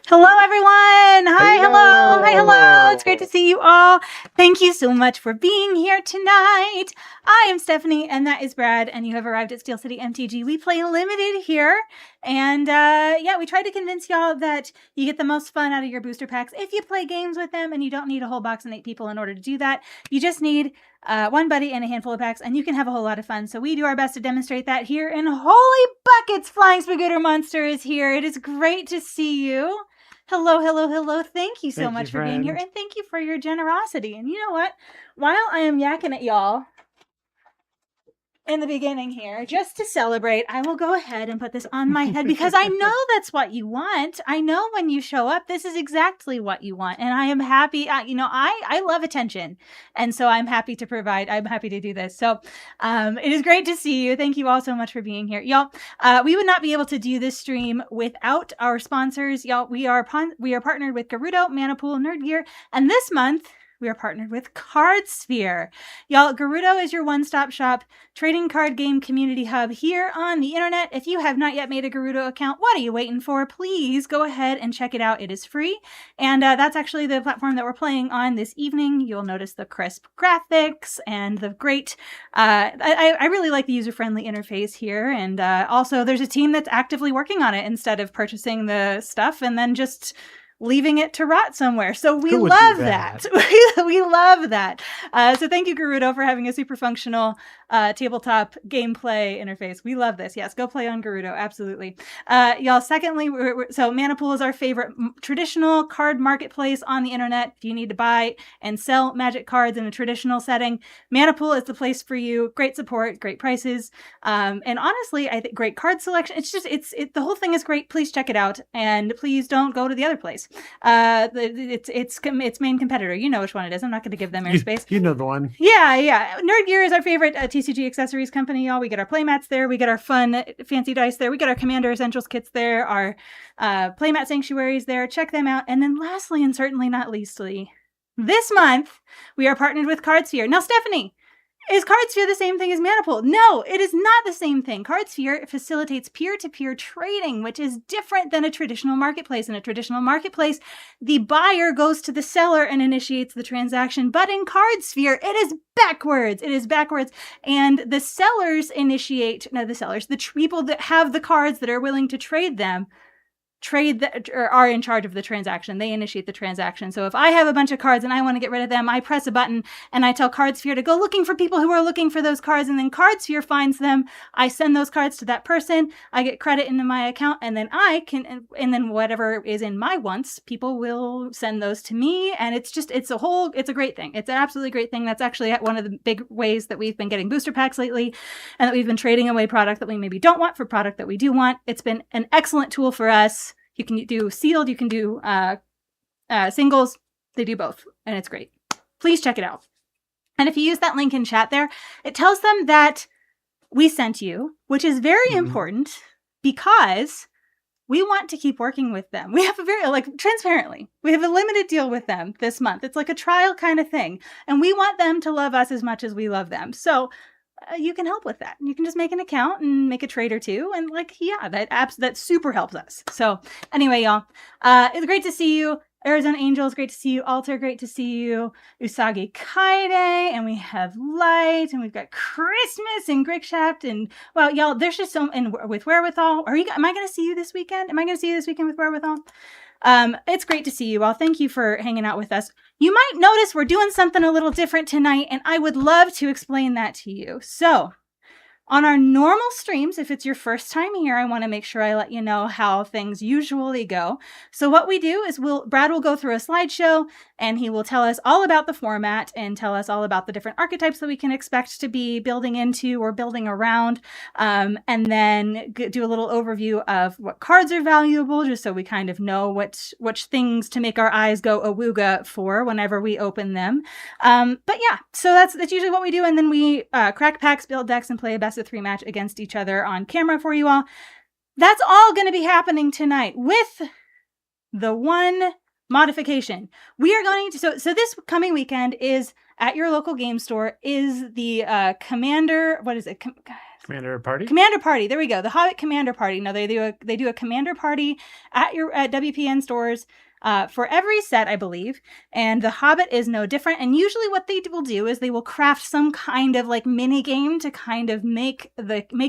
Hello, everyone. Hi, hello. Hi, hello. It's great to see you all. Thank you so much for being here tonight. I am Stephanie, and that is Brad, and you have arrived at Steel City MTG. We play limited here, and we try to convince y'all that you get the most fun out of your booster packs if you play games with them, and you don't need a whole box and 8 people in order to do that. You just need one buddy and a handful of packs, and you can have a whole lot of fun. So we do our best to demonstrate that here. And holy buckets, Flying Spagooter Monster is here. It is great to see you. Hello, hello, hello. Thank you so much for being here, and thank you for your generosity. And you know what? While I am yakking at y'all in the beginning here, just to celebrate, I will go ahead and put this on my head because I know that's what you want. I know when you show up, this is exactly what you want. And I am happy. I love attention. And so I'm happy to provide. I'm happy to do this. So it is great to see you. Thank you all so much for being here. Y'all, we would not be able to do this stream without our sponsors. Y'all, we are partnered with Gerudo, Manapool, Nerd Gear. And this month, we are partnered with CardSphere. Y'all, Gerudo is your one-stop shop trading card game community hub here on the internet. If you have not yet made a Gerudo account, what are you waiting for? Please go ahead and check it out. It is free. And that's actually the platform that we're playing on this evening. You'll notice the crisp graphics and the great... I really like the user-friendly interface here. And also, there's a team that's actively working on it instead of purchasing the stuff and then just leaving it to rot somewhere. So we love that. We love that. So thank you, Gerudo, for having a super functional tabletop gameplay interface. We love this. Yes, go play on Gerudo. Absolutely. Y'all, secondly, so Manapool is our favorite traditional card marketplace on the internet. If you need to buy and sell Magic cards in a traditional setting, Manapool is the place for you. Great support, great prices. And honestly, I think great card selection. It's just, the whole thing is great. Please check it out. And please don't go to the other place. Its main competitor. You know which one it is. I'm not going to give them airspace. You know the one. Yeah. Nerd Gear is our favorite TCG accessories company, y'all. We get our playmats there. We get our fun fancy dice there. We get our Commander Essentials kits there. Our playmat sanctuaries there. Check them out. And then lastly, and certainly not leastly, this month we are partnered with CardSphere. Now, Stephanie, is CardSphere the same thing as Manapool? No, it is not the same thing. CardSphere facilitates peer-to-peer trading, which is different than a traditional marketplace. In a traditional marketplace, the buyer goes to the seller and initiates the transaction. But in CardSphere, it is backwards. It is backwards. And the sellers the people that have the cards that are willing to trade them, are in charge of the transaction. They initiate the transaction. So if I have a bunch of cards and I want to get rid of them, I press a button and I tell CardSphere to go looking for people who are looking for those cards, and then CardSphere finds them. I send those cards to that person. I get credit into my account, and then and then whatever is in my wants, people will send those to me. And it's a great thing. It's an absolutely great thing. That's actually one of the big ways that we've been getting booster packs lately, and that we've been trading away product that we maybe don't want for product that we do want. It's been an excellent tool for us. You can do sealed, you can do singles. They do both, and it's great. Please check it out. And if you use that link in chat there, it tells them that we sent you, which is very important because we want to keep working with them. We have transparently, we have a limited deal with them this month. It's like a trial kind of thing. And we want them to love us as much as we love them. So you can help with that. You can just make an account and make a trade or two. And that super helps us. So anyway, y'all, it's great to see you. Arizona Angels, great to see you. Alter, great to see you. Usagi Kaide, and we have Light, and we've got Christmas and Grigshaft, and well, y'all, there's just and with Wherewithal. Am I going to see you this weekend? Am I going to see you this weekend with Wherewithal? It's great to see you all. Thank you for hanging out with us. You might notice we're doing something a little different tonight, and I would love to explain that to you. So, on our normal streams, if it's your first time here, I want to make sure I let you know how things usually go. So what we do is Brad will go through a slideshow, and he will tell us all about the format and tell us all about the different archetypes that we can expect to be building into or building around, and then do a little overview of what cards are valuable, just so we kind of know which things to make our eyes go awooga for whenever we open them. But yeah, so that's usually what we do, and then we crack packs, build decks, and play a best of 3 match against each other on camera for you all. That's all going to be happening tonight with the one modification. We are going to, so this coming weekend is at your local game store is the Commander, what is it? Commander Party? Commander Party. There we go. The Hobbit Commander Party. Now they do a Commander Party at WPN stores for every set, I believe. And the Hobbit is no different. And usually what they will do is they will craft some kind of like mini game to kind of make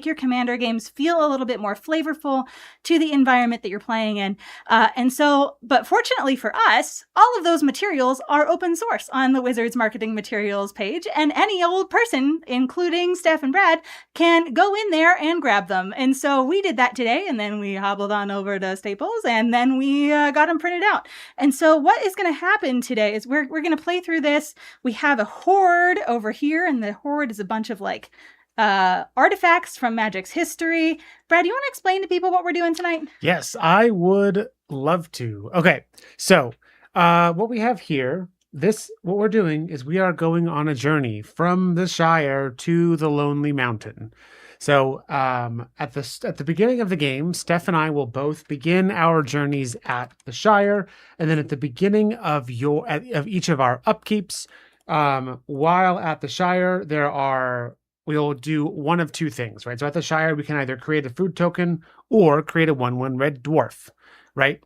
your Commander games feel a little bit more flavorful to the environment that you're playing in. But fortunately for us, all of those materials are open source on the Wizards marketing materials page. And any old person, including Steph and Brad, can go in there and grab them. And so we did that today, and then we hobbled on over to Staples, and then we got them printed out. And so what is going to happen today is we're going to play through this. We have a hoard over here, and the hoard is a bunch of like artifacts from Magic's history. Brad, do you want to explain to people what we're doing tonight? Yes, I would love to. Okay, so what we have here, what we're doing is we are going on a journey from the Shire to the Lonely Mountain. So at the beginning of the game, Steph and I will both begin our journeys at the Shire, and then at the beginning of each of our upkeeps, while at the Shire, we'll do one of two things, right? So at the Shire, we can either create a food token or create a 1/1 red dwarf, right?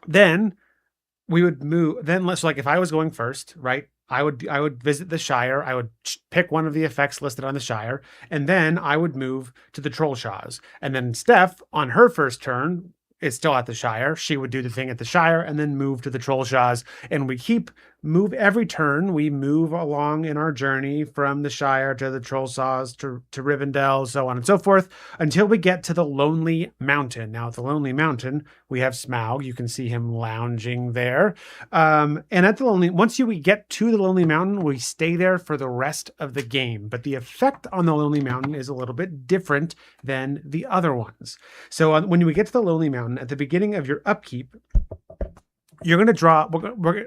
Then we would move. Then let's like if I was going first, right? I would visit the Shire. I would pick one of the effects listed on the Shire, and then I would move to the Trollshaws. And then Steph, on her first turn, is still at the Shire. She would do the thing at the Shire and then move to the Trollshaws. And we move every turn. We move along in our journey from the Shire to the Trollshaws to Rivendell, so on and so forth, until we get to the Lonely Mountain. Now, at the Lonely Mountain, we have Smaug. You can see him lounging there. And once we get to the Lonely Mountain, we stay there for the rest of the game. But the effect on the Lonely Mountain is a little bit different than the other ones. So when we get to the Lonely Mountain, at the beginning of your upkeep, you're going to draw,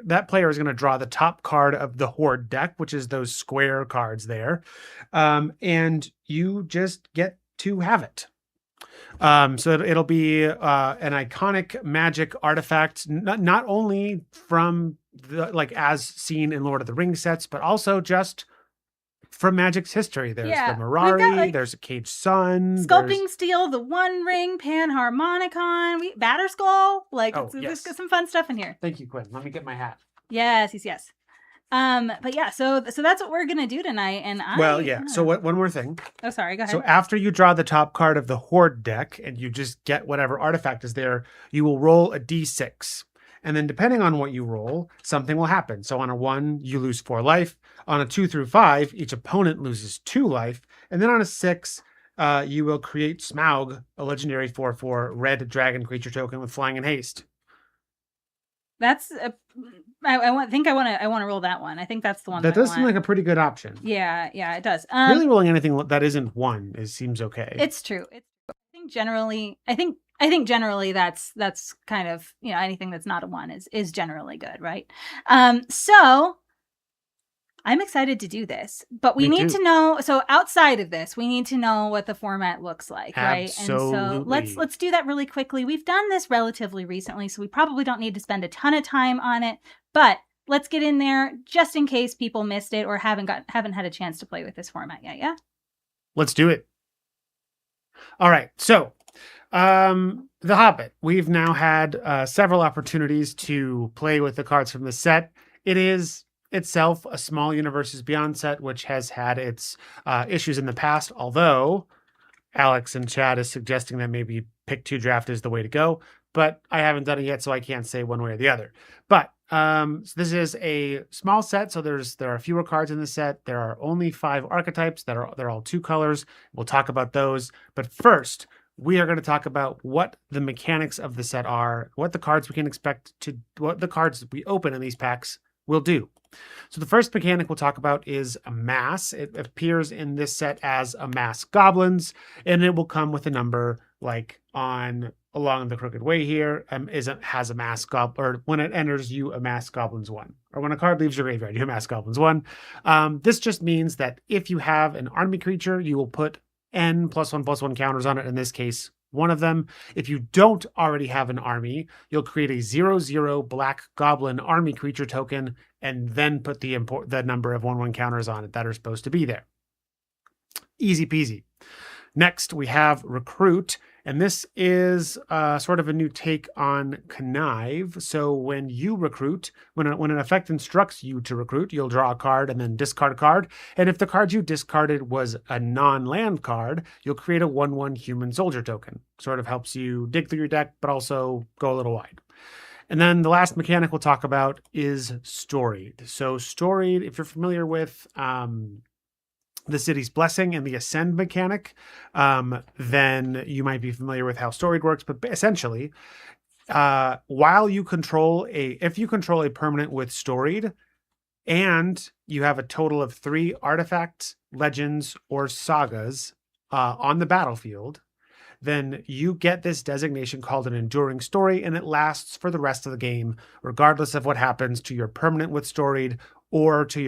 that player is going to draw the top card of the Horde deck, which is those square cards there. And you just get to have it. So it'll be an iconic Magic artifact, not only from as seen in Lord of the Rings sets, but also just from Magic's history. There's the Mirari, there's a Caged Sun. Sculpting Steel, the One Ring, Panharmonicon, Batterskull. There's some fun stuff in here. Thank you, Quinn. Let me get my hat. Yes. But yeah, so that's what we're going to do tonight. And So one more thing. Oh, sorry, go ahead. So after you draw the top card of the Horde deck and you just get whatever artifact is there, you will roll a d6. And then depending on what you roll, something will happen. So on a 1, you lose 4 life. On a 2 through 5, each opponent loses 2 life. And then on a 6, you will create Smaug, a legendary 4/4 red dragon creature token with flying and haste. That's I want to roll that one. I think that's the one that does seem like a pretty good option. Yeah, it does. Really rolling anything that isn't 1 seems okay. It's true. I think generally that's kind of, anything that's not a 1 is generally good, right? So I'm excited to do this, but we need to know. So outside of this, we need to know what the format looks like, right? Absolutely. And so let's do that really quickly. We've done this relatively recently, so we probably don't need to spend a ton of time on it, but let's get in there just in case people missed it or haven't had a chance to play with this format yet. Yeah. Let's do it. All right. So, The Hobbit. We've now had several opportunities to play with the cards from the set. It is itself a small Universes Beyond set, which has had its issues in the past, although Alex and Chad is suggesting that maybe pick 2 draft is the way to go, but I haven't done it yet, so I can't say one way or the other. But so this is a small set, so there are fewer cards in the set. There are only 5 archetypes they're all 2 colors. We'll talk about those, but first we are going to talk about what the mechanics of the set are, what the cards we open in these packs will do. So the first mechanic we'll talk about is a mass. It appears in this set as a mass goblins, and it will come with a number like along the Crooked Way here, has a mass goblin, or when it enters you, a mass goblins 1. Or when a card leaves your graveyard, you a mass goblins 1. This just means that if you have an army creature, you will put N +1/+1 counters on it. In this case, 1 of them. If you don't already have an army, you'll create a 0/0 black goblin army creature token and then put the number of 1/1 counters on it that are supposed to be there. Easy peasy. Next, we have Recruit, and this is sort of a new take on Connive. So when you recruit, when an effect instructs you to recruit, you'll draw a card and then discard a card. And if the card you discarded was a non-land card, you'll create a 1/1 human soldier token. Sort of helps you dig through your deck, but also go a little wide. And then the last mechanic we'll talk about is Storied. So Storied, if you're familiar with the City's Blessing and the Ascend mechanic, then you might be familiar with how Storied works. But essentially, if you control a permanent with Storied, and you have a total of 3 artifacts, legends, or sagas on the battlefield, then you get this designation called an Enduring Story, and it lasts for the rest of the game, regardless of what happens to your permanent with Storied or to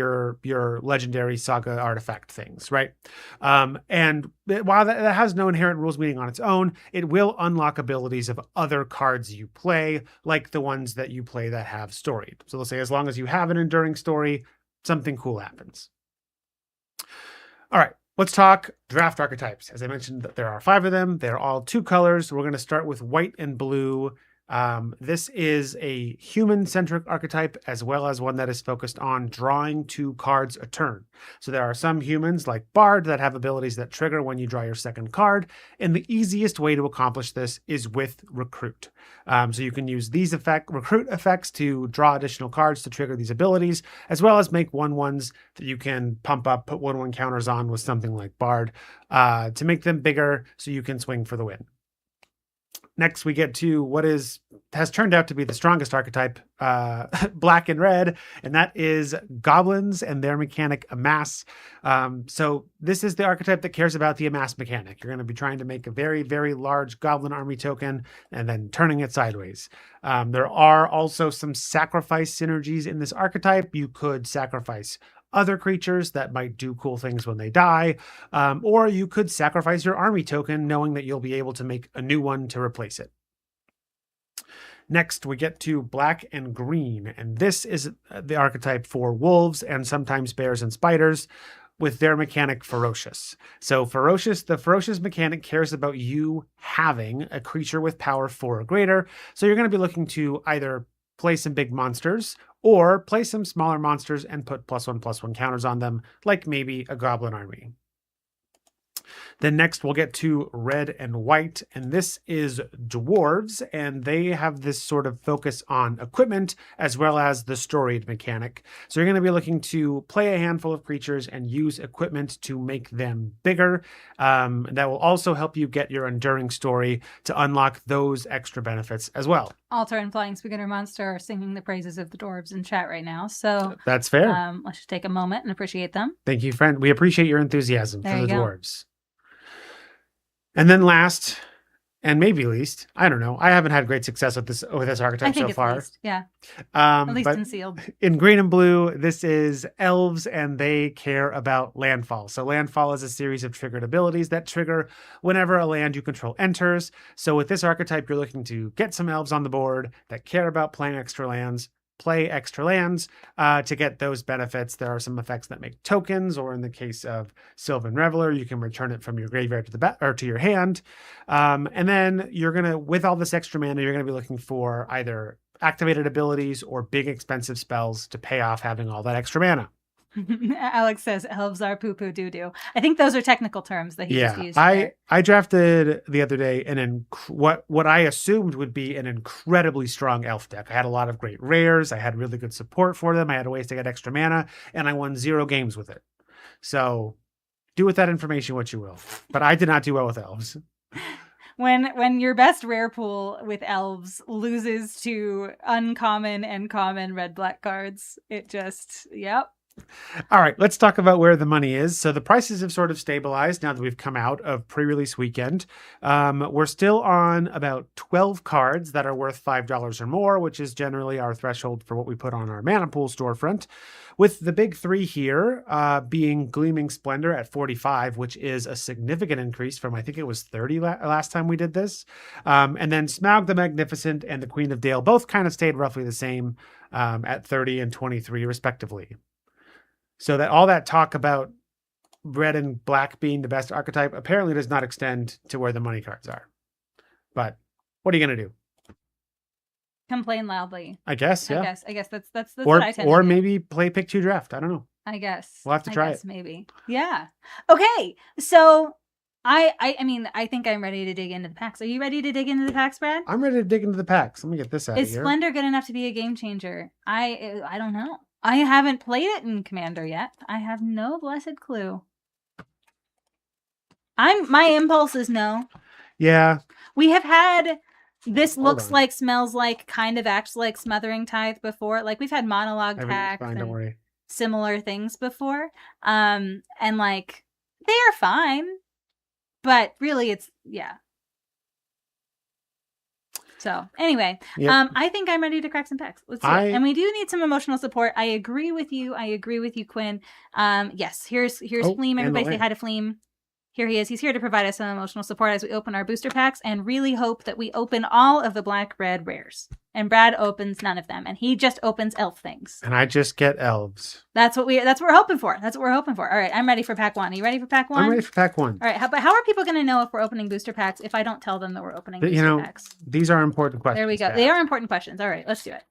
your legendary saga artifact things, right? And while that has no inherent rules meaning on its own, it will unlock abilities of other cards you play, like the ones that you play that have Storied. So they'll say, as long as you have an Enduring Story, something cool happens. All right. Let's talk draft archetypes. As I mentioned, there are 5 of them. They're all 2 colors. We're going to start with white and blue. This is a human-centric archetype, as well as one that is focused on drawing 2 cards a turn. So there are some humans, like Bard, that have abilities that trigger when you draw your second card. And the easiest way to accomplish this is with Recruit. So you can use these recruit effects to draw additional cards to trigger these abilities, as well as make 1/1s that you can pump up, put 1/1 counters on with something like Bard to make them bigger so you can swing for the win. Next, we get to what has turned out to be the strongest archetype, black and red, and that is goblins and their mechanic Amass. So this is the archetype that cares about the Amass mechanic. You're going to be trying to make a very, very large goblin army token and then turning it sideways. There are also some sacrifice synergies in this archetype. You could sacrifice other creatures that might do cool things when they die, or you could sacrifice your army token knowing that you'll be able to make a new one to replace it. Next, we get to black and green, and this is the archetype for wolves and sometimes bears and spiders with their mechanic Ferocious. So the Ferocious mechanic cares about you having a creature with power 4 or greater. So you're going to be looking to either play some big monsters or play some smaller monsters and put +1/+1 counters on them, like maybe a goblin army. Then next we'll get to red and white, and this is dwarves, and they have this sort of focus on equipment as well as the storied mechanic. So you're going to be looking to play a handful of creatures and use equipment to make them bigger. That will also help you get your enduring story to unlock those extra benefits as well. Altar and Flying Spaghetti Monster are singing the praises of the dwarves in chat right now. So that's fair. Let's just take a moment and appreciate them. Thank you, friend. We appreciate your enthusiasm for the dwarves. And then last, and maybe least, I don't know. I haven't had great success with this archetype so far. Least, yeah. At least in sealed. In green and blue, this is elves, and they care about landfall. So landfall is a series of triggered abilities that trigger whenever a land you control enters. So with this archetype, you're looking to get some elves on the board that care about playing extra lands. Play extra lands to get those benefits. There are some effects that make tokens, or in the case of Sylvan Reveler, you can return it from your graveyard to your hand. And then you're gonna, with all this extra mana, you're gonna be looking for either activated abilities or big expensive spells to pay off having all that extra mana. Alex says elves are poo-poo doo-doo. I think those are technical terms that he just used. I drafted the other day what I assumed would be an incredibly strong elf deck. I had a lot of great rares. I had really good support for them. I had ways to get extra mana, and I won 0 games with it. So do with that information what you will. But I did not do well with elves. When your best rare pool with elves loses to uncommon and common red-black cards, it just, yep. All right, let's talk about where the money is. So the prices have sort of stabilized now that we've come out of pre-release weekend. We're still on about 12 cards that are worth $5 or more, which is generally our threshold for what we put on our mana pool storefront. With the big 3 here being Gleaming Splendor at 45, which is a significant increase from, I think it was 30 last time we did this. And then Smaug the Magnificent and the Queen of Dale both kind of stayed roughly the same at 30 and 23 respectively. So that all that talk about red and black being the best archetype apparently does not extend to where the money cards are. But what are you going to do? Complain loudly. I guess, yeah. I guess that's what I tend to do. Or maybe play pick 2 draft. I don't know. I guess. We'll have to try it. Maybe. Yeah. Okay. So I mean, I think I'm ready to dig into the packs. Are you ready to dig into the packs, Brad? I'm ready to dig into the packs. Let me get this out of Is here. Splendor good enough to be a game changer? I don't know. I haven't played it in Commander yet. I have no blessed clue. My impulse is no. Yeah. We have had this looks like, smells like, kind of acts like Smothering Tithe before. Like we've had monologue packs fine, don't worry. Similar things before. And like they are fine. But really it's So anyway, I think I'm ready to crack some packs. Let's do it. And we do need some emotional support. I agree with you. Quinn. Yes, here's Fleam. Everybody say hi to Fleam. Here he is. He's here to provide us some emotional support as we open our booster packs and really hope that we open all of the black-red rares. And Brad opens none of them. And he just opens elf things. And I just get elves. That's what we're hoping for. All right, I'm ready for pack 1. Are you ready for pack 1? I'm ready for pack 1. All right, how are people going to know if we're opening booster packs if I don't tell them that we're opening booster packs? These are important questions. There we go. They are important questions. All right, let's do it.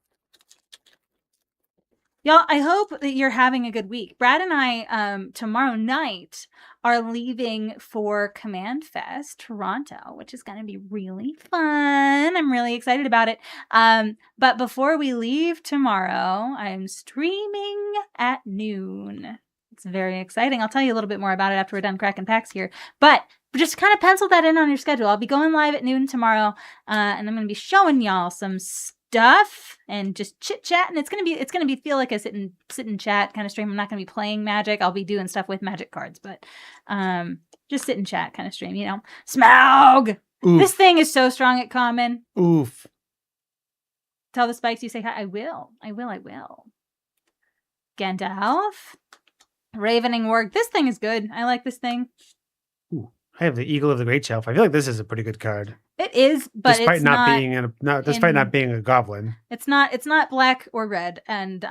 Y'all, I hope that you're having a good week. Brad and I, tomorrow night, are leaving for Command Fest Toronto, which is going to be really fun. I'm really excited about it. But before we leave tomorrow, I'm streaming at noon. It's very exciting. I'll tell you a little bit more about it after we're done cracking packs here. But just kind of pencil that in on your schedule. I'll be going live at noon tomorrow, and I'm going to be showing y'all some stuff and just chit chat, and it's gonna be feel like a sit and chat kind of stream. I'm not gonna be playing Magic. I'll be doing stuff with Magic cards, but just sit and chat kind of stream. Smaug. Oof. This thing is so strong at common. Oof. Tell the spikes you say hi. I will. Gandalf. Ravening Warg. This thing is good. I like this thing. Ooh. I have the Eagle of the Great Shelf. I feel like this is a pretty good card. It is, but despite not being a goblin. It's not black or red, and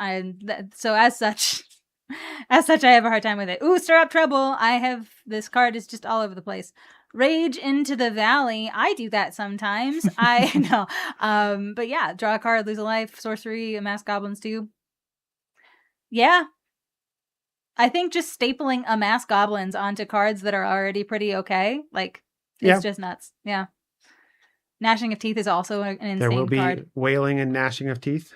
so as such, I have a hard time with it. Ooh, Stir Up Trouble. This card is just all over the place. Rage into the Valley. I do that sometimes. I know. But yeah, draw a card, lose a life, sorcery, amass goblins too. Yeah. I think just stapling amass goblins onto cards that are already pretty okay, it's just nuts. Yeah. Gnashing of Teeth is also an insane card. There will be wailing and gnashing of teeth.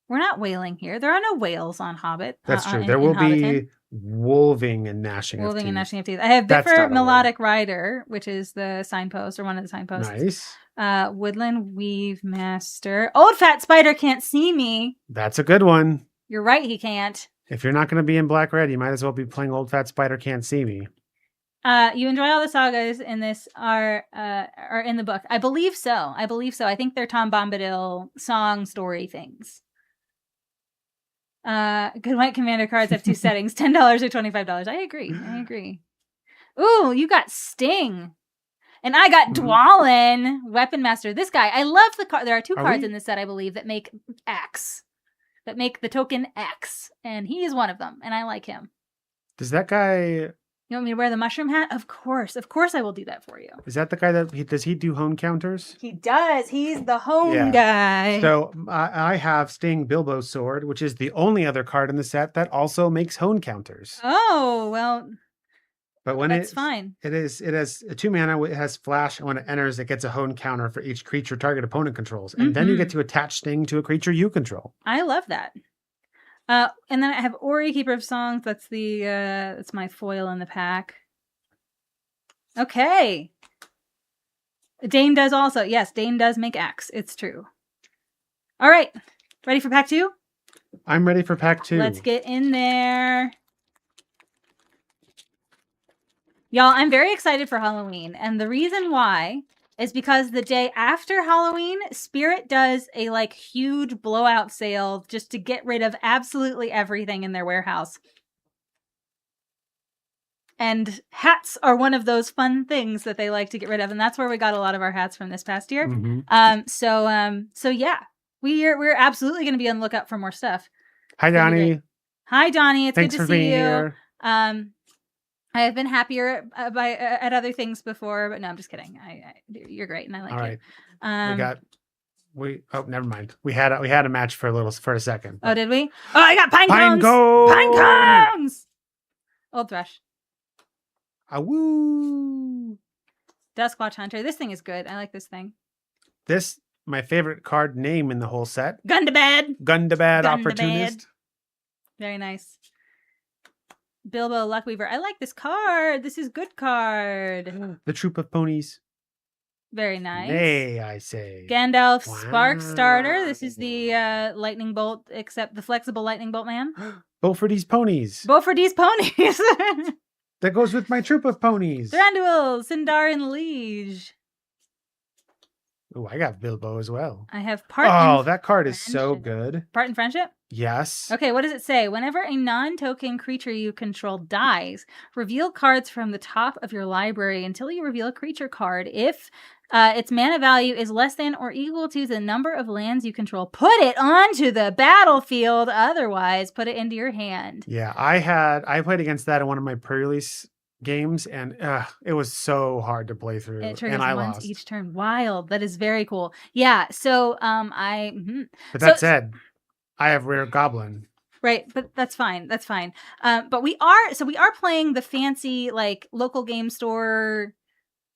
We're not wailing here. There are no whales on Hobbit. That's true. There will be wolving and gnashing of teeth. I have Biffer Melodic Rider, which is the signpost, or one of the signposts. Nice. Woodland Weave Master. Old Fat Spider Can't See Me. That's a good one. You're right, he can't. If you're not going to be in black red, you might as well be playing Old Fat Spider Can't See Me. You enjoy all the sagas in this are in the book. I believe so. I think they're Tom Bombadil song story things. Good White Commander cards have 2 settings, $10 or $25. I agree. Ooh, you got Sting. And I got Dwalin, Weapon Master. This guy, I love the card. There are 2 cards in this set, I believe, that make X. That make the token X. And he is one of them, and I like him. Does that guy... You want me to wear the mushroom hat? Of course I will do that for you. Is that the guy does he do hone counters? He does. He's the hone guy. So I have Sting Bilbo's Sword, which is the only other card in the set that also makes hone counters. Oh, well. But when that's fine. It has a 2 mana, it has flash, and when it enters, it gets a hone counter for each creature target opponent controls. And then you get to attach Sting to a creature you control. I love that. And then I have Ori, Keeper of Songs. That's that's my foil in the pack. Okay. Dane does also. Yes, Dane does make X. It's true. All right. Ready for pack 2? I'm ready for pack 2. Let's get in there. Y'all, I'm very excited for Halloween. And the reason why is because the day after Halloween, Spirit does a huge blowout sale just to get rid of absolutely everything in their warehouse. And hats are one of those fun things that they like to get rid of, and that's where we got a lot of our hats from this past year. So yeah, we're absolutely going to be on the lookout for more stuff. Hi, Donnie. Hi, Donnie. It's Thanks good to for see being you. Here. I have been happier at other things before, but no, I'm just kidding. You're great, and I like All right. you. Oh, never mind. We had a match for a second. Oh, did we? Oh, I got pine Pine cones. Pine cone! cones. Old thrush. Woo! Duskwatch Hunter. This thing is good. I like this thing. This my favorite card name in the whole set. Gundabad. Gundabad Opportunist. Very nice. Bilbo Luckweaver. I like this card. This is good card. The Troop of Ponies. Very nice. Nay, I say. Gandalf Spark Starter. This is the lightning bolt, except the flexible lightning bolt man. Both for these ponies. Both for these ponies. That goes with my Troop of Ponies. Thranduil, Sindar, and Liege. Oh, I got Bilbo as well. I have Part. Oh, that card is so good. Part in Friendship? Yes. Okay, what does it say? Whenever a non-token creature you control dies, reveal cards from the top of your library until you reveal a creature card. If its mana value is less than or equal to the number of lands you control, put it onto the battlefield. Otherwise, put it into your hand. Yeah, I played against that in one of my pre-release games, and it was so hard to play through. It triggers and I once lost each turn. Wild. That is very cool. Yeah. So But that said, I have Rare Goblin. Right, but that's fine. That's fine. But we are playing the fancy like local game store.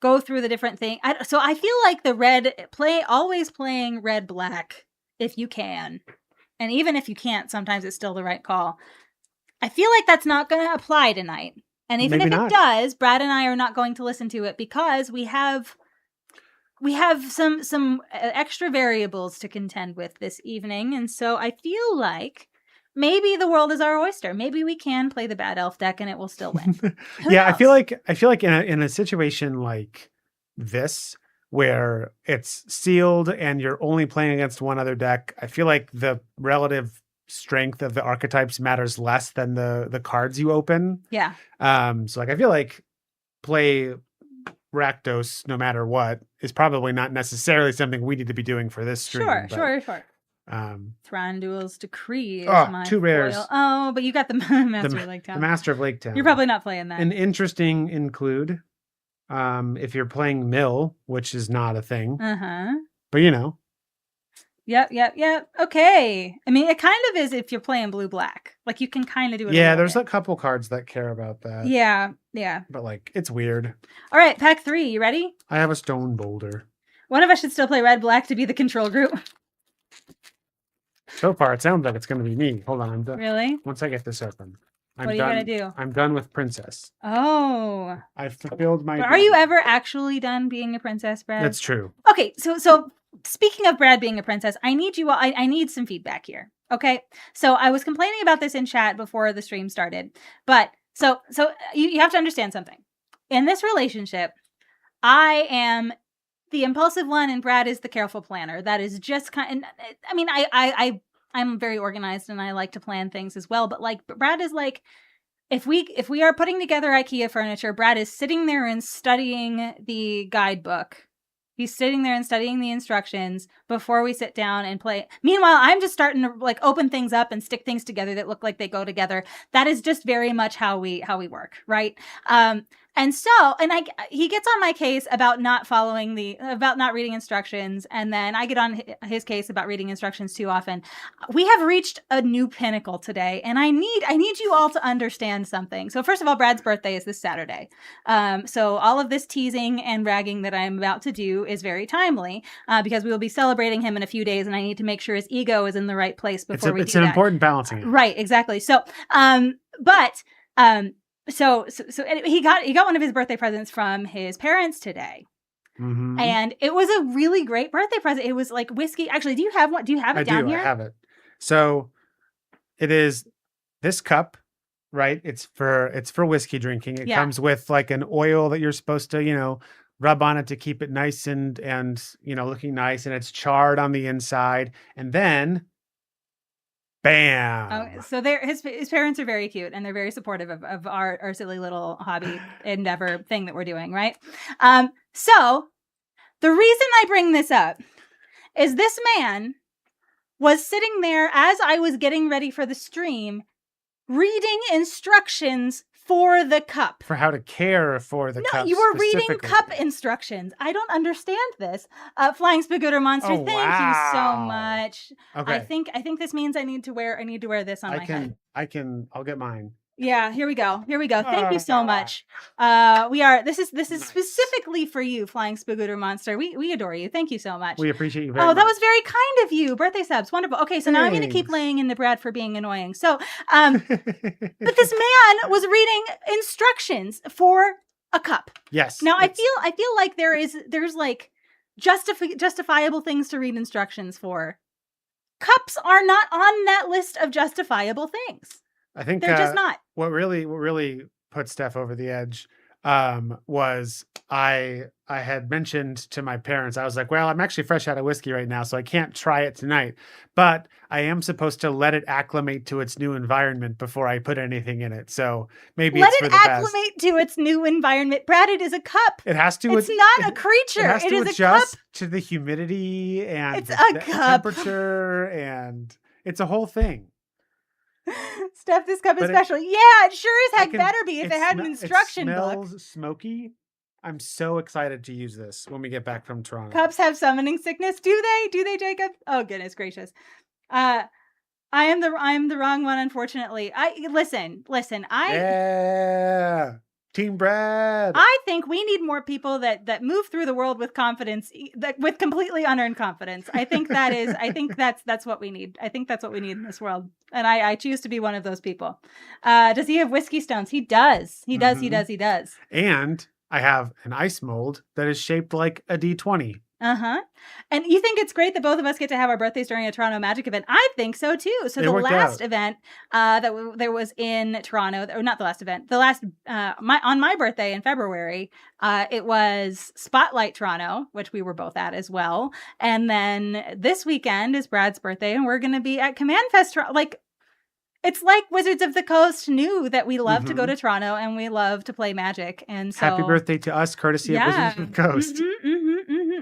Go through the different things. So I feel like always playing red black if you can, and even if you can't, sometimes it's still the right call. I feel like that's not going to apply tonight, and even if it does, Brad and I are not going to listen to it because we have some extra variables to contend with this evening, and so I feel like maybe the world is our oyster. Maybe we can play the Bad Elf deck and it will still win. Yeah, I feel like in a situation like this where it's sealed and you're only playing against one other deck, I feel like the relative strength of the archetypes matters less than the cards you open. Yeah. So like I feel like play Rakdos no matter what is probably not necessarily something we need to be doing for this stream. Sure. Thranduil's Decree is my 2 rares. foil. Oh, but you got the Master of Lake Town. The Master of Lake Town. You're probably not playing that. An interesting include if you're playing Mill, which is not a thing. But you know. Yep. Okay. I mean, it kind of is if you're playing blue-black. Like, you can kind of do it. Yeah, there's a couple cards that care about that. Yeah. But, like, it's weird. All right, pack 3. You ready? I have a Stone Boulder. One of us should still play red-black to be the control group. So far, it sounds like it's going to be me. Hold on. I'm done. Really? Once I get this open. What are you going to do? I'm done with Princess. Oh. I've fulfilled my... But are you ever actually done being a princess, Brad? That's true. Okay, so speaking of Brad being a princess, I need you all, I need some feedback here. Okay, so I was complaining about this in chat before the stream started, but so you have to understand something. In this relationship, I am the impulsive one, and Brad is the careful planner. That is just kind. I mean, I'm very organized, and I like to plan things as well. But like, Brad is like, if we are putting together IKEA furniture, Brad is sitting there and studying the guidebook. He's sitting there and studying the instructions before we sit down and play. Meanwhile, I'm just starting to like open things up and stick things together that look like they go together. That is just very much how we work, right? And he gets on my case about not reading instructions, and then I get on his case about reading instructions too often. We have reached a new pinnacle today, and I need you all to understand something. So first of all, Brad's birthday is this Saturday. So all of this teasing and ragging that I'm about to do is very timely, because we will be celebrating him in a few days, and I need to make sure his ego is in the right place before we do that. It's an important balancing act. Right, exactly. So, So he got one of his birthday presents from his parents today. Mm-hmm. And it was a really great birthday present. It was like whiskey. Actually, do you have one? Do you have it down here? I have it. So it is this cup, right? It's for whiskey drinking. It comes with like an oil that you're supposed to, rub on it to keep it nice and looking nice, and it's charred on the inside. And then bam. So his parents are very cute, and they're very supportive of our silly little hobby endeavor thing that we're doing, right? So the reason I bring this up is this man was sitting there as I was getting ready for the stream, reading instructions for the cup. For how to care for the cup. No, you were reading specifically. cup instructions. I don't understand this. Flying Spagooter Monster, Oh, thank you so wow. much. Okay. I think this means I need to wear this on my head. I'll get mine. Yeah, here we go. Thank you so much. This is Nice. specifically for you, Flying Spagooter Monster. We adore you. Thank you so much. We appreciate you very much. That was very kind of you. Birthday subs. Wonderful. Okay, so now I'm going to keep Thanks. laying into Brad for being annoying. So, but this man was reading instructions for a cup. Yes. Now I feel like there's like justifiable things to read instructions for. Cups are not on that list of justifiable things. I think they're just not. What really put Steph over the edge was I had mentioned to my parents, I was like, well, I'm actually fresh out of whiskey right now, so I can't try it tonight. But I am supposed to let it acclimate to its new environment before I put anything in it. So maybe let it's for it the acclimate to its new environment. Brad, it is a cup. It has to. It's not a creature. It has to is adjust a cup. to the humidity and It's the a cup. temperature, and it's a whole thing. Steph, this cup is But special. Yeah, it sure as heck better be if it had an instruction it book. smells smoky. I'm so excited to use this when we get back from Toronto. Cups have summoning sickness, do they? Do they, Jacob? Oh goodness gracious. I am the wrong one, unfortunately. Listen. Yeah. Team Brad. I think we need more people that move through the world with confidence, with completely unearned confidence. I think that's what we need. I think that's what we need in this world. And I choose to be one of those people. Does he have whiskey stones? He does. He does. And I have an ice mold that is shaped like a D20. And you think it's great that both of us get to have our birthdays during a Toronto Magic event? I think so too. So the last event there was in Toronto, or not the last event, the last on my birthday in February, it was Spotlight Toronto, which we were both at as well. And then this weekend is Brad's birthday, and we're going to be at Command Fest. It's like Wizards of the Coast knew that we love to go to Toronto and we love to play Magic. And so happy birthday to us, courtesy of Wizards of the Coast.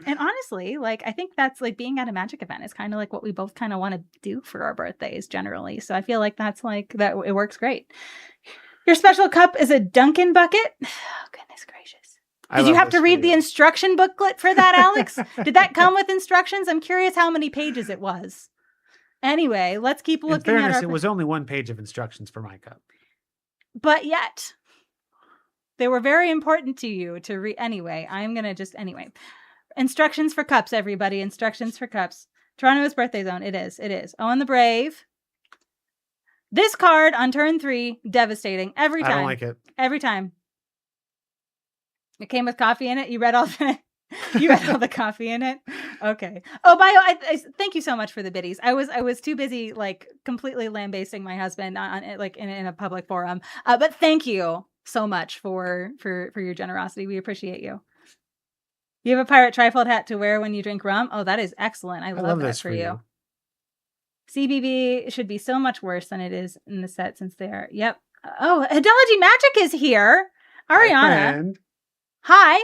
And honestly, I think that's being at a Magic event is kind of like what we both kind of want to do for our birthdays generally. So I feel like that's that it works great. Your special cup is a Dunkin' bucket. Oh, goodness gracious. Did you have to read the instruction booklet for that, Alex? Did that come with instructions? I'm curious how many pages it was. Anyway, let's keep looking. In fairness, it was only one page of instructions for my cup. But yet, they were very important to you to read. Anyway, I'm going to anyway. Instructions for cups, everybody. Instructions for cups. Toronto's birthday zone. It is. Owen the Brave. This card on turn 3, devastating. Every time. I don't like it. Every time. It came with coffee in it. You read all the... You had all the coffee in it. Okay. Oh, I thank you so much for the biddies. I was too busy completely lambasting my husband on in a public forum. But thank you so much for your generosity. We appreciate you. You have a pirate trifold hat to wear when you drink rum. Oh, that is excellent. I love that for you. CBB should be so much worse than it is in the set since they are. Yep. Oh, Hidology Magic is here. Ariana. Hi.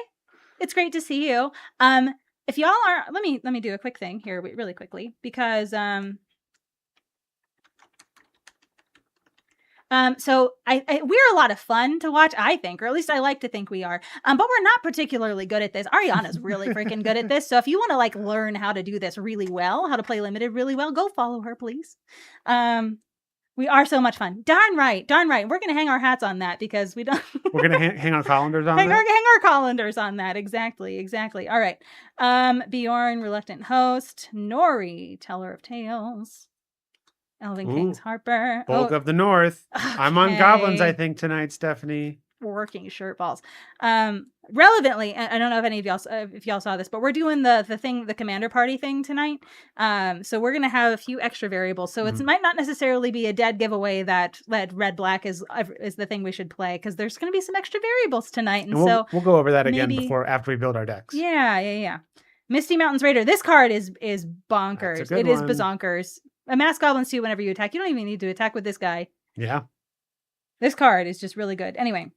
It's great to see you. If y'all are, let me do a quick thing here really quickly because so we're a lot of fun to watch, I think, or at least I like to think we are. But we're not particularly good at this. Ariana's really freaking good at this. So if you want to learn how to do this really well, how to play limited really well, go follow her, please. We are so much fun. Darn right. We're going to hang our hats on that because we don't. We're going to hang our colanders on that? Hang our colanders on that. Exactly. All right. Bjorn, Reluctant Host. Nori, Teller of Tales. Elven King's Harper. Bulk of the North. Okay. I'm on goblins, I think, tonight, Stephanie. Working shirt balls. Relevantly, I don't know if any of y'all, if y'all saw this, but we're doing the commander party thing tonight. So we're gonna have a few extra variables. So it might not necessarily be a dead giveaway that red black is the thing we should play because there's gonna be some extra variables tonight, and so we'll go over that again after we build our decks. Yeah. Misty Mountains Raider. This card is bonkers. It is bazonkers. A mass goblins too. Whenever you attack, you don't even need to attack with this guy. Yeah. This card is just really good. Anyway.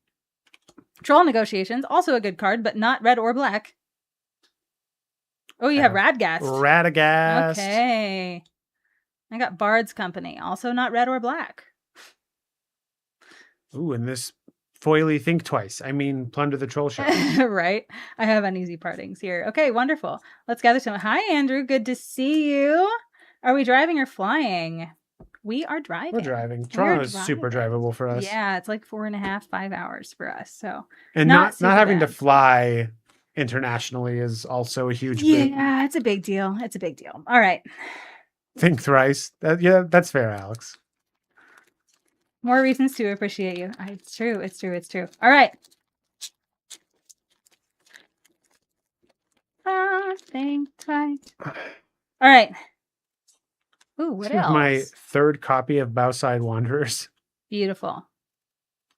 Troll Negotiations, also a good card, but not red or black. Oh, you have Radgast. Radagast. Okay. I got Bard's Company, also not red or black. Ooh, and this foily think twice. I mean, plunder the troll ship. Right? I have uneasy partings here. Okay, wonderful. Let's gather some. Hi, Andrew. Good to see you. Are we driving or flying? We are driving. We're driving. Toronto is super drivable for us. Yeah, it's like 4.5, 5 hours for us. So and not having to fly internationally is also a huge boon. Yeah, it's a big deal. It's a big deal. All right. Think thrice. Yeah, that's fair, Alex. More reasons to appreciate you. It's true. It's true. It's true. All right. Think twice. All right. Ooh, what else? My third copy of Bowside Wanderers. Beautiful.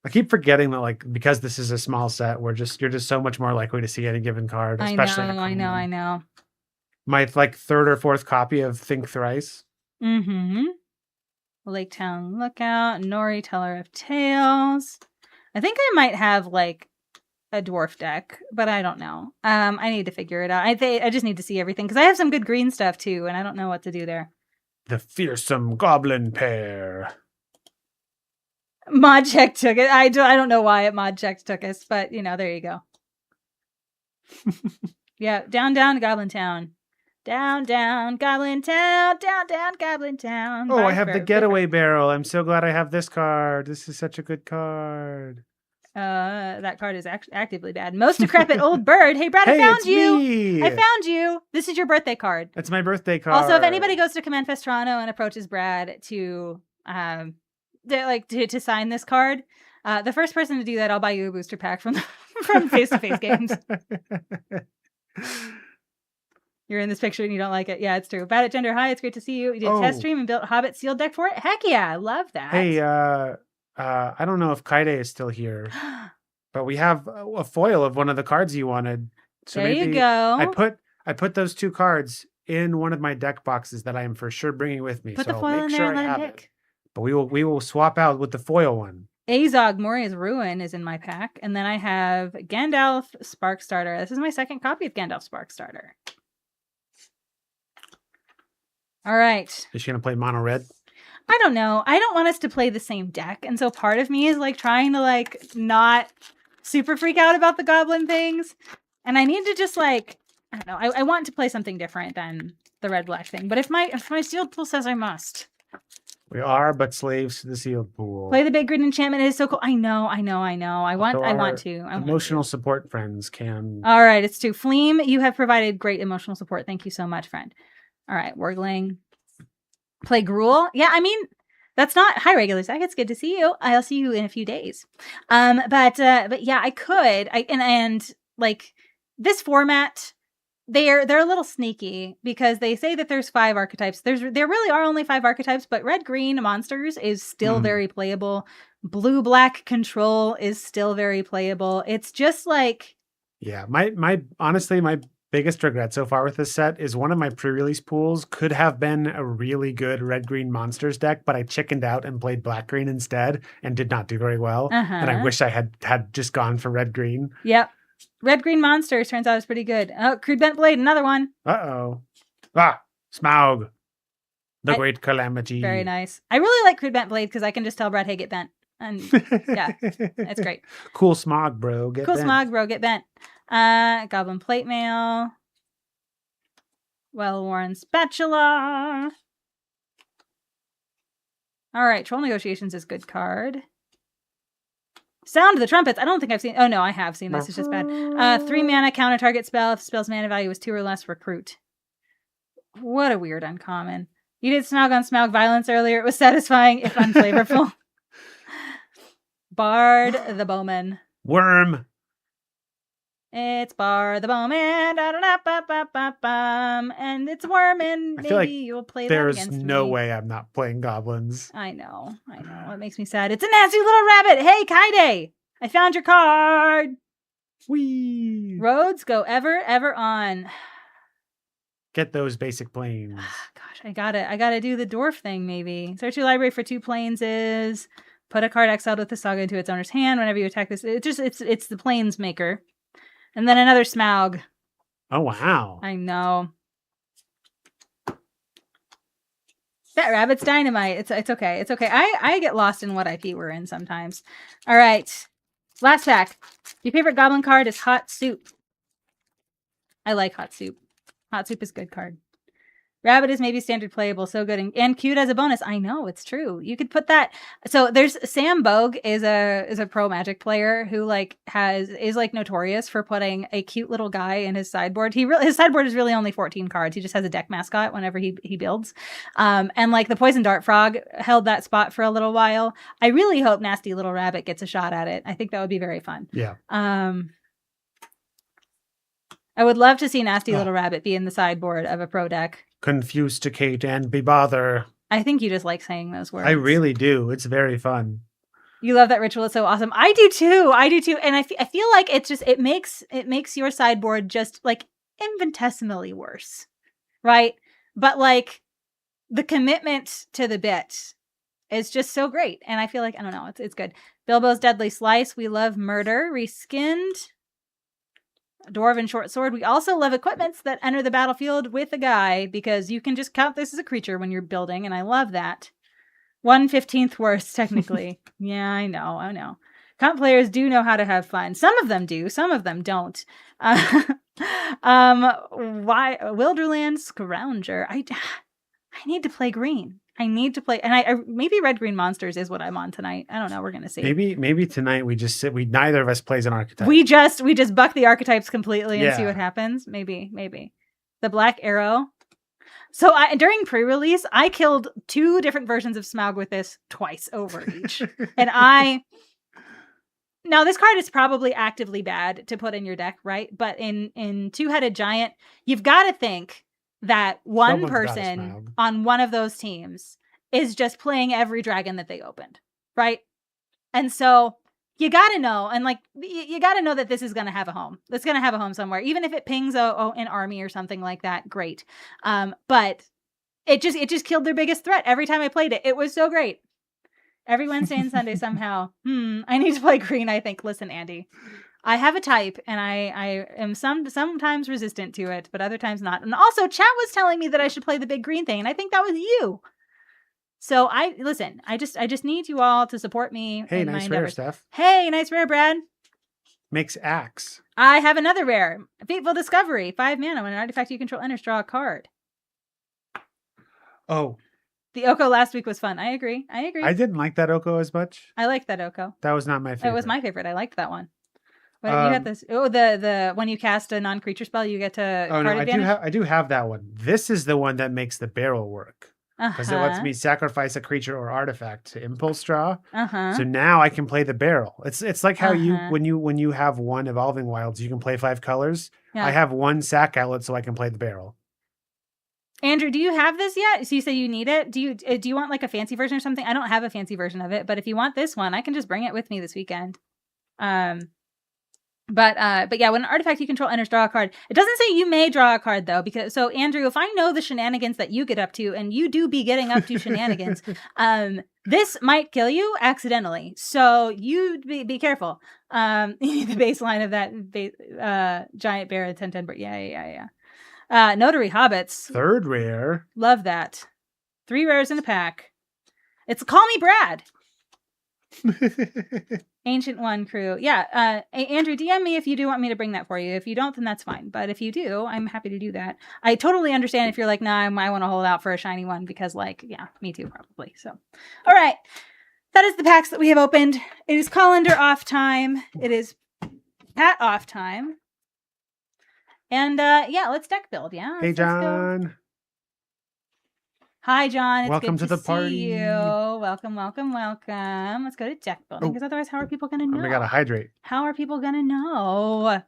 I keep forgetting that, like, because this is a small set, you're just so much more likely to see any given card. Especially I know. My third or fourth copy of Think Thrice. Mm-hmm. Lake Town Lookout, Nori, Teller of Tales. I think I might have like a dwarf deck, but I don't know. I need to figure it out. I just need to see everything because I have some good green stuff too, and I don't know what to do there. The Fearsome Goblin Pair. Mod Check took it. I don't know why Mod Check took us, but there you go. Yeah, down Goblin Town. Down Goblin Town. Down Goblin Town. Oh, I have the Getaway Barrel. I'm so glad I have this card. This is such a good card. That card is actively bad. Most Decrepit Old Bird. Hey, Brad, I found you. Me. I found you. This is your birthday card. That's my birthday card. Also, if anybody goes to Command Fest Toronto and approaches Brad to to sign this card, the first person to do that, I'll buy you a booster pack from face-to-face games. You're in this picture and you don't like it. Yeah, it's true. Bad at Gender High, it's great to see you. You did test stream and built Hobbit sealed deck for it. Heck yeah, I love that. Hey, I don't know if Kaide is still here, but we have a foil of one of the cards you wanted. So there you go. I put those two cards in one of my deck boxes that I am for sure bringing with me. Put the foil in there and let it pick. But we will swap out with the foil one. Azog Moria's Ruin is in my pack, and then I have Gandalf Sparkstarter. This is my second copy of Gandalf Sparkstarter. All right. Is she gonna play mono red? I don't know. I don't want us to play the same deck, and so part of me is like trying to not super freak out about the goblin things, and I need to just I don't know. I want to play something different than the red black thing. But if my sealed pool says I must, we are but slaves to the sealed pool. Play the big grid enchantment. It is so cool. I know. I want to. Emotional support friends can. All right, it's true. Fleem, you have provided great emotional support. Thank you so much, friend. All right, Wargling. Play Gruul. Yeah, I mean, that's not hi regular Zach. It's good to see you. I'll see you in a few days. But yeah, I could. And this format, they're a little sneaky because they say that there's 5 archetypes. There really are only 5 archetypes, but red green monsters is still very playable. Blue black control is still very playable. It's just yeah, my honestly my biggest regret so far with this set is one of my pre-release pools could have been a really good red-green monsters deck, but I chickened out and played black-green instead and did not do very well. And I wish I had just gone for red-green. Yep. Red-green monsters turns out is pretty good. Oh, Crude Bent Blade, another one. Uh-oh. Smaug. The Great Calamity. Very nice. I really like Crude Bent Blade because I can just tell Brad, hey, get bent. And yeah, it's great. Cool Smog, bro. Get bent. Goblin Plate Mail. Well-worn Spatula. All right, Troll Negotiations is good card. Sound of the Trumpets. I don't think I've seen. Oh no, I have seen this. It's just bad. 3 mana counter target spell. If the spell's mana value is 2 or less, recruit. What a weird uncommon. You did Smaug on Smaug violence earlier. It was satisfying, if unflavorful. Bard the Bowman. Worm. It's Bard the Bowman. And it's Worm, and maybe you'll play that against me. There's no way I'm not playing goblins. I know. It makes me sad. It's a nasty little rabbit. Hey, Kaide. I found your card. Whee! Roads go ever on. Get those basic planes. Gosh, I gotta do the dwarf thing maybe. Search your library for 2 planes is put a card exiled with the saga into its owner's hand. Whenever you attack this, it's the planes maker. And then another Smaug. Oh wow. I know. That rabbit's dynamite. It's okay. It's okay. I get lost in what IP we're in sometimes. All right. Last pack. Your favorite goblin card is Hot Soup. I like Hot Soup. Hot Soup is a good card. Rabbit is maybe standard playable, so good and cute as a bonus. I know, it's true. You could put that. So there's Sam Bogue is a pro Magic player who is notorious for putting a cute little guy in his sideboard. His sideboard is really only 14 cards. He just has a deck mascot whenever he builds. And like the Poison Dart Frog held that spot for a little while. I really hope Nasty Little Rabbit gets a shot at it. I think that would be very fun. Yeah. I would love to see Nasty Little Rabbit be in the sideboard of a pro deck. Confusticate and be bother. I think you just like saying those words. I really do. It's very fun. You love that ritual. It's so awesome. I do too. And I feel like it makes your sideboard just like infinitesimally worse, right? But like the commitment to the bit is just so great. And I feel like, I don't know, it's good. Bilbo's Deadly Slice. We love Murder Reskinned. Dwarven Short Sword. We also love equipments that enter the battlefield with a guy because you can just count this as a creature when you're building, and I love that. 1/15 worse, technically. Yeah, I know. Comp players do know how to have fun. Some of them do, some of them don't. Wilderland Scrounger. I need to play green. I need to play, and I maybe Red Green Monsters is what I'm on tonight. I don't know. We're gonna see. Maybe tonight we just sit. Neither of us plays an archetype. We just buck the archetypes completely and see what happens. Maybe the Black Arrow. So during pre-release, I killed 2 different versions of Smaug with this twice over each, and now this card is probably actively bad to put in your deck, right? But in Two-Headed Giant, you've got to think that one person on one of those teams is just playing every dragon that they opened, right? And so you got to know, and like you got to know that this is going to have a home. It's going to have a home somewhere, even if it pings an army or something like that. Great, but it just killed their biggest threat every time I played it. It was so great. Every Wednesday and Sunday somehow. I need to play green. I think. Listen, Andy. I have a type, and I am sometimes resistant to it, but other times not. And also, chat was telling me that I should play the big green thing, and I think that was you. So I just need you all to support me. Hey, nice rare, Steph. Hey, nice rare, Brad. Makes axe. I have another rare. Fateful Discovery. 5 mana. When an artifact you control enters, draw a card. Oh. The Oko last week was fun. I agree. I didn't like that Oko as much. I liked that Oko. That was not my favorite. It was my favorite. I liked that one. What, you got this? Oh, the when you cast a non-creature spell, you get to. Oh no, I do have that one. This is the one that makes the barrel work because it lets me sacrifice a creature or artifact to impulse draw. So now I can play the barrel. It's like how you when you have one Evolving Wilds, you can play 5 colors. Yeah. I have 1 sack outlet, so I can play the barrel. Andrew, do you have this yet? So you say you need it. Do you want like a fancy version or something? I don't have a fancy version of it, but if you want this one, I can just bring it with me this weekend. But yeah, when an artifact you control enters, draw a card. It doesn't say you may draw a card though, because so Andrew, if I know the shenanigans that you get up to, and you do be getting up to shenanigans, this might kill you accidentally. So you be careful. You need the baseline of that giant bear at 10/10. Yeah. Notary Hobbits. 3rd rare. Love that. 3 rares in a pack. It's Call Me Brad. Ancient One crew. Yeah. Andrew, DM me if you do want me to bring that for you. If you don't, then that's fine. But if you do, I'm happy to do that. I totally understand if you're like, nah, I want to hold out for a shiny one because yeah, me too, probably. So, all right. That is the packs that we have opened. It is Colander off time. It is Pat off time. And yeah, let's deck build. Yeah. Hey, John. Hi, John. It's welcome good to the party. See you. Welcome. Let's go to deck building because otherwise, how are people going to know? We gotta hydrate. How are people going to know?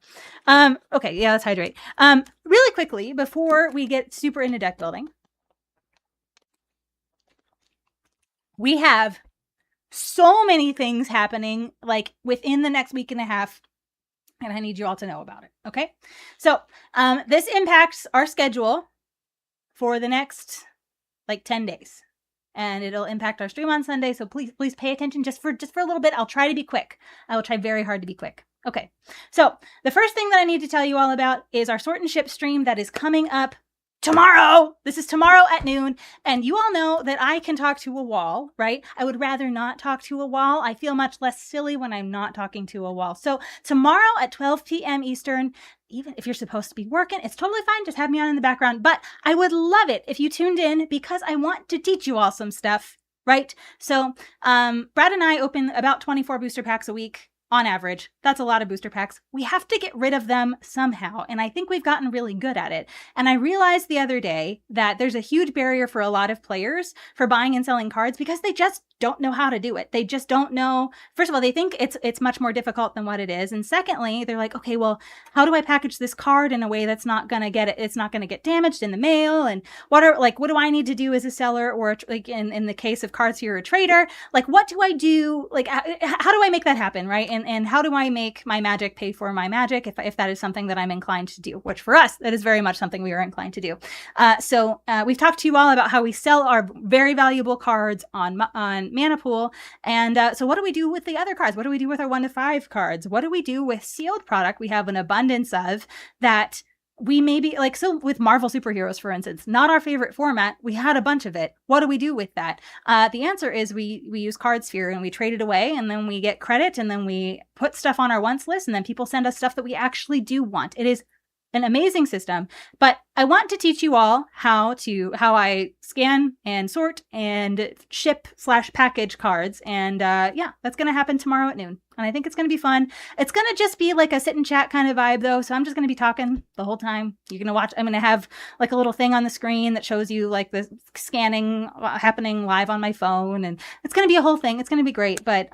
Okay, yeah, let's hydrate. Really quickly before we get super into deck building, we have so many things happening like within the next week and a half. And I need you all to know about it. Okay. So, this impacts our schedule for the next 10 days, and it'll impact our stream on Sunday. So please pay attention just for a little bit. I'll try to be quick. I will try very hard to be quick. Okay. So the first thing that I need to tell you all about is our Sort and Ship stream that is coming up tomorrow. This is tomorrow at noon. And you all know that I can talk to a wall, right? I would rather not talk to a wall. I feel much less silly when I'm not talking to a wall. So tomorrow at 12 p.m. Eastern, even if you're supposed to be working, it's totally fine. Just have me on in the background. But I would love it if you tuned in because I want to teach you all some stuff, right? So Brad and I open about 24 booster packs a week. On average. That's a lot of booster packs. We have to get rid of them somehow, and I think we've gotten really good at it. And I realized the other day that there's a huge barrier for a lot of players for buying and selling cards because they just don't know how to do it. They just don't know. First of all, they think it's much more difficult than what it is. And secondly, they're like, okay, well, how do I package this card in a way that's not going to get it? It's not going to get damaged in the mail. And what do I need to do as a seller or like in the case of cards here, a trader? Like, what do I do? Like, how do I make that happen? Right. And how do I make my magic pay for my magic if that is something that I'm inclined to do, which for us, that is very much something we are inclined to do. So we've talked to you all about how we sell our very valuable cards on Mana Pool. And so what do we do with the other cards? What do we do with our 1 to 5 cards? What do we do with sealed product we have an abundance of that we maybe like, so with Marvel superheroes, for instance, not our favorite format. We had a bunch of it. What do we do with that? The answer is we use CardSphere and we trade it away and then we get credit and then we put stuff on our wants list and then people send us stuff that we actually do want. It is an amazing system, but I want to teach you all how I scan and sort and ship / package cards. And yeah, that's going to happen tomorrow at noon. And I think it's going to be fun. It's going to just be like a sit and chat kind of vibe though. So I'm just going to be talking the whole time. You're going to watch. I'm going to have like a little thing on the screen that shows you like the scanning happening live on my phone. And it's going to be a whole thing. It's going to be great, but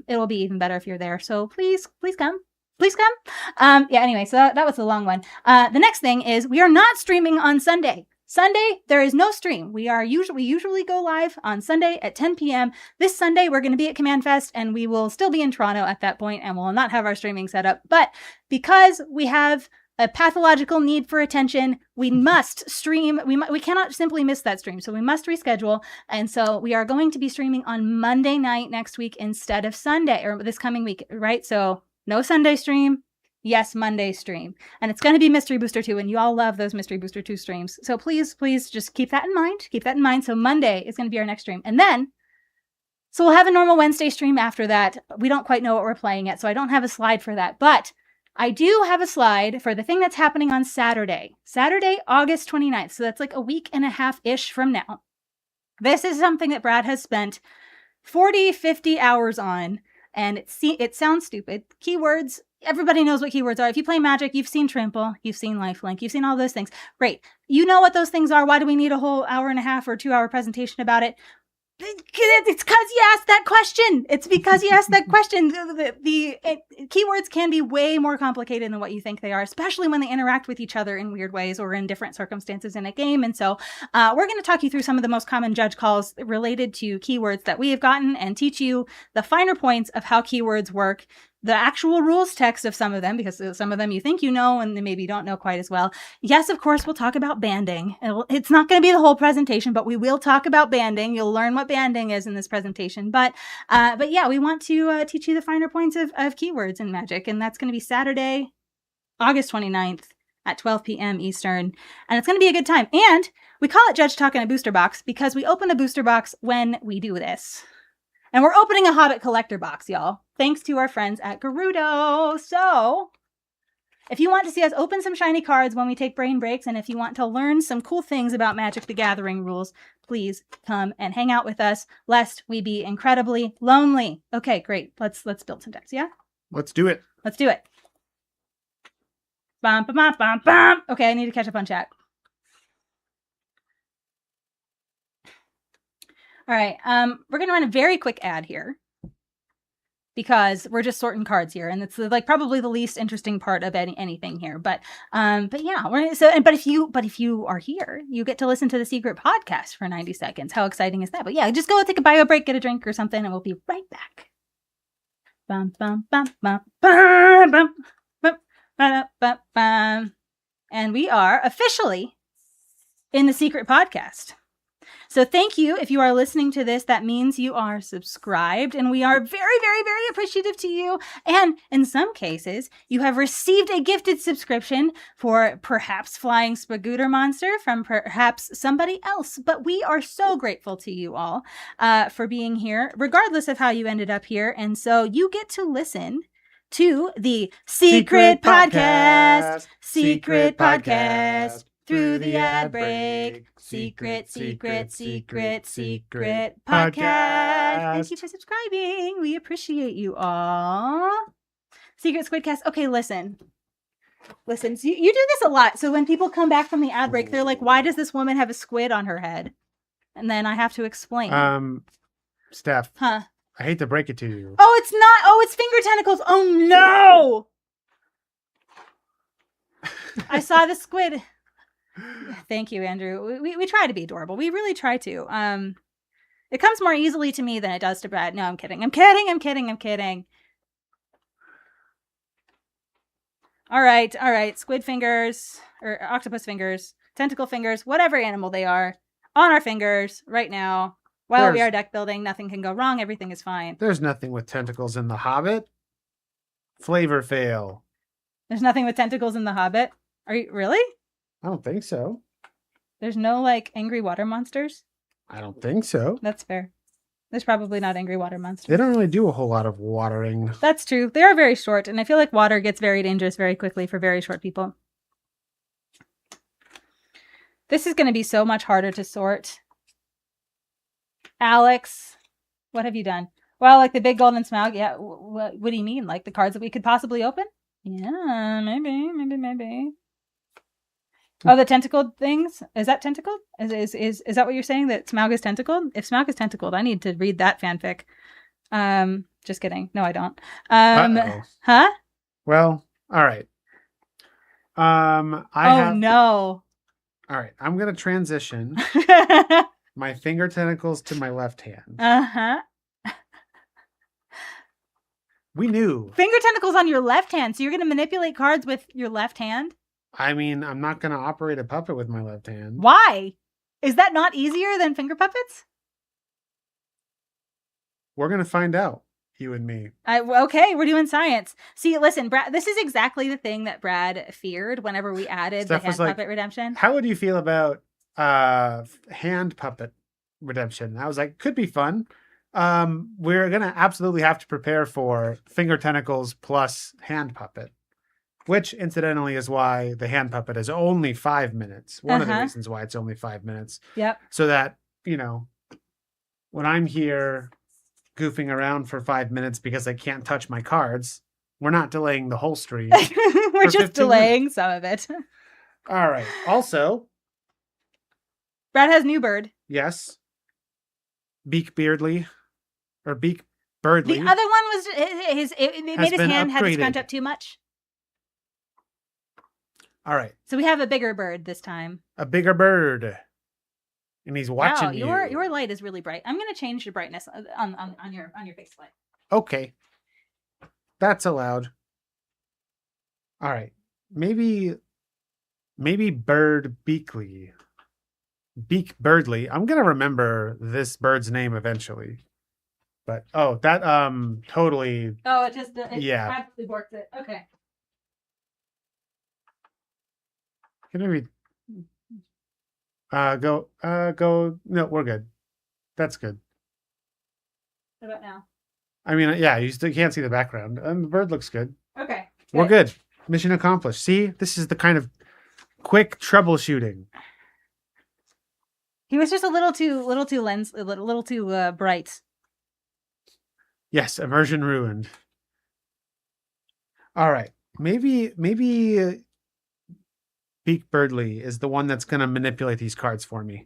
it'll be even better if you're there. So please come. Please come. Yeah, anyway, so that was the long one. The next thing is we are not streaming on Sunday. Sunday, there is no stream. We usually go live on Sunday at 10 p.m. This Sunday, we're going to be at Command Fest, and we will still be in Toronto at that point, and we'll not have our streaming set up. But because we have a pathological need for attention, we must stream. We cannot simply miss that stream, so we must reschedule. And so we are going to be streaming on Monday night next week instead of Sunday, or this coming week, right? So no Sunday stream. Yes, Monday stream. And it's going to be Mystery Booster 2, and you all love those Mystery Booster 2 streams. So please just keep that in mind. Keep that in mind. So Monday is going to be our next stream. And then, so we'll have a normal Wednesday stream after that. We don't quite know what we're playing yet, so I don't have a slide for that. But I do have a slide for the thing that's happening on Saturday, August 29th. So that's like a week and a half-ish from now. This is something that Brad has spent 40, 50 hours on. And it sounds stupid. Keywords, everybody knows what keywords are. If you play Magic, you've seen Trample, you've seen Lifelink, you've seen all those things. Great. You know what those things are. Why do we need a whole hour and a half or 2-hour presentation about it? It's because you asked that question. It's because you asked that question. The keywords can be way more complicated than what you think they are, especially when they interact with each other in weird ways or in different circumstances in a game. And so we're going to talk you through some of the most common judge calls related to keywords that we have gotten and teach you the finer points of how keywords work, the actual rules text of some of them, because some of them you think you know and maybe don't know quite as well. Yes, of course, we'll talk about banding. It's not going to be the whole presentation, but we will talk about banding. You'll learn what banding is in this presentation. But yeah, we want to teach you the finer points of keywords in Magic, and that's going to be Saturday, August 29th at 12 p.m. Eastern, and it's going to be a good time. And we call it Judge Talk in a Booster Box because we open a booster box when we do this. And we're opening a Hobbit collector box, y'all, thanks to our friends at Gerudo. So if you want to see us open some shiny cards when we take brain breaks, and if you want to learn some cool things about Magic the Gathering rules, please come and hang out with us, lest we be incredibly lonely. Okay, great. Let's build some decks, yeah? Let's do it. Let's do it. Bum, bum, bum, bum, bum. Okay, I need to catch up on chat. All right, we're going to run a very quick ad here because we're just sorting cards here, and it's like probably the least interesting part of anything here. But yeah, but if you are here, you get to listen to the secret podcast for 90 seconds. How exciting is that? But yeah, just go take a bio break, get a drink or something, and we'll be right back. Bum, bum, bum, bum, bum, bum, bum, bum, bum, bum. And we are officially in the secret podcast. So thank you. If you are listening to this, that means you are subscribed, and we are very, very, very appreciative to you. And in some cases, you have received a gifted subscription for perhaps Flying Spagooter Monster from perhaps somebody else. But we are so grateful to you all for being here, regardless of how you ended up here. And so you get to listen to the Secret Podcast. Secret Podcast. Through the ad break. Secret podcast. Thank you for subscribing. We appreciate you all. Secret Squidcast. Okay, listen. So you do this a lot. So when people come back from the ad break, they're like, why does this woman have a squid on her head? And then I have to explain. Steph. Huh? I hate to break it to you. Oh, it's not. Oh, it's finger tentacles. Oh, no. I saw the squid. Thank you, Andrew. We try to be adorable. We really try to. It comes more easily to me than it does to Brad. No, I'm kidding. All right. Squid fingers or octopus fingers, tentacle fingers, whatever animal they are, on our fingers right now. While we are deck building, nothing can go wrong. Everything is fine. There's nothing with tentacles in the Hobbit. Flavor fail. There's nothing with tentacles in the Hobbit. Are you really? I don't think so. There's no angry water monsters? I don't think so. That's fair. There's probably not angry water monsters. They don't really do a whole lot of watering. That's true. They are very short, and I feel like water gets very dangerous very quickly for very short people. This is going to be so much harder to sort. Alex, what have you done? Well, the big golden smaug. Yeah, what do you mean? The cards that we could possibly open? Yeah, maybe. Oh, the tentacled things? Is that tentacled? Is that what you're saying? That Smaug is tentacled? If Smaug is tentacled, I need to read that fanfic. Just kidding. No, I don't. Huh? Well, all right. No. All right. I'm gonna transition my finger tentacles to my left hand. Uh-huh. We knew. Finger tentacles on your left hand, so you're gonna manipulate cards with your left hand? I mean, I'm not going to operate a puppet with my left hand. Why? Is that not easier than finger puppets? We're going to find out, you and me. Okay, we're doing science. See, listen, Brad, this is exactly the thing that Brad feared whenever we added the hand puppet redemption. How would you feel about hand puppet redemption? I was like, could be fun. We're going to absolutely have to prepare for finger tentacles plus hand puppet. Which, incidentally, is why the hand puppet is only 5 minutes. One of the reasons why it's only 5 minutes. Yep. So that, when I'm here goofing around for 5 minutes because I can't touch my cards, we're not delaying the whole stream. We're just delaying some of it. All right. Also, Brad has new bird. Yes. Beak Beardly. Or Beak Birdly. The other one was, it made his hand have to scrunch up too much. All right. So we have a bigger bird this time. A bigger bird. And he's watching you. Your light is really bright. I'm going to change the brightness on your face light. Okay. That's allowed. All right. Maybe Bird Beakly. Beak Birdly. I'm going to remember this bird's name eventually. But that totally. Oh, it absolutely borked it. Okay. Can I read? Go. No, we're good. That's good. What about now? I mean, yeah, you still can't see the background. And the bird looks good. Okay. We're good. Mission accomplished. See, this is the kind of quick troubleshooting. He was just a little too bright. Yes, immersion ruined. All right. Maybe Beak Birdly is the one that's going to manipulate these cards for me.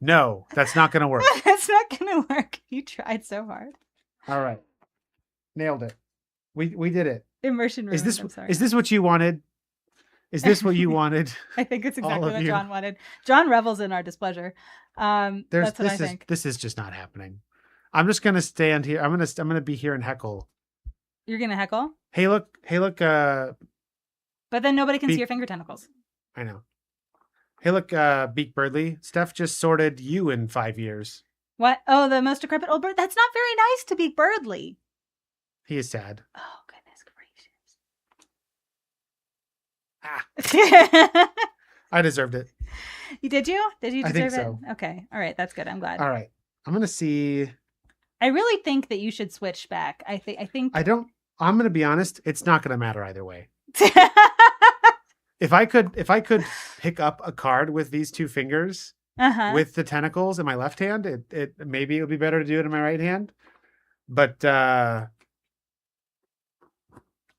No, that's not going to work. That's not going to work. You tried so hard. All right. Nailed it. We did it. Immersion ruined. I'm sorry. Is this what you wanted? Is this what you wanted? I think it's exactly what John wanted. John revels in our displeasure. That's what I think. This is just not happening. I'm just gonna stand here. I'm gonna be here and heckle. You're gonna heckle? Hey, look. But then nobody can see your finger tentacles. I know. Hey, look, Beak Birdly. Steph just sorted you in 5 years. What? Oh, the most decrepit old bird? That's not very nice to be Birdly. He is sad. Oh, goodness Ah, gracious. I deserved it. Did you? Did you I deserve think it? so. Okay. All right. That's good. I'm glad. All right. I'm going to see. I really think that you should switch back. I think. I'm going to be honest. It's not going to matter either way. If I could pick up a card with these two fingers with the tentacles in my left hand, it maybe it would be better to do it in my right hand. But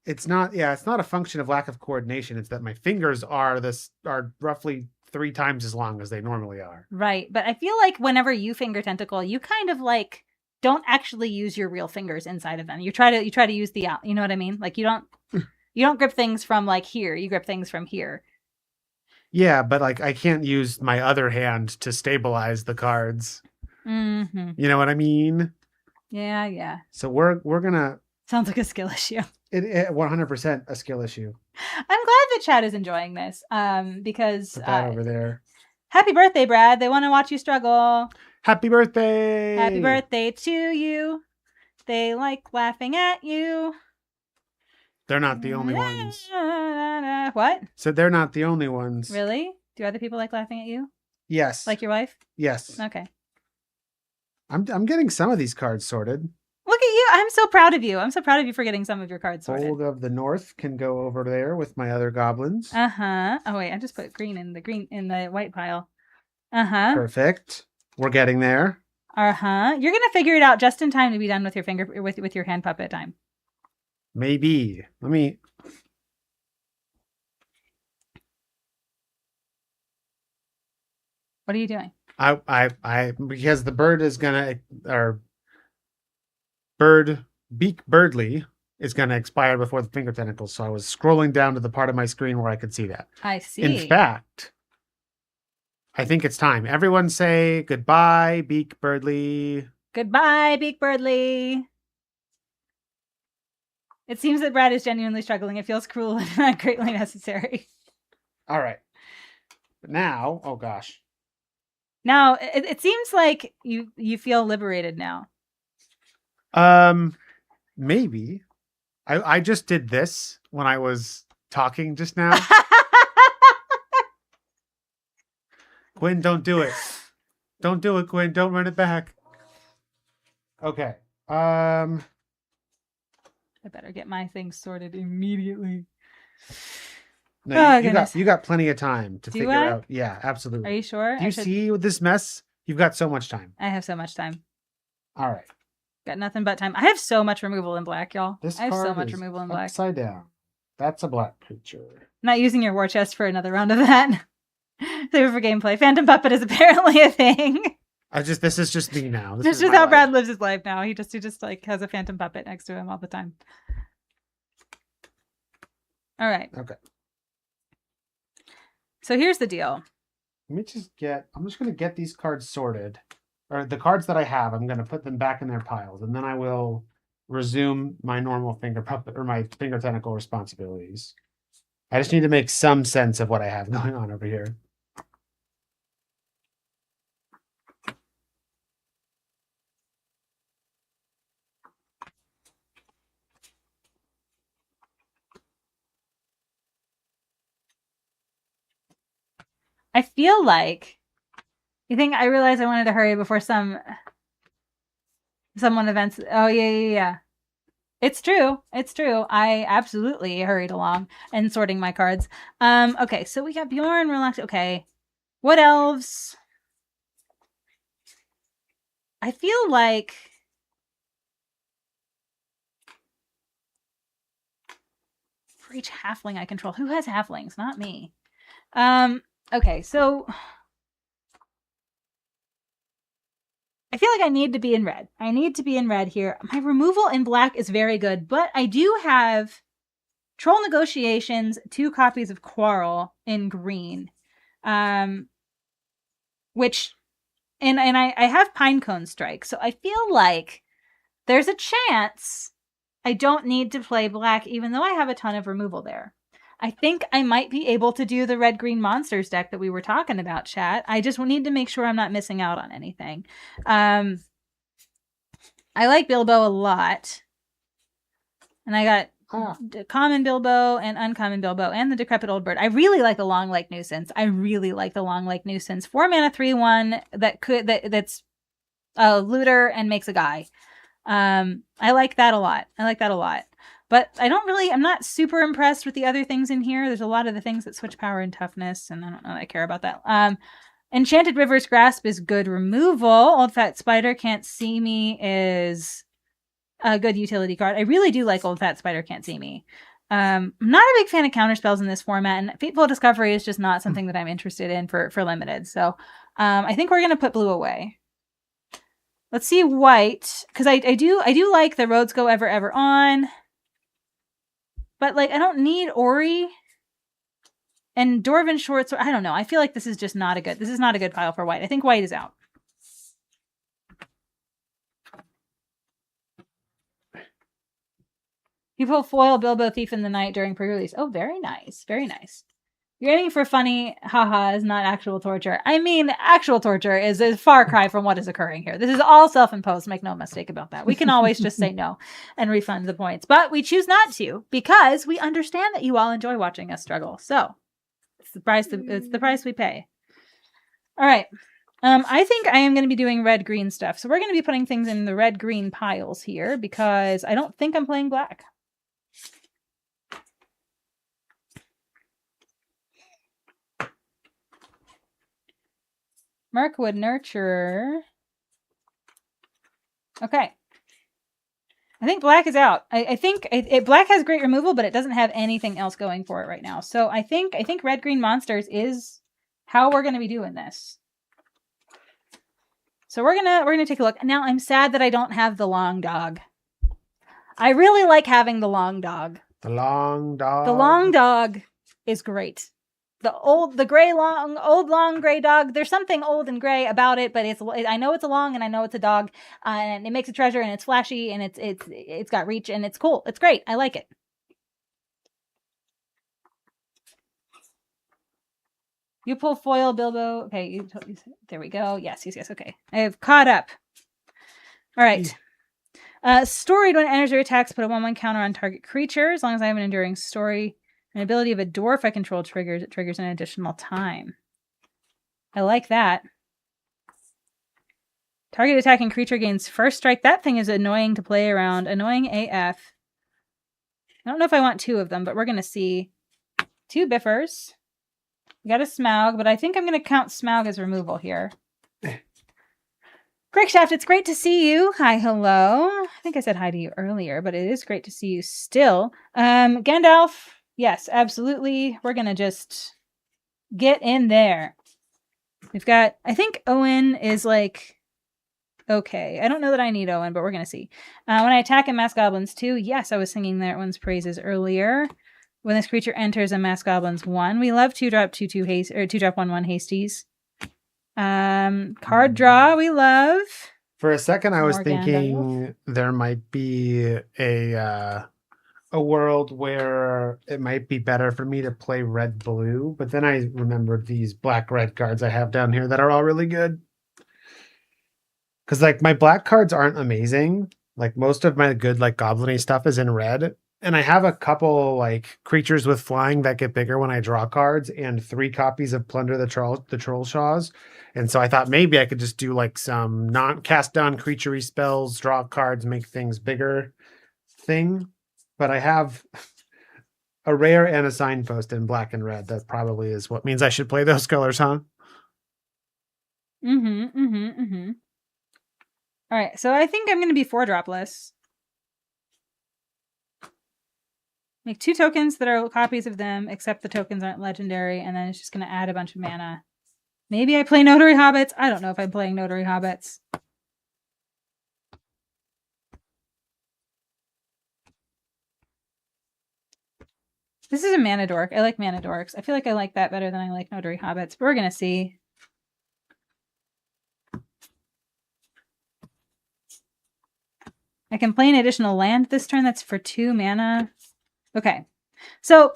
it's not a function of lack of coordination. It's that my fingers are roughly 3 times as long as they normally are. Right. But I feel like whenever you finger tentacle, you kind of like don't actually use your real fingers inside of them. You try to use the out, you know what I mean? Like you don't grip things from like here, you grip things from here. Yeah, but like I can't use my other hand to stabilize the cards. Mm-hmm. You know what I mean? Yeah. So we're gonna. Sounds like a skill issue. It 100% a skill issue. I'm glad the chat is enjoying this. Because Put that over there. Happy birthday, Brad. They want to watch you struggle. Happy birthday! Happy birthday to you. They like laughing at you. They're not the only ones. What? So they're not the only ones. Really? Do other people like laughing at you? Yes. Like your wife? Yes. Okay. I'm getting some of these cards sorted. Look at you. I'm so proud of you. I'm so proud of you for getting some of your cards sorted. Fold of the North can go over there with my other goblins. Uh-huh. Oh, wait. I just put green in the white pile. Uh-huh. Perfect. We're getting there. Uh-huh. You're going to figure it out just in time to be done with your with your hand puppet time. Maybe. Let me... What are you doing? I because the bird is gonna, or Beak Birdly is gonna expire before the finger tentacles. So I was scrolling down to the part of my screen where I could see that. I see. In fact, I think it's time. Everyone say goodbye, Beak Birdly. Goodbye, Beak Birdly. It seems that Brad is genuinely struggling. It feels cruel and not greatly necessary. All right. But now, oh gosh. Now, it seems like you feel liberated now. Maybe. I just did this when I was talking just now. Gwen, don't do it. Don't do it, Gwen. Don't run it back. Okay. I better get my things sorted immediately. No, you got plenty of time to figure out. Yeah, absolutely. Are you sure? Do you see with this mess? You've got so much time. I have so much time. All right. Got nothing but time. I have so much removal in black, y'all. I have so much removal in black. Upside down. That's a black creature. Not using your war chest for another round of that. Save it for gameplay. Phantom Puppet is apparently a thing. This is just me now. This is just how Brad lives his life now. He just like has a Phantom Puppet next to him all the time. All right. Okay. So here's the deal. I'm just going to get these cards sorted. Or the cards that I have, I'm going to put them back in their piles. And then I will resume my normal finger puppet or my finger tentacle responsibilities. I just need to make some sense of what I have going on over here. I feel like I realized I wanted to hurry before someone events. Oh yeah. It's true. I absolutely hurried along and sorting my cards. Okay, so we got Bjorn, relax. Okay. What elves? I feel like for each halfling I control. Who has halflings? Not me. Okay, so I feel like I need to be in red. I need to be in red here. My removal in black is very good, but I do have Troll Negotiations, 2 copies of Quarrel in green. Which, and I have Pinecone Strike, so I feel like there's a chance I don't need to play black, even though I have a ton of removal there. I think I might be able to do the red-green monsters deck that we were talking about, chat. I just need to make sure I'm not missing out on anything. I like Bilbo a lot. And I got common Bilbo and uncommon Bilbo and the decrepit old bird. I really like the long lake nuisance. 4 mana 3/1 that's a looter and makes a guy. I like that a lot. But I'm not super impressed with the other things in here. There's a lot of the things that switch power and toughness, and I don't know that I care about that. Enchanted River's Grasp is good removal. Old Fat Spider Can't See Me is a good utility card. I really do like Old Fat Spider Can't See Me. I'm not a big fan of counterspells in this format, and Fateful Discovery is just not something that I'm interested in for limited. So I think we're going to put blue away. Let's see white, because I do like the Roads Go Ever Ever On, but like I don't need Ori and Dwarven Short Sword. I don't know. I feel like this is just not a good pile for white. I think white is out. People foil Bilbo Thief in the Night during pre-release. Oh, very nice. Very nice. You're aiming for funny haha, not actual torture. I mean, actual torture is a far cry from what is occurring here. This is all self-imposed. Make no mistake about that. We can always just say no and refund the points. But we choose not to because we understand that you all enjoy watching us struggle. So it's the price we pay. All right. I think I am going to be doing red-green stuff. So we're going to be putting things in the red-green piles here because I don't think I'm playing black. Mirkwood Nurturer. Okay. I think black is out. I think black has great removal, but it doesn't have anything else going for it right now. So I think red-green monsters is how we're going to be doing this. So we're gonna take a look. Now I'm sad that I don't have the long dog. I really like having the long dog. The long dog. The long dog is great. The old long gray dog. There's something old and gray about it, but I know it's a long and I know it's a dog, and it makes a treasure and it's flashy and it's got reach and it's cool. It's great. I like it. You pull foil Bilbo. Okay, there we go. Yes. Okay, I have caught up. All right. Storied, when it enters your attacks, put a 1/1 counter on target creature. As long as I have an enduring story. An ability of a dwarf I control triggers. It triggers an additional time. I like that. Target attacking creature gains first strike. That thing is annoying to play around. Annoying AF. I don't know if I want 2 of them, but we're going to see. 2 Biffers. We got a Smaug, but I think I'm going to count Smaug as removal here. Crickshaft, it's great to see you. Hi, hello. I think I said hi to you earlier, but it is great to see you still. Gandalf. Yes, absolutely. We're going to just get in there. We've got, I think Owen is like, okay. I don't know that I need Owen, but we're going to see. When I attack and mass goblins too, yes, I was singing that one's praises earlier. When this creature enters a mass goblins 1, we love 2-drop 2/2 haste, or 2-drop 1/1 hasties. Card draw, we love. For a second, I was thinking there might be a world where it might be better for me to play red-blue, but then I remembered these black-red cards I have down here that are all really good. Because, like, my black cards aren't amazing. Like, most of my good, like, goblin-y stuff is in red. And I have a couple, like, creatures with flying that get bigger when I draw cards and 3 copies of Plunder the Troll Shaws. And so I thought maybe I could just do, like, some non-cast down creature-y spells, draw cards, make things bigger thing. But I have a rare and a signpost in black and red. That probably is what means I should play those colors, huh? All right, so I think I'm going to be 4-dropless. Make 2 tokens that are copies of them, except the tokens aren't legendary, and then it's just going to add a bunch of mana. Maybe I play Notary Hobbits. I don't know if I'm playing Notary Hobbits. This is a mana dork. I like mana dorks. I feel like I like that better than I like Notary Hobbits, but we're going to see. I can play an additional land this turn that's for 2 mana. Okay. So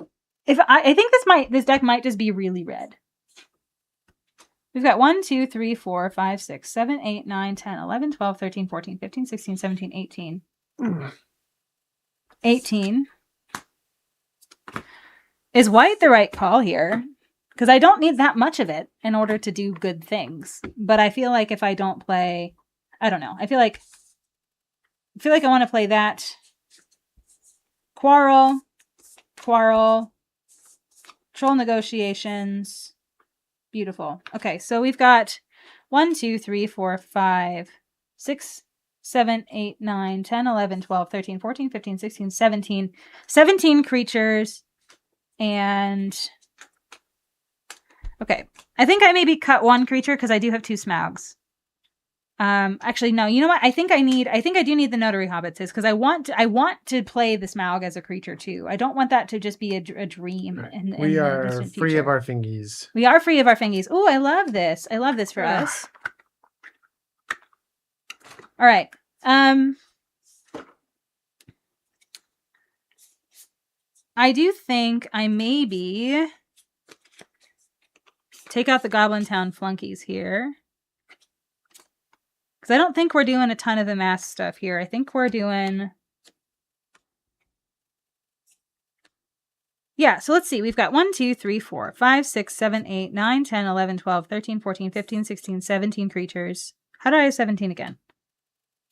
I think this deck might just be really red. We've got 1, 2, 3, 4, 5, 6, 7, 8, 9, 10, 11, 12, 13, 14, 15, 16, 17, 18. 18. Is white the right call here? Because I don't need that much of it in order to do good things. But I feel like if I don't play, I don't know. I feel like I want to play that. Quarrel, troll negotiations. Beautiful. Okay, so we've got 1, 2, 3, 4, 5, 6, 7, 8, 9, 10, 11, 12, 13, 14, 15, 16, 17. 17 creatures. And okay, I think I maybe cut one creature because I do have 2 Smaugs. Actually, no. You know what? I think I do need the Notary Hobbits because I want to play the Smaug as a creature too. I don't want that to just be a dream. Right. We are free of our fingies. We are free of our fingies. Oh, I love this. I love this for us. All right. I do think I maybe take out the Goblin Town flunkies here. Because I don't think we're doing a ton of amass stuff here. I think we're doing... Yeah, so let's see. We've got 1, 2, 3, 4, 5, 6, 7, 8, 9, 10, 11, 12, 13, 14, 15, 16, 17 creatures. How do I have 17 again?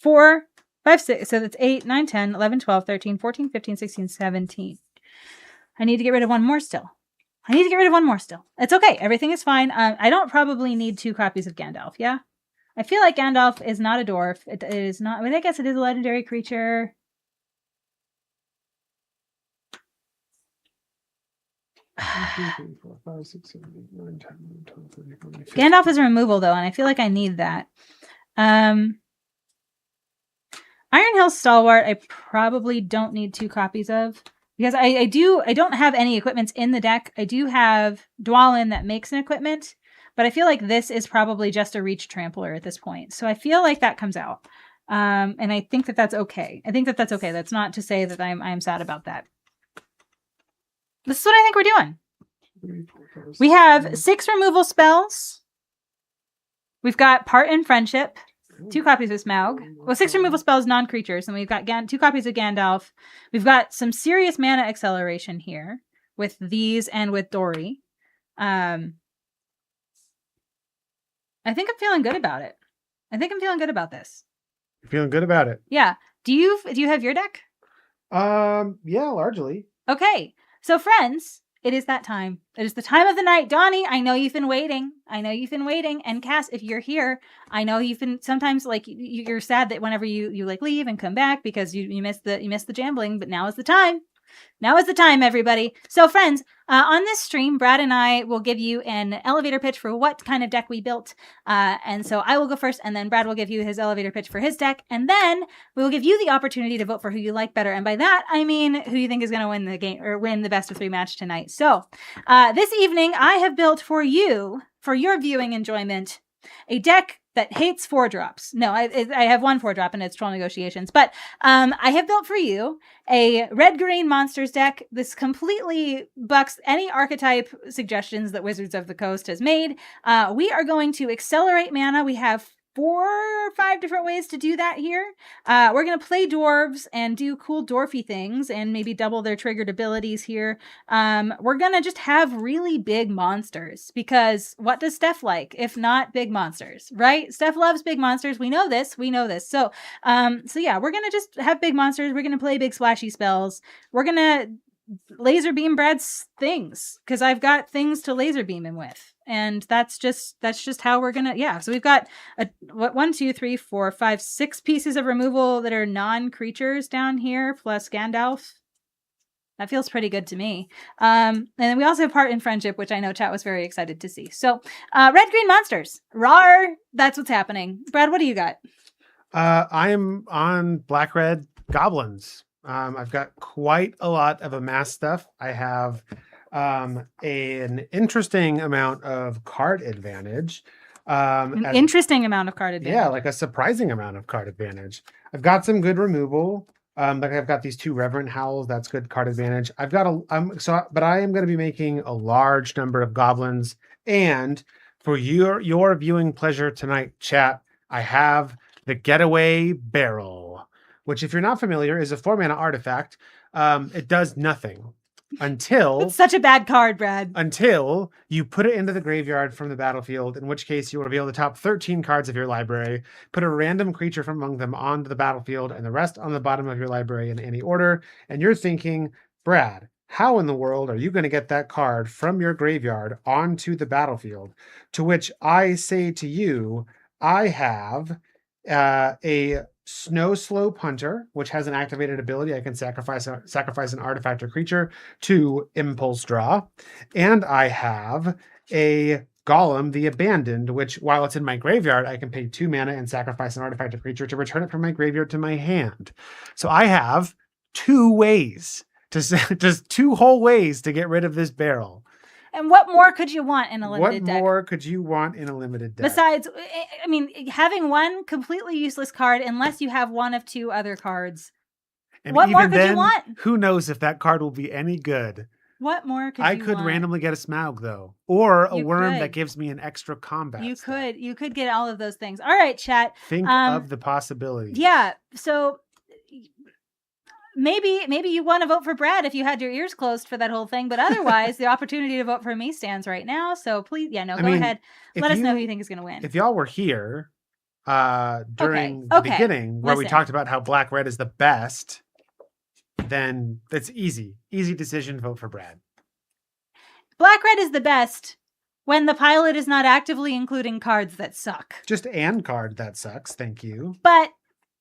4, 5, 6. So that's 8, 9, 10, 11, 12, 13, 14, 15, 16, 17. I need to get rid of one more still. It's okay. Everything is fine. I don't probably need 2 copies of Gandalf, yeah? I feel like Gandalf is not a dwarf. It is not... I mean, I guess it is a legendary creature. Gandalf is a removal, though, and I feel like I need that. Iron Hill Stalwart, I probably don't need 2 copies of. Because I don't have any equipments in the deck. I do have Dwalin that makes an equipment, but I feel like this is probably just a reach trampler at this point. So I feel like that comes out. And I think that that's okay. That's not to say that I'm sad about that. This is what I think we're doing. We have 6 removal spells. We've got Part in Friendship. 2 copies of Smaug. Well, 6 removal spells, non-creatures. And we've got 2 copies of Gandalf. We've got some serious mana acceleration here with these and with Dory. I think I'm feeling good about it. I think I'm feeling good about this. You're feeling good about it? Yeah. Do you have your deck? Yeah, largely. Okay. So friends, it is that time. It is the time of the night. Donnie, I know you've been waiting. And Cass, if you're here, I know you've been sometimes like you're sad that whenever you like leave and come back because you miss the jambling, but now is the time. Now is the time, everybody. So friends, on this stream, Brad and I will give you an elevator pitch for what kind of deck we built. And so I will go first, and then Brad will give you his elevator pitch for his deck. And then we will give you the opportunity to vote for who you like better. And by that, I mean who you think is going to win the game or win the best of 3 match tonight. So this evening, I have built for you, for your viewing enjoyment, a deck that hates 4-drops. No, I have 1 4-drop and it's Troll Negotiations. But I have built for you a red-green monsters deck. This completely bucks any archetype suggestions that Wizards of the Coast has made. We are going to accelerate mana. We have 4 or 5 different ways to do that here. We're going to play dwarves and do cool dwarfy things and maybe double their triggered abilities here. We're going to just have really big monsters because what does Steph like if not big monsters, right? Steph loves big monsters. We know this. So yeah, we're going to just have big monsters. We're going to play big splashy spells. We're going to laser beam Brad's things because I've got things to laser beam him with. And that's just how we're gonna, yeah. So we've got 1, 2, 3, 4, 5, 6 pieces of removal that are non-creatures down here, plus Gandalf. That feels pretty good to me. And then we also have Part in Friendship, which I know chat was very excited to see. So red-green monsters. Rawr! That's what's happening. Brad, what do you got? I am on black-red goblins. I've got quite a lot of amass stuff. I have an interesting amount of card advantage. Interesting amount of card advantage. Yeah, like a surprising amount of card advantage. I've got some good removal. Like I've got these 2 Reverend Howls. That's good card advantage. I've got but I am going to be making a large number of goblins. And for your viewing pleasure tonight, chat, I have the Getaway Barrel, which, if you're not familiar, is a 4-mana artifact. It does nothing until It's such a bad card, Brad. until you put it into the graveyard from the battlefield, in which case you will reveal the top 13 cards of your library, put a random creature from among them onto the battlefield, and the rest on the bottom of your library in any order. And you're thinking, Brad, how in the world are you going to get that card from your graveyard onto the battlefield? To which I say to you, I have a Snow Slope Hunter, which has an activated ability. I can sacrifice an artifact or creature to impulse draw. And I have a Golem the Abandoned, which, while it's in my graveyard, I can pay 2 mana and sacrifice an artifact or creature to return it from my graveyard to my hand. So I have 2 ways just 2 whole ways to get rid of this barrel. And what more could you want in a limited deck? What more could you want in a limited deck? Besides, I mean, having one completely useless card, unless you have one of 2 other cards. And what even more could then, you want? Who knows if that card will be any good? What more could I you could want? randomly get a Smaug, though. Or a You worm could. that gives me an extra combat. You step. could. You could get all of those things. All right, chat. Think of the possibilities. Yeah. So maybe you want to vote for Brad if you had your ears closed for that whole thing, but otherwise the opportunity to vote for me stands right now. So please, go ahead. Let us know who you think is going to win. If y'all were here during the beginning where we talked about how Black Red is the best, then it's easy decision, vote for Brad. Black Red is the best when the pilot is not actively including cards that suck. Just an card that sucks, thank you. But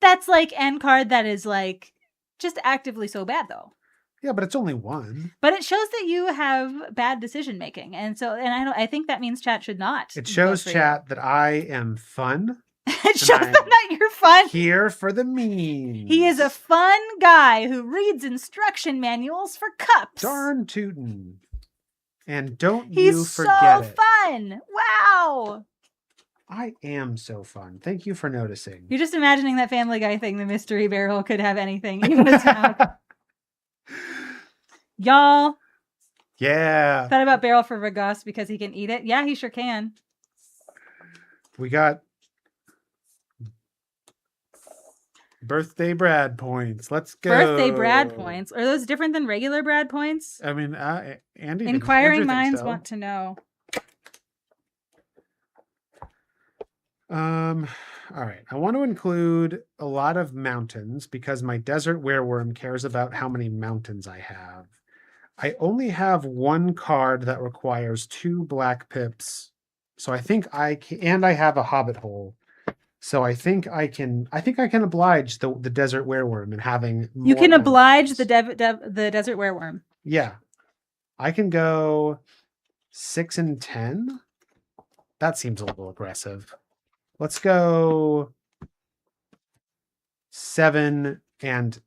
that's like an card that is like just actively so bad, though. Yeah, but it's only one. But it shows that you have bad decision making, and I think that means chat should not. It shows chat that I am fun. It shows them that you're fun. Here for the memes. He is a fun guy who reads instruction manuals for cups. Darn tootin'. And don't He's you forget it. so fun. Wow. I am so fun. Thank you for noticing. You're just imagining that Family Guy thing, the mystery barrel could have anything, even a Smaug. Y'all. Yeah. Thought about barrel for Regos because he can eat it. Yeah, he sure can. We got birthday Brad points. Let's go. Birthday Brad points. Are those different than regular Brad points? I mean, Andy. Inquiring minds want to know. All right. I want to include a lot of mountains because my desert wereworm cares about how many mountains I have. I only have 1 card that requires 2 black pips. So I think I can, and I have a Hobbit hole. So I think I can oblige the desert wereworm in having more You can mountains. oblige the desert wereworm. Yeah. I can go 6 and 10. That seems a little aggressive. Let's go 7 and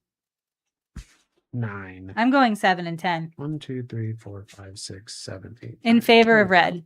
9. I'm going 7 and 10. 1, 2, 3, 4, 5, 6, 7, 8. In favor of red.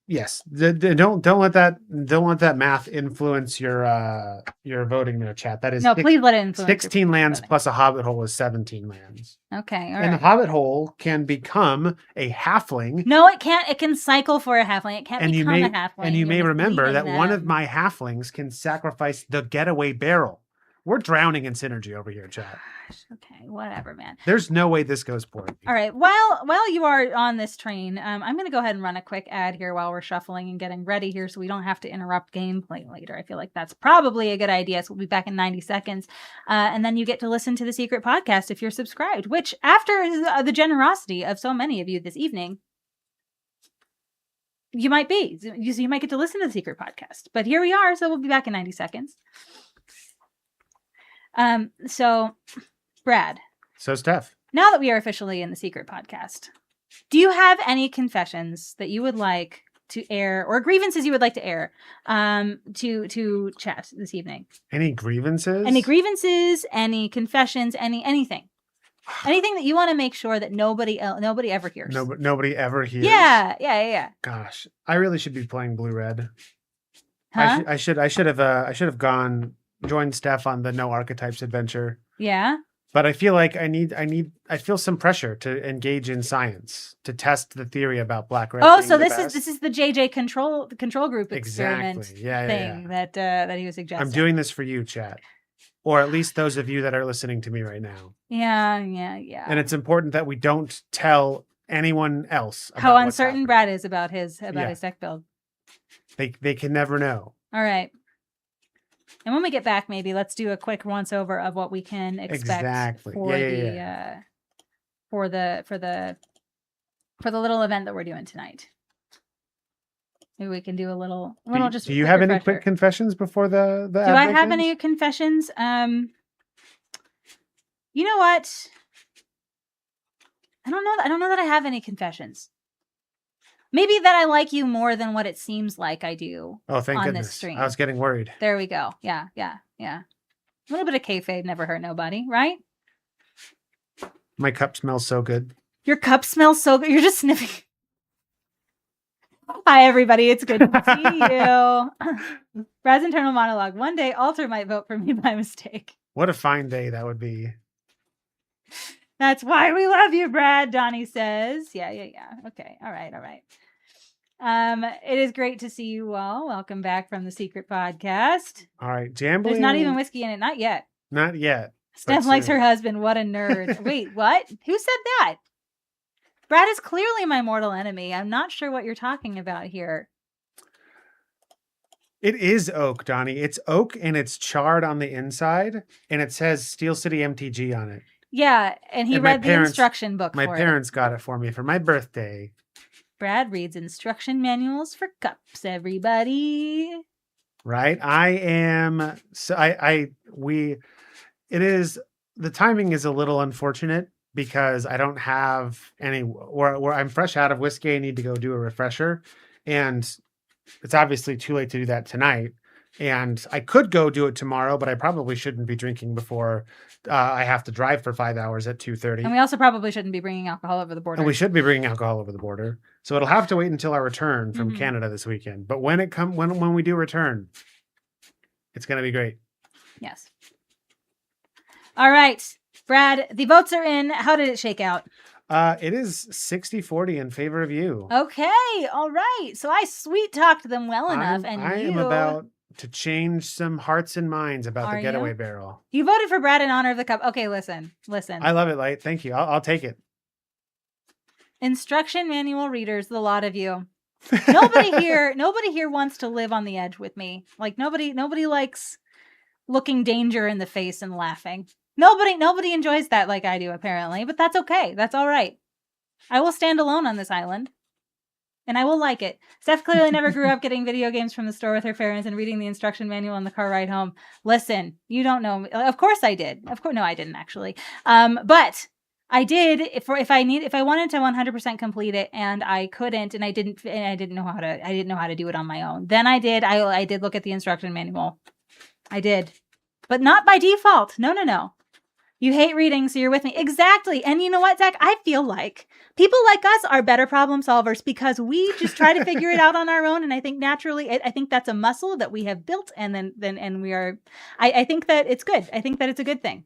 Yes. Don't let that math influence your voting there, chat. That is please let it influence. 16 lands plus a Hobbit hole is 17 lands. Okay, all right. And the Hobbit hole can become a halfling. No, it can't. It can cycle for a halfling. It can't become a halfling. And you may remember that one of them. my halflings can sacrifice the Getaway Barrel. We're drowning in synergy over here, chat. Gosh, okay, whatever, man. There's no way this goes poorly. All right. While you are on this train, I'm going to go ahead and run a quick ad here while we're shuffling and getting ready here, so we don't have to interrupt gameplay later. I feel like that's probably a good idea. So we'll be back in 90 seconds, and then you get to listen to the secret podcast if you're subscribed. Which, after the generosity of so many of you this evening, you might be. You might get to listen to the secret podcast. But here we are. So we'll be back in 90 seconds. So, Brad. So, Steph. Now that we are officially in the secret podcast, do you have any confessions that you would like to air, or grievances you would like to air, to chat this evening? Any grievances? Any grievances? Any confessions? Anything? Anything that you want to make sure that nobody ever hears? Nobody ever hears. Yeah. Gosh, I really should be playing blue red. Huh? I should have gone join Steph on the No Archetypes adventure. Yeah. But I feel like I feel some pressure to engage in science, to test the theory about black red. Oh, so this is the JJ the control group experiment exactly. Yeah, thing that he was suggesting. I'm doing this for you, chat. Or at least those of you that are listening to me right now. Yeah. And it's important that we don't tell anyone else about how uncertain Brad is about his deck build. They can never know. All right. And when we get back, maybe let's do a quick once over of what we can expect for the little event that we're doing tonight. Maybe we can do a little. Do you have any quick confessions before the? Do I have any confessions? You know what? I don't know. I don't know that I have any confessions. Maybe that I like you more than what it seems like I do. Oh, thank goodness! This stream. I was getting worried. There we go. Yeah. A little bit of kayfabe never hurt nobody, right? My cup smells so good. Your cup smells so good. You're just sniffing. Hi, everybody. It's good to see you. Brad's internal monologue. One day, Alter might vote for me by mistake. What a fine day that would be. That's why we love you, Brad, Donnie says. Yeah. Okay. All right. It is great to see you all. Welcome back from the secret podcast. All right. Jambling. There's not even whiskey in it. Not yet. Not yet. Steph likes her husband. What a nerd. Wait, what? Who said that? Brad is clearly my mortal enemy. I'm not sure what you're talking about here. It is oak, Donnie. It's oak and it's charred on the inside and it says Steel City MTG on it. Yeah, and he read the instruction book for it. My parents got it for me for my birthday. Brad reads instruction manuals for cups, everybody. Right? The timing is a little unfortunate because I don't have any, where I'm fresh out of whiskey. I need to go do a refresher. And it's obviously too late to do that tonight. And I could go do it tomorrow, but I probably shouldn't be drinking before I have to drive for 5 hours at 2:30. And we also probably shouldn't be bringing alcohol over the border. And we should be bringing alcohol over the border. So it'll have to wait until our return from Canada this weekend. But when we do return, it's going to be great. Yes. All right, Brad, the votes are in. How did it shake out? It is 60-40 in favor of you. Okay. All right. So I sweet talked them well enough. I am about to change some hearts and minds about the getaway barrel. You voted for Brad in honor of the cup. Okay, listen. I love it, Light. Thank you. I'll take it. Instruction manual readers, the lot of you. Nobody here wants to live on the edge with me. Like nobody likes looking danger in the face and laughing. Nobody enjoys that like I do, apparently, but that's okay. That's all right. I will stand alone on this island. And I will like it. Steph clearly never grew up getting video games from the store with her parents and reading the instruction manual on the car ride home. Listen, you don't know me. Of course I did. No, I didn't actually. But I did if I wanted to 100% complete it and I couldn't and I didn't know how to do it on my own. Then I did look at the instruction manual. I did. But not by default. No. You hate reading, so you're with me. Exactly. And you know what, Zach? I feel like people like us are better problem solvers because we just try to figure it out on our own. And I think naturally, I think that's a muscle that we have built. And then we are, I think that it's good. I think that it's a good thing.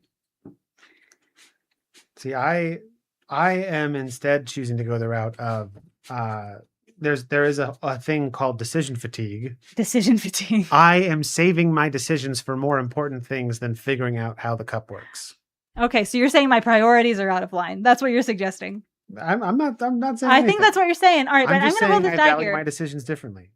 See, I am instead choosing to go the route of, there is a thing called decision fatigue. Decision fatigue. I am saving my decisions for more important things than figuring out how the cup works. Okay, so you're saying my priorities are out of line. That's what you're suggesting. I'm not saying I anything. think that's what you're saying. All right, but I'm going to roll this die here. My decisions differently.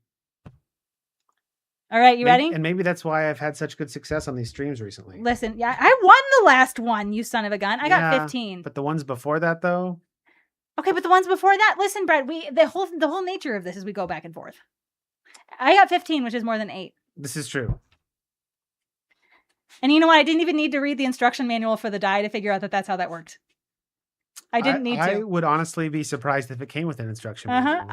All right, you ready? And maybe that's why I've had such good success on these streams recently. Listen, yeah, I won the last one, you son of a gun. I got 15. But the ones before that, though? Okay, but the ones before that, listen, Brad, the whole nature of this is we go back and forth. I got 15, which is more than 8. This is true. And you know what? I didn't even need to read the instruction manual for the die to figure out that that's how that worked. I didn't need to. I would honestly be surprised if it came with an instruction manual.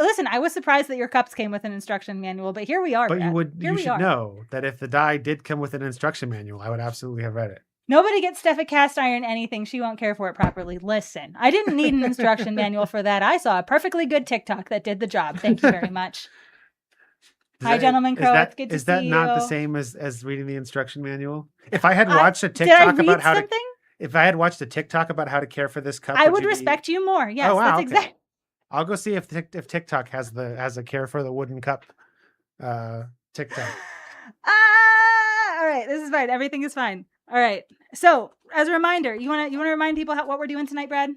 Listen, I was surprised that your cups came with an instruction manual, but here we are. But you should know that if the die did come with an instruction manual, I would absolutely have read it. Nobody gets Steph a cast iron anything. She won't care for it properly. Listen, I didn't need an instruction manual for that. I saw a perfectly good TikTok that did the job. Thank you very much. Hi, gentlemen Croats. Good to is see that you. not the same as reading the instruction manual? If I had watched a Did I TikTok read about how something? if I had watched a TikTok about how to care for this cup, I would you respect you more. Yes, Oh, wow, that's okay. exactly. I'll go see if TikTok has a care for the wooden cup TikTok. All right, this is fine. Everything is fine. All right. So, as a reminder, you want to remind people what we're doing tonight, Brad?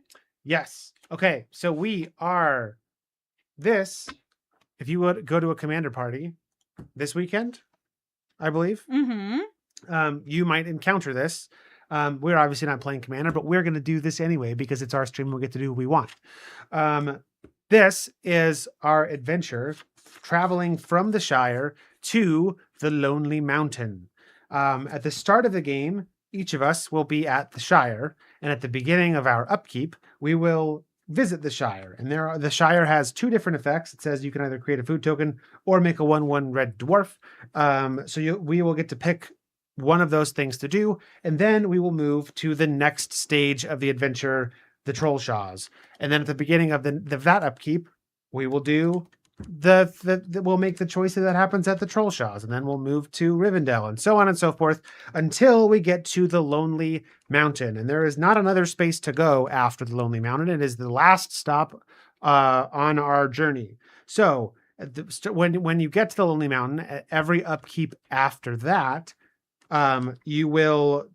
Yes. Okay. So we are this. If you would go to a commander party this weekend, I believe, you might encounter this. We're obviously not playing commander, but we're going to do this anyway because it's our stream. We'll get to do what we want. This is our adventure traveling from the Shire to the Lonely Mountain. At the start of the game, each of us will be at the Shire, and at the beginning of our upkeep, we will visit the Shire. And the Shire has two different effects. It says you can either create a food token or make a 1/1 red dwarf. We will get to pick one of those things to do, and then we will move to the next stage of the adventure, the Troll Shaws. And then at the beginning of that upkeep, we will do we'll make the choice that happens at the Troll Shaws, and then we'll move to Rivendell, and so on and so forth until we get to the Lonely Mountain. And there is not another space to go after the Lonely Mountain. It is the last stop on our journey. So when you get to the Lonely Mountain, every upkeep after that, the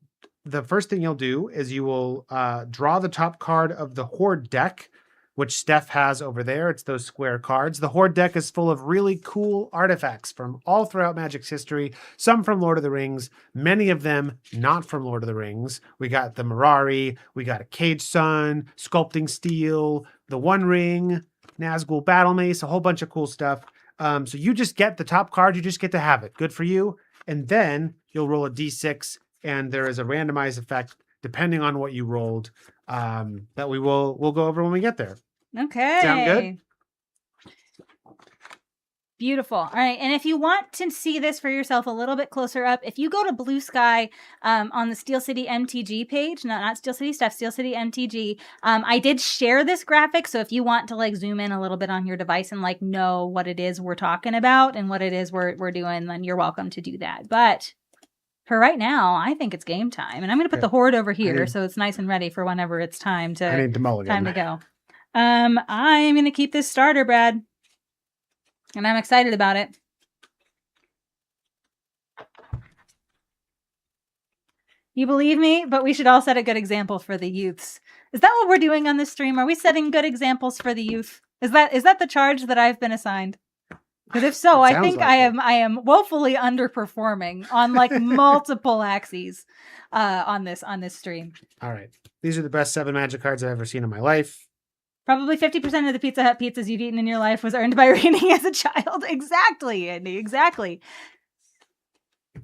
first thing you'll do is you will draw the top card of the Horde deck, which Steph has over there. It's those square cards. The Horde deck is full of really cool artifacts from all throughout Magic's history, some from Lord of the Rings, many of them not from Lord of the Rings. We got the Mirari, we got a Cage Sun, Sculpting Steel, the One Ring, Nazgul Battle Mace, a whole bunch of cool stuff. So you just get the top card, you just get to have it. Good for you. And then you'll roll a d6, and there is a randomized effect depending on what you rolled that we'll go over when we get there. Okay. Sound good? Beautiful. All right. And if you want to see this for yourself a little bit closer up, if you go to Blue Sky on the Steel City MTG page, not Steel City Stuff, Steel City MTG, I did share this graphic. So if you want to like zoom in a little bit on your device and like know what it is we're talking about and what it is we're doing, then you're welcome to do that. But for right now, I think it's game time. And I'm going to put the Horde over here so it's nice and ready for whenever it's time to, I need to mulligan. time to go. I am going to keep this starter, Brad. And I'm excited about it. You believe me? But we should all set a good example for the youths. Is that what we're doing on this stream? Are we setting good examples for the youth? Is that the charge that I've been assigned? Because if so, I think I am woefully underperforming on like multiple axes on this stream. All right. These are the best 7 Magic cards I've ever seen in my life. Probably 50% of the Pizza Hut pizzas you've eaten in your life was earned by reading as a child. Exactly, Andy. Exactly.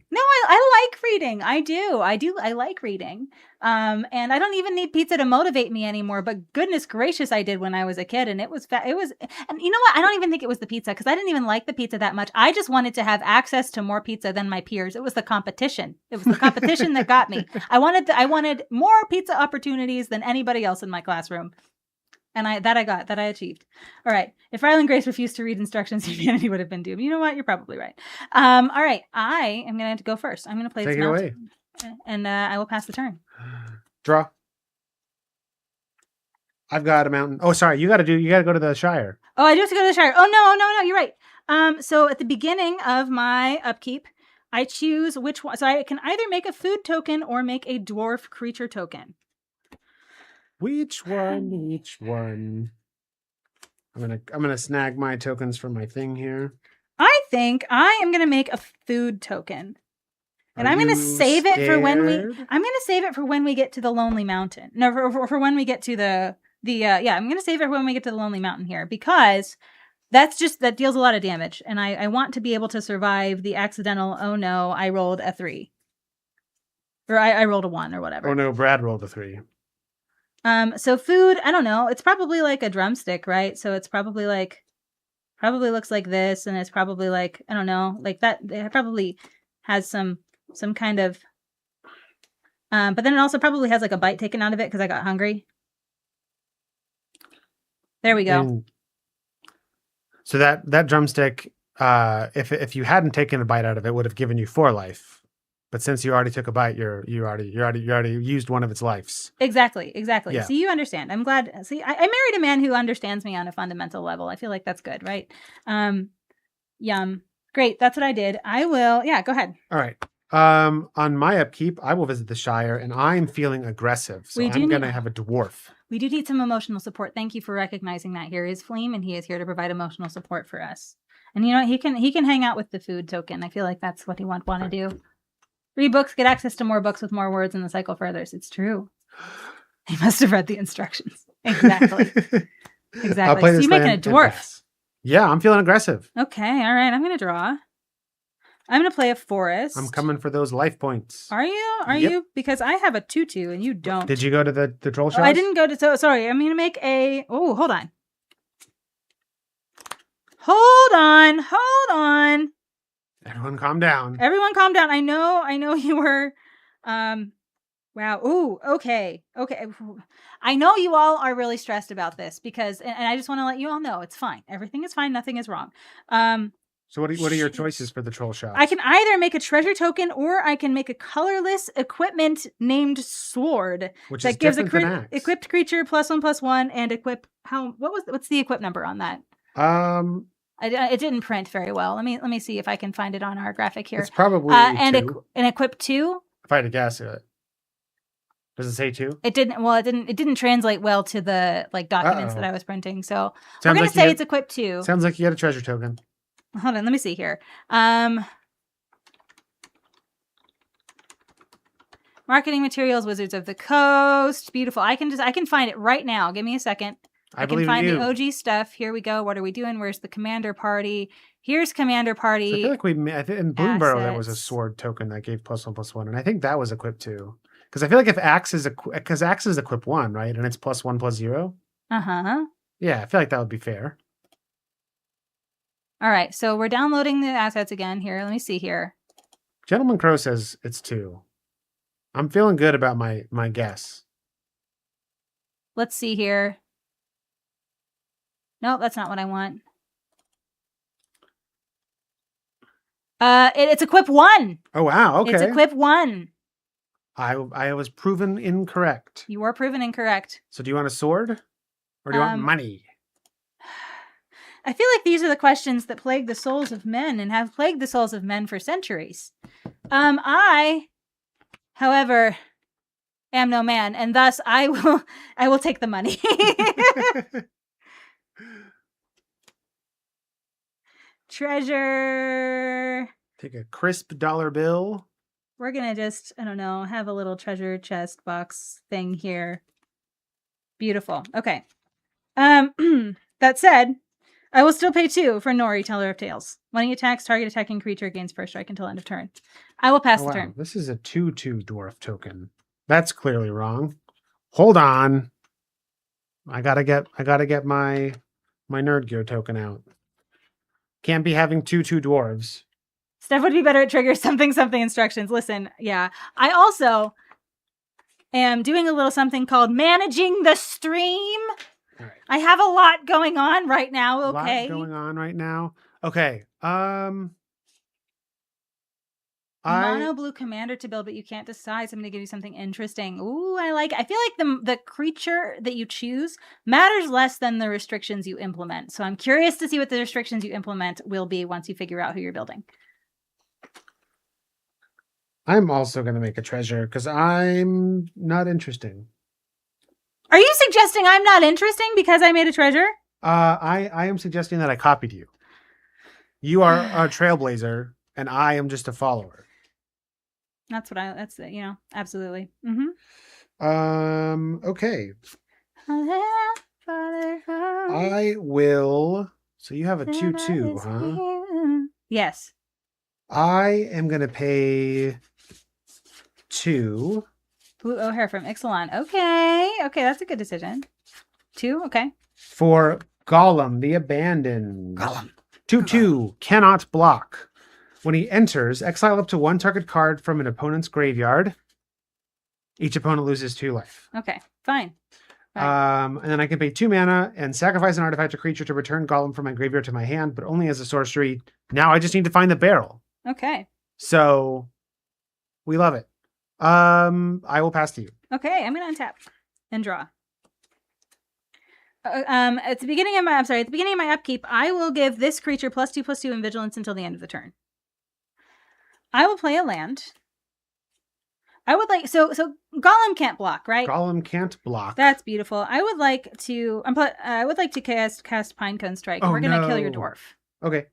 No, I like reading. I do. I like reading. And I don't even need pizza to motivate me anymore. But goodness gracious, I did when I was a kid, and it was. And you know what? I don't even think it was the pizza because I didn't even like the pizza that much. I just wanted to have access to more pizza than my peers. It was the competition. It was the competition that got me. I wanted more pizza opportunities than anybody else in my classroom. And I achieved. All right. If Ryland Grace refused to read instructions, humanity would have been doomed. You know what? You're probably right. All right. I am going to go first. I'm going to play this mountain. Take it away. And I will pass the turn. Draw. I've got a mountain. Oh, sorry. You got to go to the Shire. Oh, I do have to go to the Shire. Oh, no. You're right. So at the beginning of my upkeep, I choose which one. So I can either make a food token or make a dwarf creature token. Which one? I'm gonna snag my tokens from my thing here. I think I am gonna make a food token. And I'm gonna save it for when we get to the Lonely Mountain. No, for when we get to I'm gonna save it for when we get to the Lonely Mountain here because that deals a lot of damage. And I want to be able to survive the accidental, oh no, I rolled a 3. Or I rolled a 1 or whatever. Oh no, Brad rolled a 3. So food, I don't know. It's probably like a drumstick, right? So it's probably looks like this, and it's probably like, I don't know, like that. It probably has some kind of, but then it also probably has like a bite taken out of it because I got hungry. There we go. And so that drumstick if you hadn't taken a bite out of it, would have given you 4 life. But since you already took a bite, you already used one of its lives. Exactly. Yeah. See, you understand. I'm glad. See, I married a man who understands me on a fundamental level. I feel like that's good, right? Yum. Great. That's what I did. I will. Yeah, go ahead. All right. On my upkeep, I will visit the Shire, and I'm feeling aggressive, so I'm going to have a dwarf. We do need some emotional support. Thank you for recognizing that. Here is Fleem, and he is here to provide emotional support for us. And you know, he can hang out with the food token. I feel like that's what he want to do. Read books, get access to more books with more words, and the cycle furthers. It's true. He must have read the instructions. Exactly. Exactly. So you're making a dwarf. Yeah, I'm feeling aggressive. Okay, all right. I'm going to draw. I'm going to play a forest. I'm coming for those life points. Are you? Are you? Because I have a 2/2 and you don't. Did you go to the troll show? I didn't go to... Sorry, I'm going to make a... Oh, hold on. Hold on. Everyone calm down. I know you were... Wow. Ooh, okay. I know you all are really stressed about this because... And I just want to let you all know it's fine. Everything is fine. Nothing is wrong. So what are your choices for the troll shop? I can either make a treasure token or I can make a colorless equipment named sword that gives equipped creature +1/+1 and equip what's the equip number on that? It didn't print very well. Let me see if I can find it on our graphic here. It's probably 2. And equip 2. If I had to guess it. Does it say 2? It didn't. Well, it didn't translate well to the documents that I was printing. So we're gonna say it's equip 2. Sounds like you got a treasure token. Hold on, let me see here. Marketing materials, Wizards of the Coast. Beautiful. I can find it right now. Give me a second. I can find the OG stuff. Here we go. What are we doing? Where's the commander party? Here's commander party. So I feel like in Bloomburrow there was a sword token that gave +1/+1, and I think that was equipped 2. Because I feel like if axe is equip 1, right, and it's +1/+0. Yeah, I feel like that would be fair. All right, so we're downloading the assets again here. Let me see here. Gentleman Crow says it's 2. I'm feeling good about my guess. Let's see here. No, that's not what I want. It's equip 1. Oh wow, okay. It's equip 1. I was proven incorrect. You were proven incorrect. So do you want a sword? Or do you want money? I feel like these are the questions that plague the souls of men and have plagued the souls of men for centuries. I, however, am no man, and thus I will take the money. Treasure. Take a crisp dollar bill. We're gonna just, I don't know, have a little treasure chest box thing here. Beautiful. Okay. That said, I will still pay 2 for Nori, Teller of Tales. When he attacks, target attacking creature gains first strike until end of turn. I will pass the turn. This is a 2/2 dwarf token. That's clearly wrong. Hold on. I gotta get my nerd gear token out. Can't be having 2/2 dwarves. Steph would be better at trigger something instructions. Listen, yeah. I also am doing a little something called managing the stream. All right. I have a lot going on right now, okay? Okay. Mono blue commander to build, but you can't decide. So I'm going to give you something interesting. Ooh, I like it. I feel like the creature that you choose matters less than the restrictions you implement. So I'm curious to see what the restrictions you implement will be once you figure out who you're building. I'm also going to make a treasure because I'm not interesting. Are you suggesting I'm not interesting because I made a treasure? I am suggesting that I copied you. You are a trailblazer, and I am just a follower. That's absolutely. Okay. I will. So you have a 2/2, huh? Yes. I am going to pay 2. Blue O'Hare from Ixalan. Okay, that's a good decision. 2, okay. For Gollum the Abandoned. Gollum. 2/2, cannot block. When he enters, exile up to 1 target card from an opponent's graveyard. Each opponent loses 2 life. Okay, fine. Right. And then I can pay 2 mana and sacrifice an artifact or creature to return Golem from my graveyard to my hand, but only as a sorcery. Now I just need to find the barrel. Okay. So we love it. I will pass to you. Okay, I'm gonna untap and draw. At the beginning of my upkeep, I will give this creature +2/+2 in vigilance until the end of the turn. I will play a land. I would like so Golem can't block, right? Golem can't block. That's beautiful. I would like to cast Pinecone Strike. Oh, We're gonna kill your no. dwarf. Okay.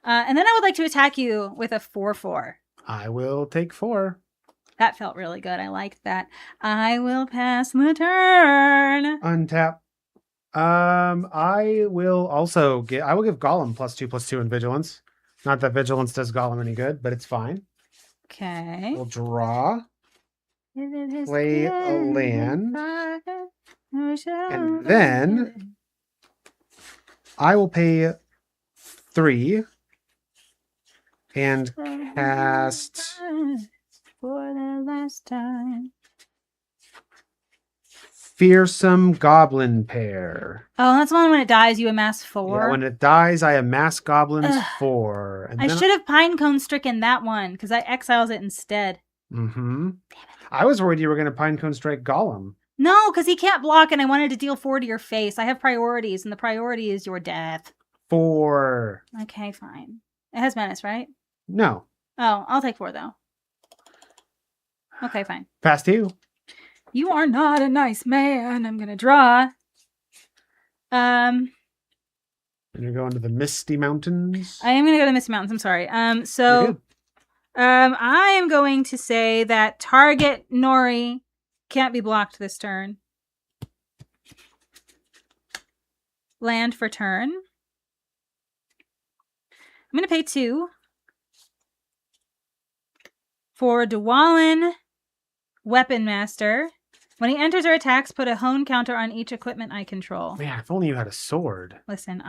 And then I would like to attack you with a 4/4. I will take 4. That felt really good. I liked that. I will pass the turn. Untap. I will give Golem +2/+2 in vigilance. Not that vigilance does Golem any good, but it's fine. Okay. We'll draw. Play a land. And then I will pay 3 and cast for the last time. Fearsome Goblin Pair. Oh, that's one when it dies, you amass 4. Yeah, when it dies, I amass goblins 4. And I should have Pinecone stricken that one because I exiles it instead. Mm-hmm. I was worried you were going to Pinecone Strike Golem. No, because he can't block, and I wanted to deal 4 to your face. I have priorities, and the priority is your death. 4. Okay, fine. It has menace, right? No. Oh, I'll take 4 though. Okay, fine. Pass to you. You are not a nice man. I'm gonna draw. And you're going to the Misty Mountains. I am gonna go to Misty Mountains. I'm sorry. I am going to say that target Nori can't be blocked this turn. Land for turn. I'm gonna pay 2 for Dwalin Weapon Master. When he enters or attacks, put a hone counter on each equipment I control. Man, if only you had a sword. Listen,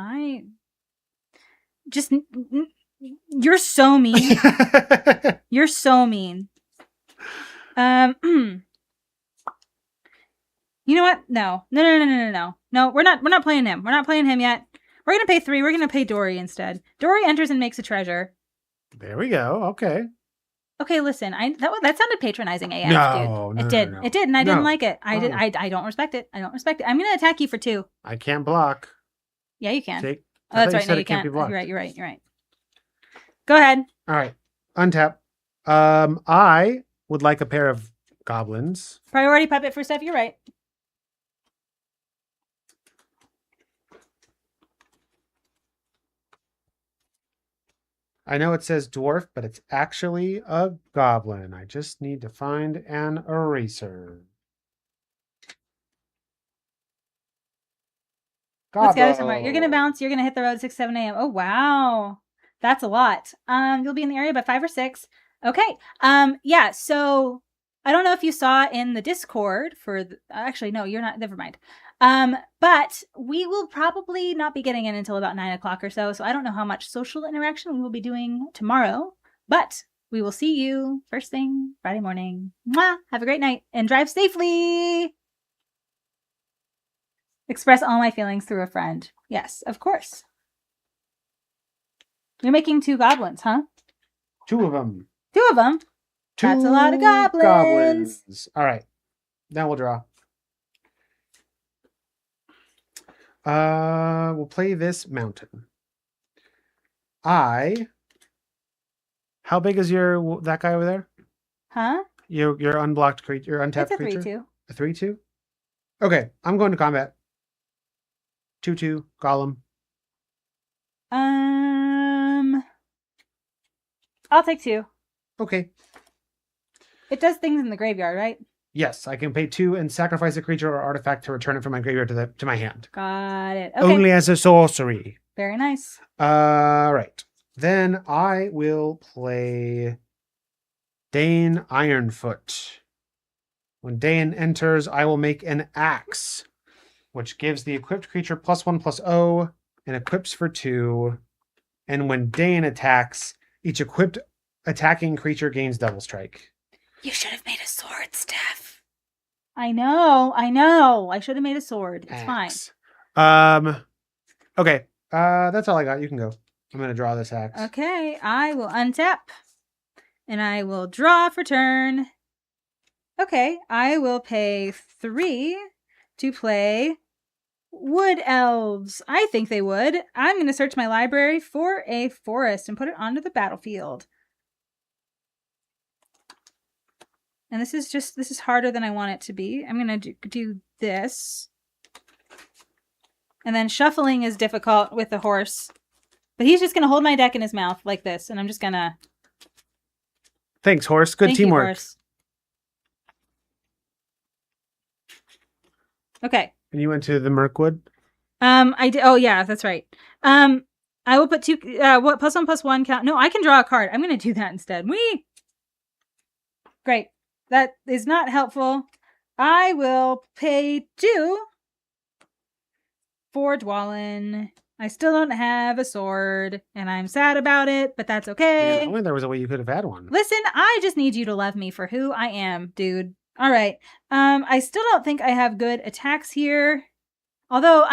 you're so mean. You're so mean. You know what? No, we're not playing him. We're not playing him yet. We're gonna pay 3. We're gonna pay Dory instead. Dory enters and makes a treasure. There we go. Okay. Okay, listen. That sounded patronizing AF, No, dude. no, It did. no. It did, and I didn't No. like it. I don't respect it. I don't respect it. I'm gonna attack you for 2. I can't block. Yeah, you can. Take. Oh, that's right. No, you can't. You're right. Go ahead. All right. Untap. I would like a pair of goblins. Priority puppet for Steph. You're right. I know it says dwarf, but it's actually a goblin. I just need to find an eraser. Let's go somewhere. You're gonna bounce. You're gonna hit the road 6, 7 a.m. Oh wow, that's a lot. You'll be in the area by 5 or 6. Okay. Yeah. So I don't know if you saw in the Discord actually, no, you're not. Never mind. But we will probably not be getting in until about 9 o'clock or so. So I don't know how much social interaction we will be doing tomorrow, but we will see you first thing Friday morning. Mwah! Have a great night and drive safely. Express all my feelings through a friend. Yes, of course. You're making 2 goblins, huh? 2 of them. 2 of them? That's a lot of goblins. All right. Now we'll draw. We'll play this mountain. How big is that guy over there? Huh? Your unblocked creature, your untapped creature? It's a 3/2. A 3/2? Okay, I'm going to combat. 2/2, Golem. I'll take 2. Okay. It does things in the graveyard, right? Yes, I can pay 2 and sacrifice a creature or artifact to return it from my graveyard to my hand. Got it. Okay. Only as a sorcery. Very nice. Right. Then I will play Dane Ironfoot. When Dane enters, I will make an axe, which gives the equipped creature +1/+0 and equips for 2. And when Dane attacks, each equipped attacking creature gains double strike. You should have made a sword, Steph. I know. I should have made a sword. It's Axe. fine. Okay. That's all I got. You can go. I'm gonna draw this axe. Okay, I will untap. And I will draw for turn. Okay, I will pay 3 to play Wood Elves. I think they would. I'm going to search my library for a forest and put it onto the battlefield. And this is harder than I want it to be. I'm going to do this. And then shuffling is difficult with the horse. But he's just going to hold my deck in his mouth like this. And I'm just going to... Thanks, horse. Good teamwork. You, horse. Okay. And you went to the Mirkwood? I did. Oh, yeah, that's right. I will put 2, +1/+1 count. No, I can draw a card. I'm going to do that instead. Great. That is not helpful. I will pay 2 for Dwalin. I still don't have a sword, and I'm sad about it, but that's okay. Man, only there was a way you could have had one. Listen, I just need you to love me for who I am, dude. All right. I still don't think I have good attacks here. Although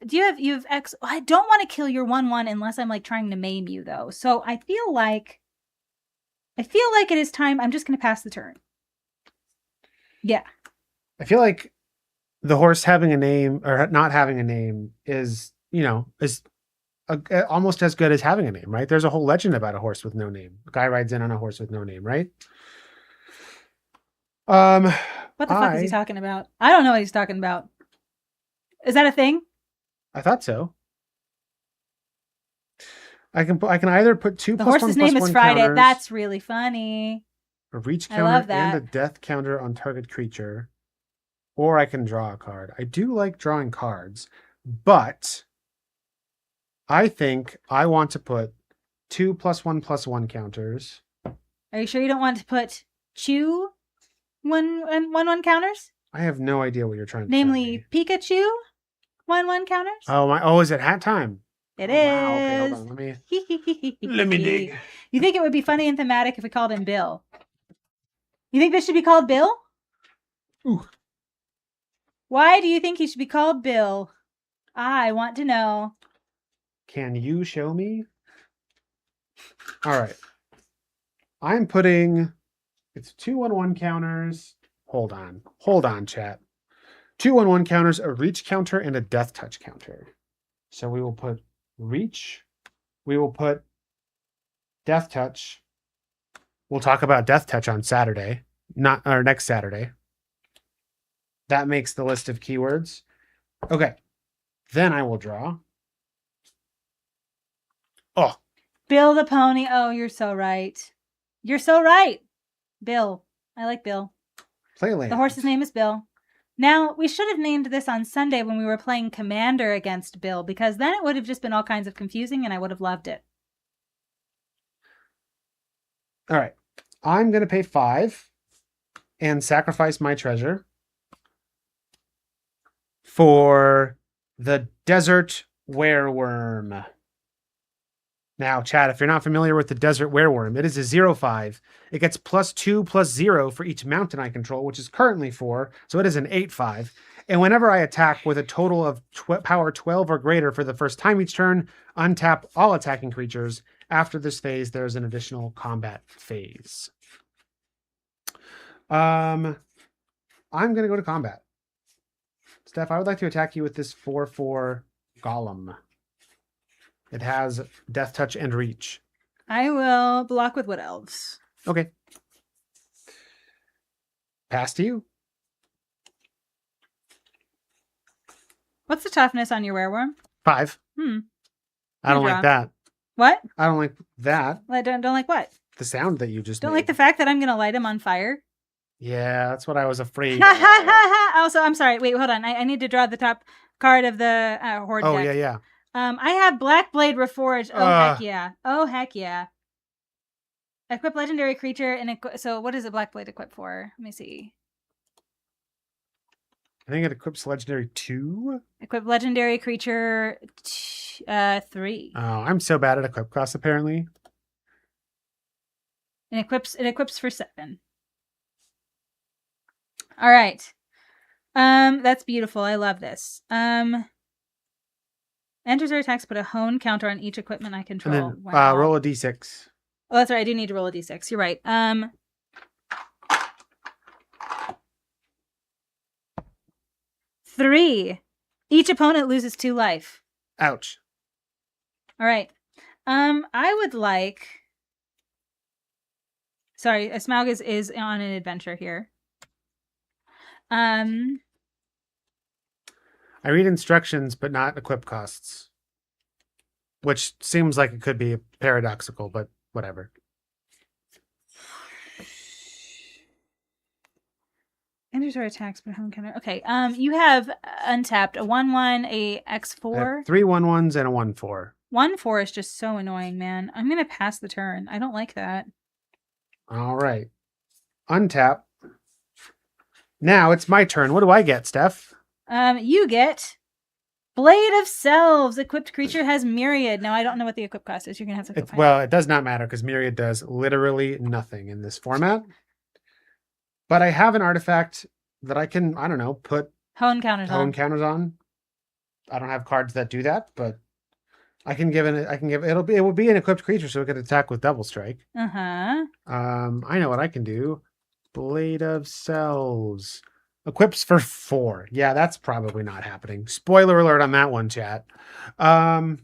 you have X. I don't want to kill your 1/1 unless I'm like trying to maim you though. So I feel like it is time. I'm just going to pass the turn. Yeah. I feel like the horse having a name or not having a name is almost as good as having a name, right? There's a whole legend about a horse with no name. A guy rides in on a horse with no name, right? What the fuck is he talking about? I don't know what he's talking about. Is that a thing? I thought so. I can either put 2 the plus horse's 1 name plus is 1 Friday. counters, That's really funny. a reach I love counter that. and a death counter on target creature, or I can draw a card. I do like drawing cards, but I think I want to put 2 plus 1/+1 counters. Are you sure you don't want to put 2 1/1 counters? I have no idea what you're trying to Namely, Pikachu 1/1 counters? Oh, is it hat time? It is. Wow. Okay, hold is. on. Let me dig. You think it would be funny and thematic if we called him Bill? You think this should be called Bill? Ooh. Why do you think he should be called Bill? I want to know. Can you show me? All right. I'm putting... It's 2 1/1 counters. Hold on, chat. 2 1/1 counters, a reach counter, and a death touch counter. So we will put reach. We will put death touch. We'll talk about death touch on Saturday, next Saturday. That makes the list of keywords. Okay. Then I will draw. Oh. Bill the pony. Oh, you're so right. You're so right. Bill. I like Bill. Playland. The horse's name is Bill. Now, we should have named this on Sunday when we were playing Commander against Bill, because then it would have just been all kinds of confusing and I would have loved it. All right. I'm going to pay 5 and sacrifice my treasure for the Desert Wereworm. Now, chat, if you're not familiar with the Desert Wereworm, it is a 0/5. It gets +2/+0 for each mountain I control, which is currently 4, so it is an 8/5. And whenever I attack with a total of power 12 or greater for the first time each turn, untap all attacking creatures. After this phase, there's an additional combat phase. I'm going to go to combat. Steph, I would like to attack you with this 4/4 Golem. It has death touch and reach. I will block with Wood Elves. Okay. Pass to you. What's the toughness on your wereworm? 5. I don't like that. What? I don't like that. I don't like what? The sound that you just don't made. Like the fact that I'm going to light him on fire? Yeah, that's what I was afraid of. Also, I'm sorry. Wait, hold on. I need to draw the top card of the Horde deck. Oh, yeah. I have Black Blade Reforged. Oh, heck yeah. Oh, heck yeah. Equip legendary creature and so what does a Black Blade equip for? Let me see. I think it equips legendary 2. Equip legendary creature 3. Oh, I'm so bad at equip costs apparently. And it equips for 7. All right. That's beautiful. I love this. Enters or attacks, put a hone counter on each equipment I control. And then Wow. roll a d6. Oh, that's right. I do need to roll a d6. You're right. 3. Each opponent loses 2 life. Ouch. All right. I would like. Sorry, Smaug is on an adventure here. I read instructions, but not equip costs. Which seems like it could be paradoxical, but whatever. Enters or attacks, but home counter. Okay. You have untapped a 1/1, a X4. 3 1/1s and a 1/4. 1/4 is just so annoying, man. I'm gonna pass the turn. I don't like that. All right. Untap. Now it's my turn. What do I get, Steph? You get Blade of Selves. Equipped creature has Myriad. Now I don't know what the equip cost is. You're gonna have to go find Well, it does not matter because Myriad does literally nothing in this format. But I have an artifact that I can, I don't know, put hone counters counters on. I don't have cards that do that, but I can give it will be an equipped creature, so it can attack with double strike. Uh-huh. I know what I can do. Blade of Selves. Equips for 4. Yeah, that's probably not happening. Spoiler alert on that one, chat. I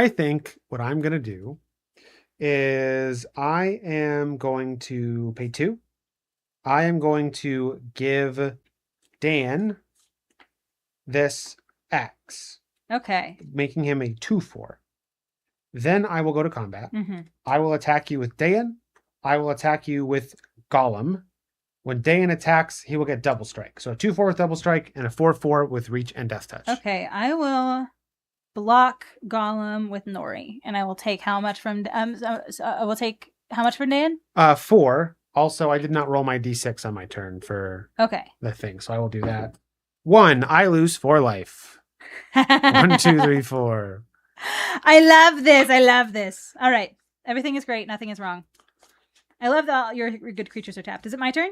think what I'm gonna do is I am going to pay 2. I am going to give Dan this X. Okay. Making him a 2/4. Then I will go to combat. Mm-hmm. I will attack you with Dan. I will attack you with Gollum. When Dan attacks, he will get double strike. So a 2/4 with double strike and a 4/4 with reach and death touch. Okay, I will block Gollum with Nori, and I will take how much from I will take how much from Dan? 4. Also, I did not roll my d6 on my turn for the thing, so I will do that. 1. I lose 4 life. 1, 2, 3, 4. I love this. I love this. All right, everything is great. Nothing is wrong. I love that your good creatures are tapped. Is it my turn?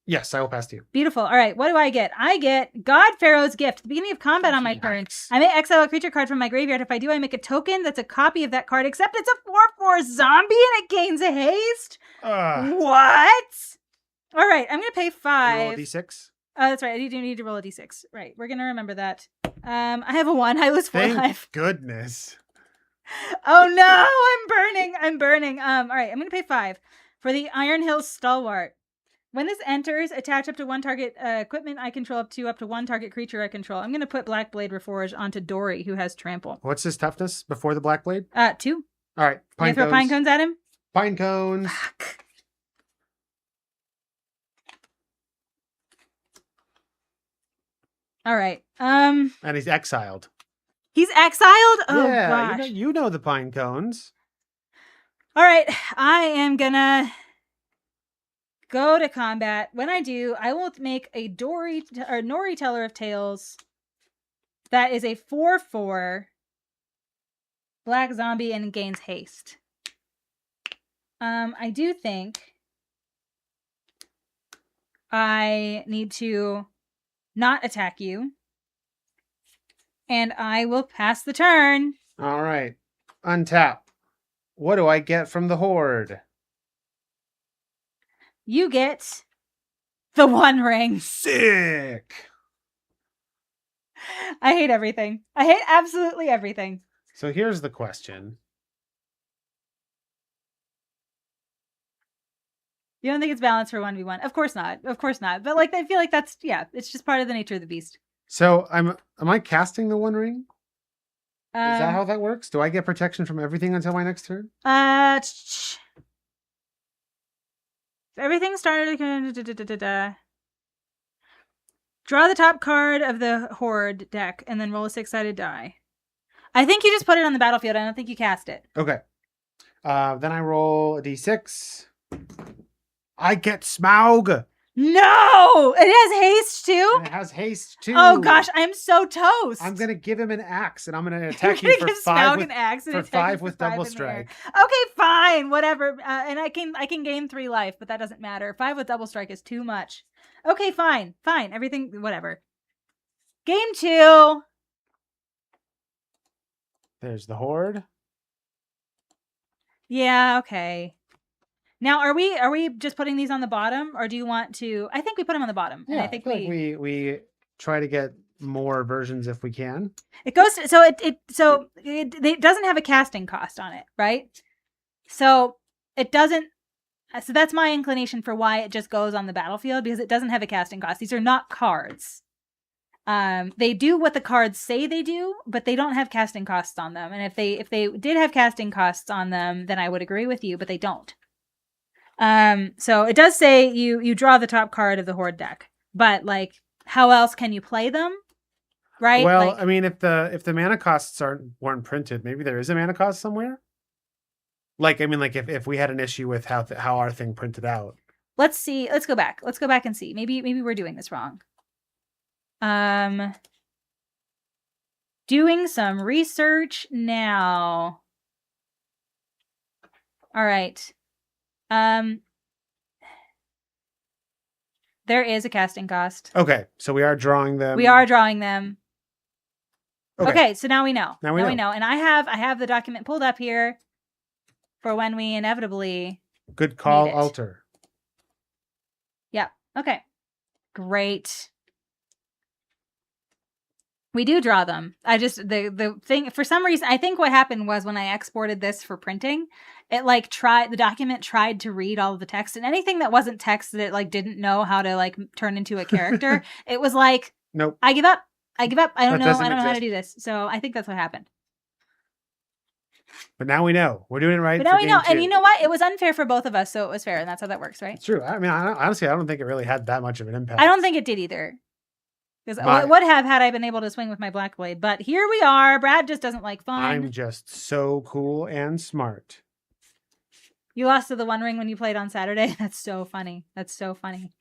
Yes, I will pass to you. Beautiful. All right, what do I get? I get God Pharaoh's Gift. At the beginning of combat on my turn, I may exile a creature card from my graveyard. If I do, I make a token that's a copy of that card, except it's a 4/4 zombie and it gains a haste. What? All right, I'm going to pay 5. Roll a d6? That's right. I do need to roll a d6. Right, we're going to remember that. I have a 1. I lose 4 life. Thank goodness. Oh no, I'm burning. All right, I'm going to pay 5 for the Iron Hills Stalwart. When this enters, attach up to 1 target equipment I control up to 1 target creature I control. I'm going to put Black Blade Reforge onto Dory, who has Trample. What's his toughness before the Black Blade? 2. All right. Pine cones. Throw pine cones at him? Pine cones. Fuck. All right. And he's exiled. He's exiled? Oh, yeah, gosh. You know the pine cones. All right. I am going to go to combat. When I do, I will make a Nori Teller of Tales. That is a 4/4 black zombie and gains haste. I do think I need to not attack you. And I will pass the turn. All right. Untap. What do I get from the Horde? You get the One Ring. Sick. I hate everything. I hate absolutely everything. So here's the question. You don't think it's balanced for 1v1? Of course not. Of course not. But I feel like that's, it's just part of the nature of the beast. So am I casting the One Ring? Is that how that works? Do I get protection from everything until my next turn? Everything started. Draw the top card of the Horde deck and then roll a 6-sided die. I think you just put it on the battlefield. I don't think you cast it. Okay. Then I roll a d6. I get Smaug. No! It has haste too? And it has haste too. Oh gosh, I'm so toast. I'm going to give him an axe and I'm going to attack You're you for give 5 Smaug with, an axe and for attack 5 him with for 5 double in the strike. air. Okay, fine, whatever. And I can gain 3 life, but that doesn't matter. 5 with double strike is too much. Okay, fine. Everything, whatever. Game 2. There's the horde. Yeah, okay. Now, are we just putting these on the bottom, or do you want to? I think we put them on the bottom. Yeah, And I think feel like we try to get more versions if we can. it goes to, so it doesn't have a casting cost on it, right? So it doesn't. So that's my inclination for why it just goes on the battlefield, because it doesn't have a casting cost. These are not cards. They do what the cards say they do, but they don't have casting costs on them. And if they did have casting costs on them, then I would agree with you, but they don't. So it does say you draw the top card of the horde deck, but like, how else can you play them? Right? Well, Like, I mean, if the mana costs weren't printed, maybe there is a mana cost somewhere. Like, I mean, like if we had an issue with how our thing printed out. let's see. Let's go back. Let's go back and see. Maybe we're doing this wrong. Doing some research now. All right. There is a casting cost. Okay, so we are drawing them. We are drawing them. Okay, so now we know. Now we know. And I have the document pulled up here for when we inevitably Good call, need it. Alter. Yeah. Okay. Great. We do draw them. I just the thing, for some reason, I think what happened was when I exported this for printing, it like the document tried to read all of the text, and anything that wasn't text that it like didn't know how to like turn into a character, it was like, nope. I give up. I don't know how to exist. do this. So I think that's what happened. But now we know. We're doing it right. But now we know. Game 2. And you know what? It was unfair for both of us, so it was fair, and that's how that works, right? It's true. I mean, honestly, I don't think it really had that much of an impact. I don't think it did either. Because it would have had I been able to swing with my black blade. But here we are. Brad just doesn't like fun. I'm just so cool and smart. You lost to the One Ring when you played on Saturday? That's so funny. That's so funny.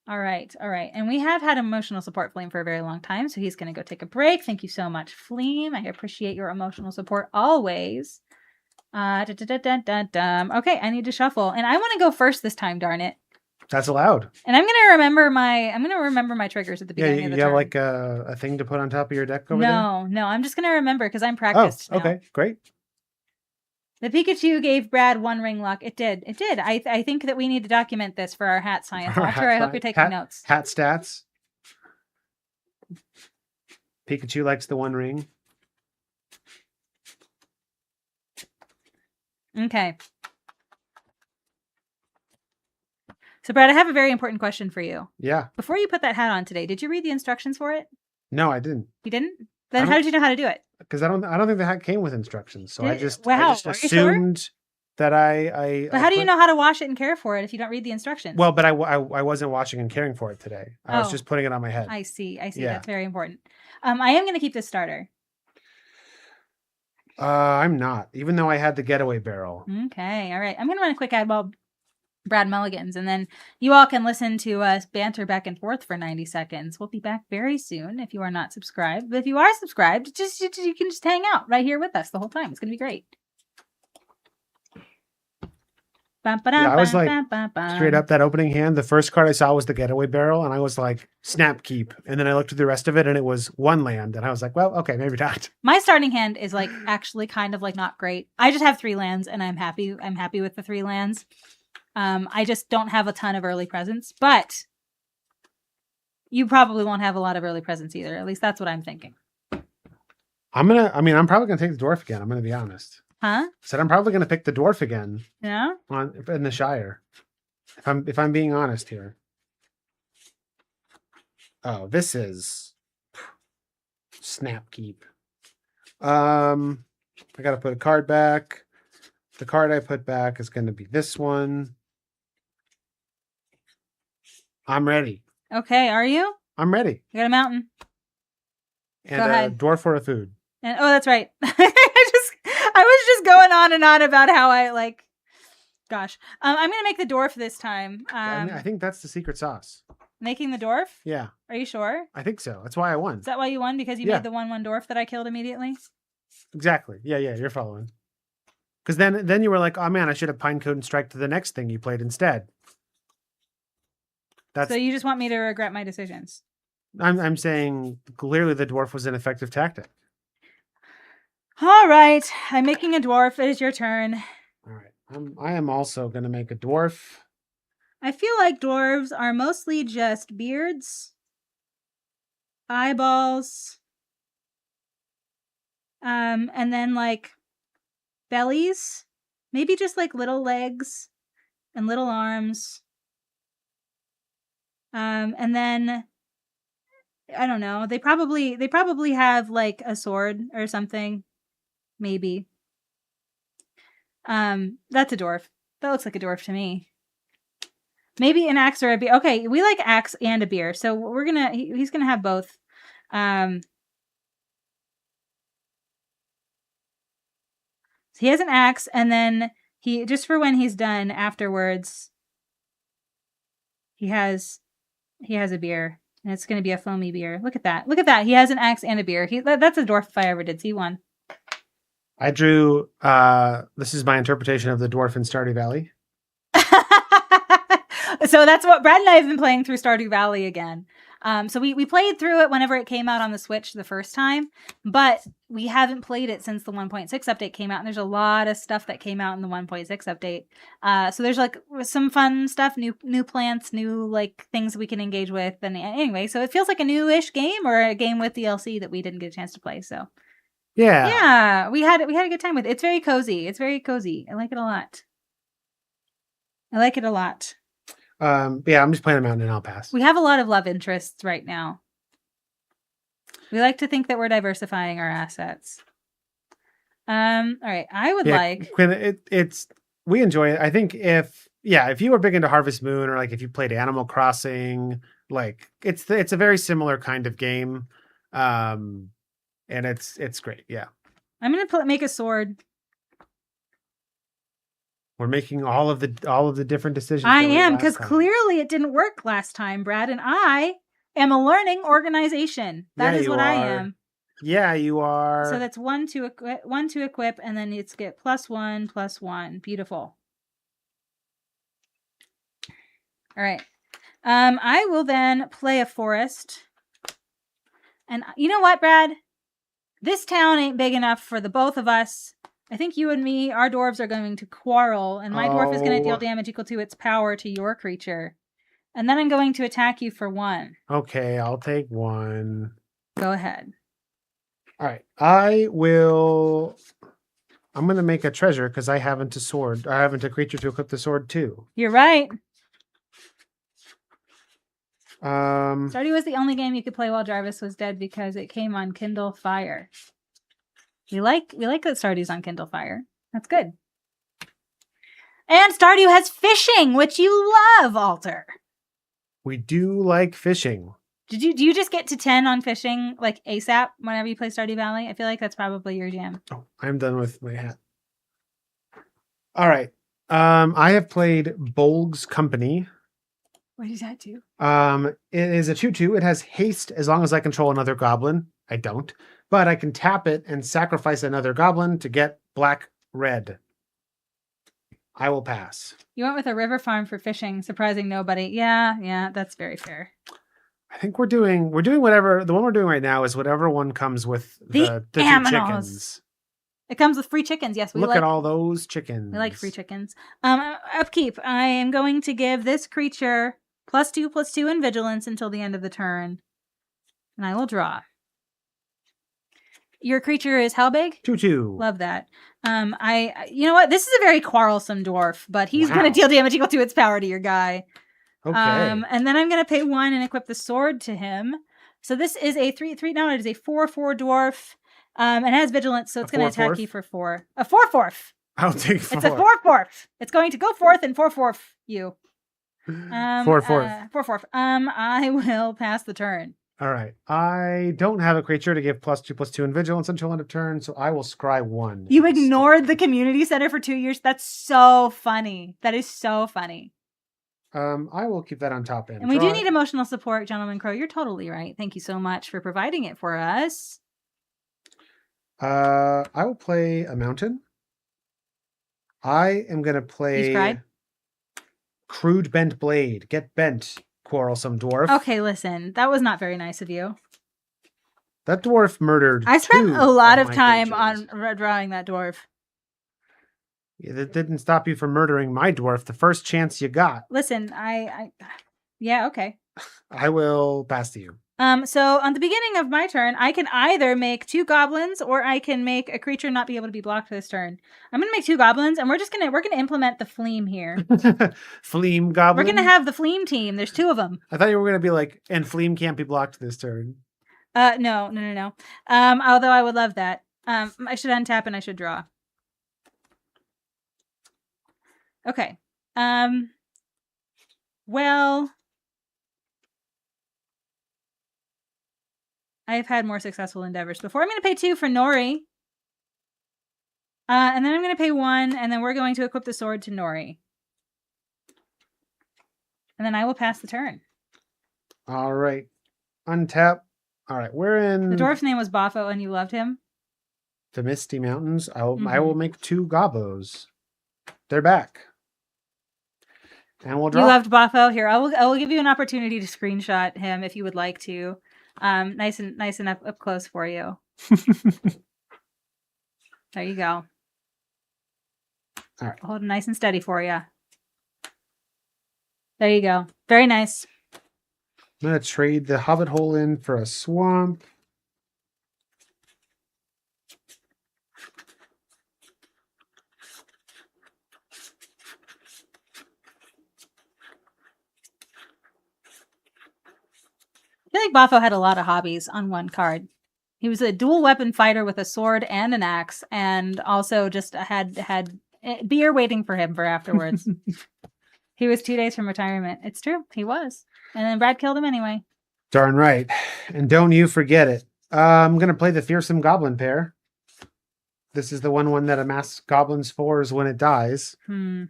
All right. And we have had emotional support, Fleem, for a very long time, so he's going to go take a break. Thank you so much, Fleem. I appreciate your emotional support always. Okay, I need to shuffle, and I want to go first this time. Darn it! That's allowed. And I'm gonna remember my triggers at the beginning of the turn. You have like a thing to put on top of your deck over there? No, I'm just gonna remember because I'm practiced. Oh, okay, now. great. The Pikachu gave Brad One Ring luck. It did. I think that we need to document this for our hat science. Walter, I hope you're taking notes. Hat stats. Pikachu likes the One Ring. Okay. So, Brad, I have a very important question for you. Yeah. Before you put that hat on today, did you read the instructions for it? No, I didn't. You didn't? Then how did you know how to do it? Because I don't think the hat came with instructions. So I just assumed sure? that I. But how do you know how to wash it and care for it if you don't read the instructions? Well, but I wasn't washing and caring for it today. I was just putting it on my head. I see. Yeah. That's very important. I am going to keep this starter. I'm not, even though I had the getaway barrel. Okay. All right. I'm going to run a quick ad while Brad mulligans, and then you all can listen to us banter back and forth for 90 seconds. We'll be back very soon if you are not subscribed. But if you are subscribed, you can just hang out right here with us the whole time. It's going to be great. Yeah, I was like, straight up that opening hand, the first card I saw was the getaway barrel, and I was like, snap keep. And then I looked at the rest of it, and it was one land, and I was like, well, okay, maybe not. My starting hand is like actually kind of like not great. I just have 3 lands, and I'm happy with the 3 lands. I just don't have a ton of early presence, but you probably won't have a lot of early presence either. At least that's what I'm thinking. I'm probably gonna take the dwarf again. I'm gonna be honest. Huh? Said I'm probably gonna pick the dwarf again. Yeah. In the Shire. If I'm being honest here. Oh, this is snap keep. I gotta put a card back. The card I put back is gonna be this one. I'm ready. Okay, are you? I'm ready. I got a mountain. And a dwarf for a food. And that's right. I was just going on and on about how I like. Gosh, I'm gonna make the dwarf this time. I think that's the secret sauce. Making the dwarf? Yeah. Are you sure? I think so. That's why I won. Is that why you won? Because you made the 1/1 dwarf that I killed immediately? Exactly. Yeah, you're following. Because then you were like, oh man, I should have pine cone and strike to the next thing you played instead. So you just want me to regret my decisions? I'm saying clearly the dwarf was an effective tactic. All right, I'm making a dwarf. It is your turn. All right, I am also going to make a dwarf. I feel like dwarves are mostly just beards, eyeballs, and then like bellies, maybe just like little legs and little arms. And then I don't know. They probably have like a sword or something. Maybe. That's a dwarf. That looks like a dwarf to me. Maybe an axe or a beer. Okay, we like axe and a beer, so we're gonna. He's gonna have both. So he has an axe, and then he just for when he's done afterwards. He has a beer, and it's gonna be a foamy beer. Look at that! Look at that! He has an axe and a beer. That's a dwarf if I ever did see one. I drew. This is my interpretation of the dwarf in Stardew Valley. So that's what Brad and I have been playing through Stardew Valley again. So we played through it whenever it came out on the Switch the first time, but we haven't played it since the 1.6 update came out, and there's a lot of stuff that came out in the 1.6 update. So there's like some fun stuff, new plants, new like things we can engage with, and anyway, so it feels like a newish game or a game with DLC that we didn't get a chance to play. So yeah, we had a good time with it. It's very cozy. It's very cozy. I like it a lot. Yeah, I'm just playing a mountain and I'll pass. We have a lot of love interests right now. We like to think that we're diversifying our assets. All right. I would like Quinn, we enjoy it. I think if you were big into Harvest Moon or like if you played Animal Crossing, like it's a very similar kind of game. And it's great. Yeah. I'm gonna make a sword. We're making all of the different decisions. I am, because clearly it didn't work last time, Brad, and I am a learning organization. That is what I am. Yeah, you are. So that's one to equip, and then it's get +1/+1. Beautiful. All right. I will then play a forest. And you know what, Brad? This town ain't big enough for the both of us. I think you and me, our dwarves are going to quarrel, and my dwarf is going to deal damage equal to its power to your creature. And then I'm going to attack you for 1. Okay, I'll take 1. Go ahead. All right. I'm going to make a treasure because I haven't a sword. I haven't a creature to equip the sword to. You're right. Stardew was the only game you could play while Jarvis was dead because it came on Kindle Fire. We like that Stardew's on Kindle Fire. That's good. And Stardew has fishing, which you love, Alter. We do like fishing. Do you just get to 10 on fishing like ASAP whenever you play Stardew Valley? I feel like that's probably your jam. Oh, I'm done with my hat. All right. I have played Bolg's Company. What does that do? It is a 2/2. It has haste as long as I control another goblin. I don't. But I can tap it and sacrifice another goblin to get black-red. I will pass. You went with a river farm for fishing, surprising nobody. Yeah, that's very fair. I think we're doing whatever. The one we're doing right now is whatever one comes with the 2 chickens. It comes with free chickens. Yes, look at all those chickens. We like free chickens. Upkeep. I am going to give this creature +2/+2 in vigilance until the end of the turn, and I will draw. Your creature is how big? 2/2. Love that. You know what? This is a very quarrelsome dwarf, but he's going to deal damage equal to its power to your guy. Okay. And then I'm going to pay 1 and equip the sword to him. So this is a 3/3. Now it is a 4/4 dwarf. And it has vigilance, so it's going to attack you for 4. A 4/4. I'll take 4. It's a 4/4. It's going to go forth and 4/4 you. 4/4. 4/4. I will pass the turn. All right. I don't have a creature to give +2/+2 in vigilance until end of turn, so I will scry 1. You ignored the community center for 2 years? That's so funny. That is so funny. I will keep that on top end. And we do need emotional support, Gentleman Crow. You're totally right. Thank you so much for providing it for us. I will play a mountain. I am going to He's play cried. Crude Bent Blade. Get bent, quarrelsome dwarf. Okay, listen. That was not very nice of you. That dwarf murdered I spent two a lot of my time creatures. on drawing that dwarf. Yeah, that didn't stop you from murdering my dwarf the first chance you got. Listen, yeah, okay. I will pass to you. So on the beginning of my turn, I can either make 2 goblins or I can make a creature not be able to be blocked this turn. I'm gonna make 2 goblins, and we're gonna implement the Fleam here. Fleam goblin. We're gonna have the Fleam team. There's 2 of them. I thought you were gonna be like, and Fleam can't be blocked this turn. No. Although I would love that. I should untap and I should draw. Okay. Well, I've had more successful endeavors before. I'm going to pay 2 for Nori. And then I'm going to pay 1, and then we're going to equip the sword to Nori. And then I will pass the turn. All right. Untap. All right, we're in... The dwarf's name was Bafo, and you loved him? The Misty Mountains. I will make 2 gobos. They're back. And we'll draw. You loved Bafo? Here, I will give you an opportunity to screenshot him if you would like to. Nice and up close for you. There you go. All right. I'll hold him nice and steady for you. There you go. Very nice. I'm going to trade the Hobbit hole in for a swamp. I feel like Bafo had a lot of hobbies on one card. He was a dual weapon fighter with a sword and an axe, and also just had beer waiting for him for afterwards. He was 2 days from retirement. It's true. He was. And then Brad killed him anyway. Darn right. And don't you forget it. I'm going to play the Fearsome Goblin pair. This is the one that amass goblins for is when it dies. And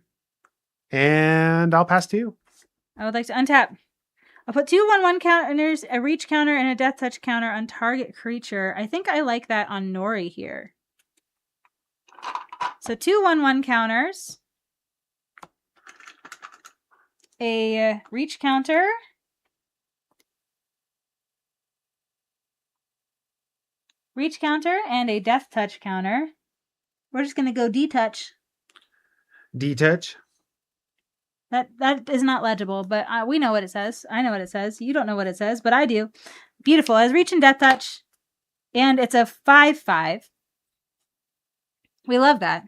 I'll pass to you. I would like to untap. I'll put 2 1/1 counters, a reach counter, and a death touch counter on target creature. I think I like that on Nori here. So 2 1/1 counters. A reach counter. Reach counter and a death touch counter. We're just going to go D-touch. D-touch? That is not legible, but we know what it says. I know what it says. You don't know what it says, but I do. Beautiful. As reach and death touch. And it's a 5/5. We love that.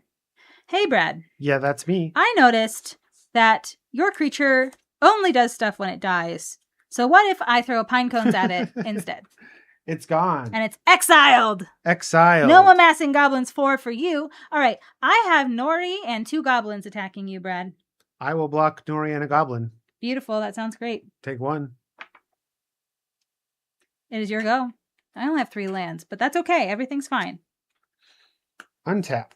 Hey, Brad. Yeah, that's me. I noticed that your creature only does stuff when it dies. So what if I throw pine cones at it instead? It's gone. And it's exiled. Exiled. No amassing goblins for you. All right. I have Nori and 2 goblins attacking you, Brad. I will block Nori and a goblin. Beautiful. That sounds great. Take 1. It is your go. I only have 3 lands, but that's okay. Everything's fine. Untap.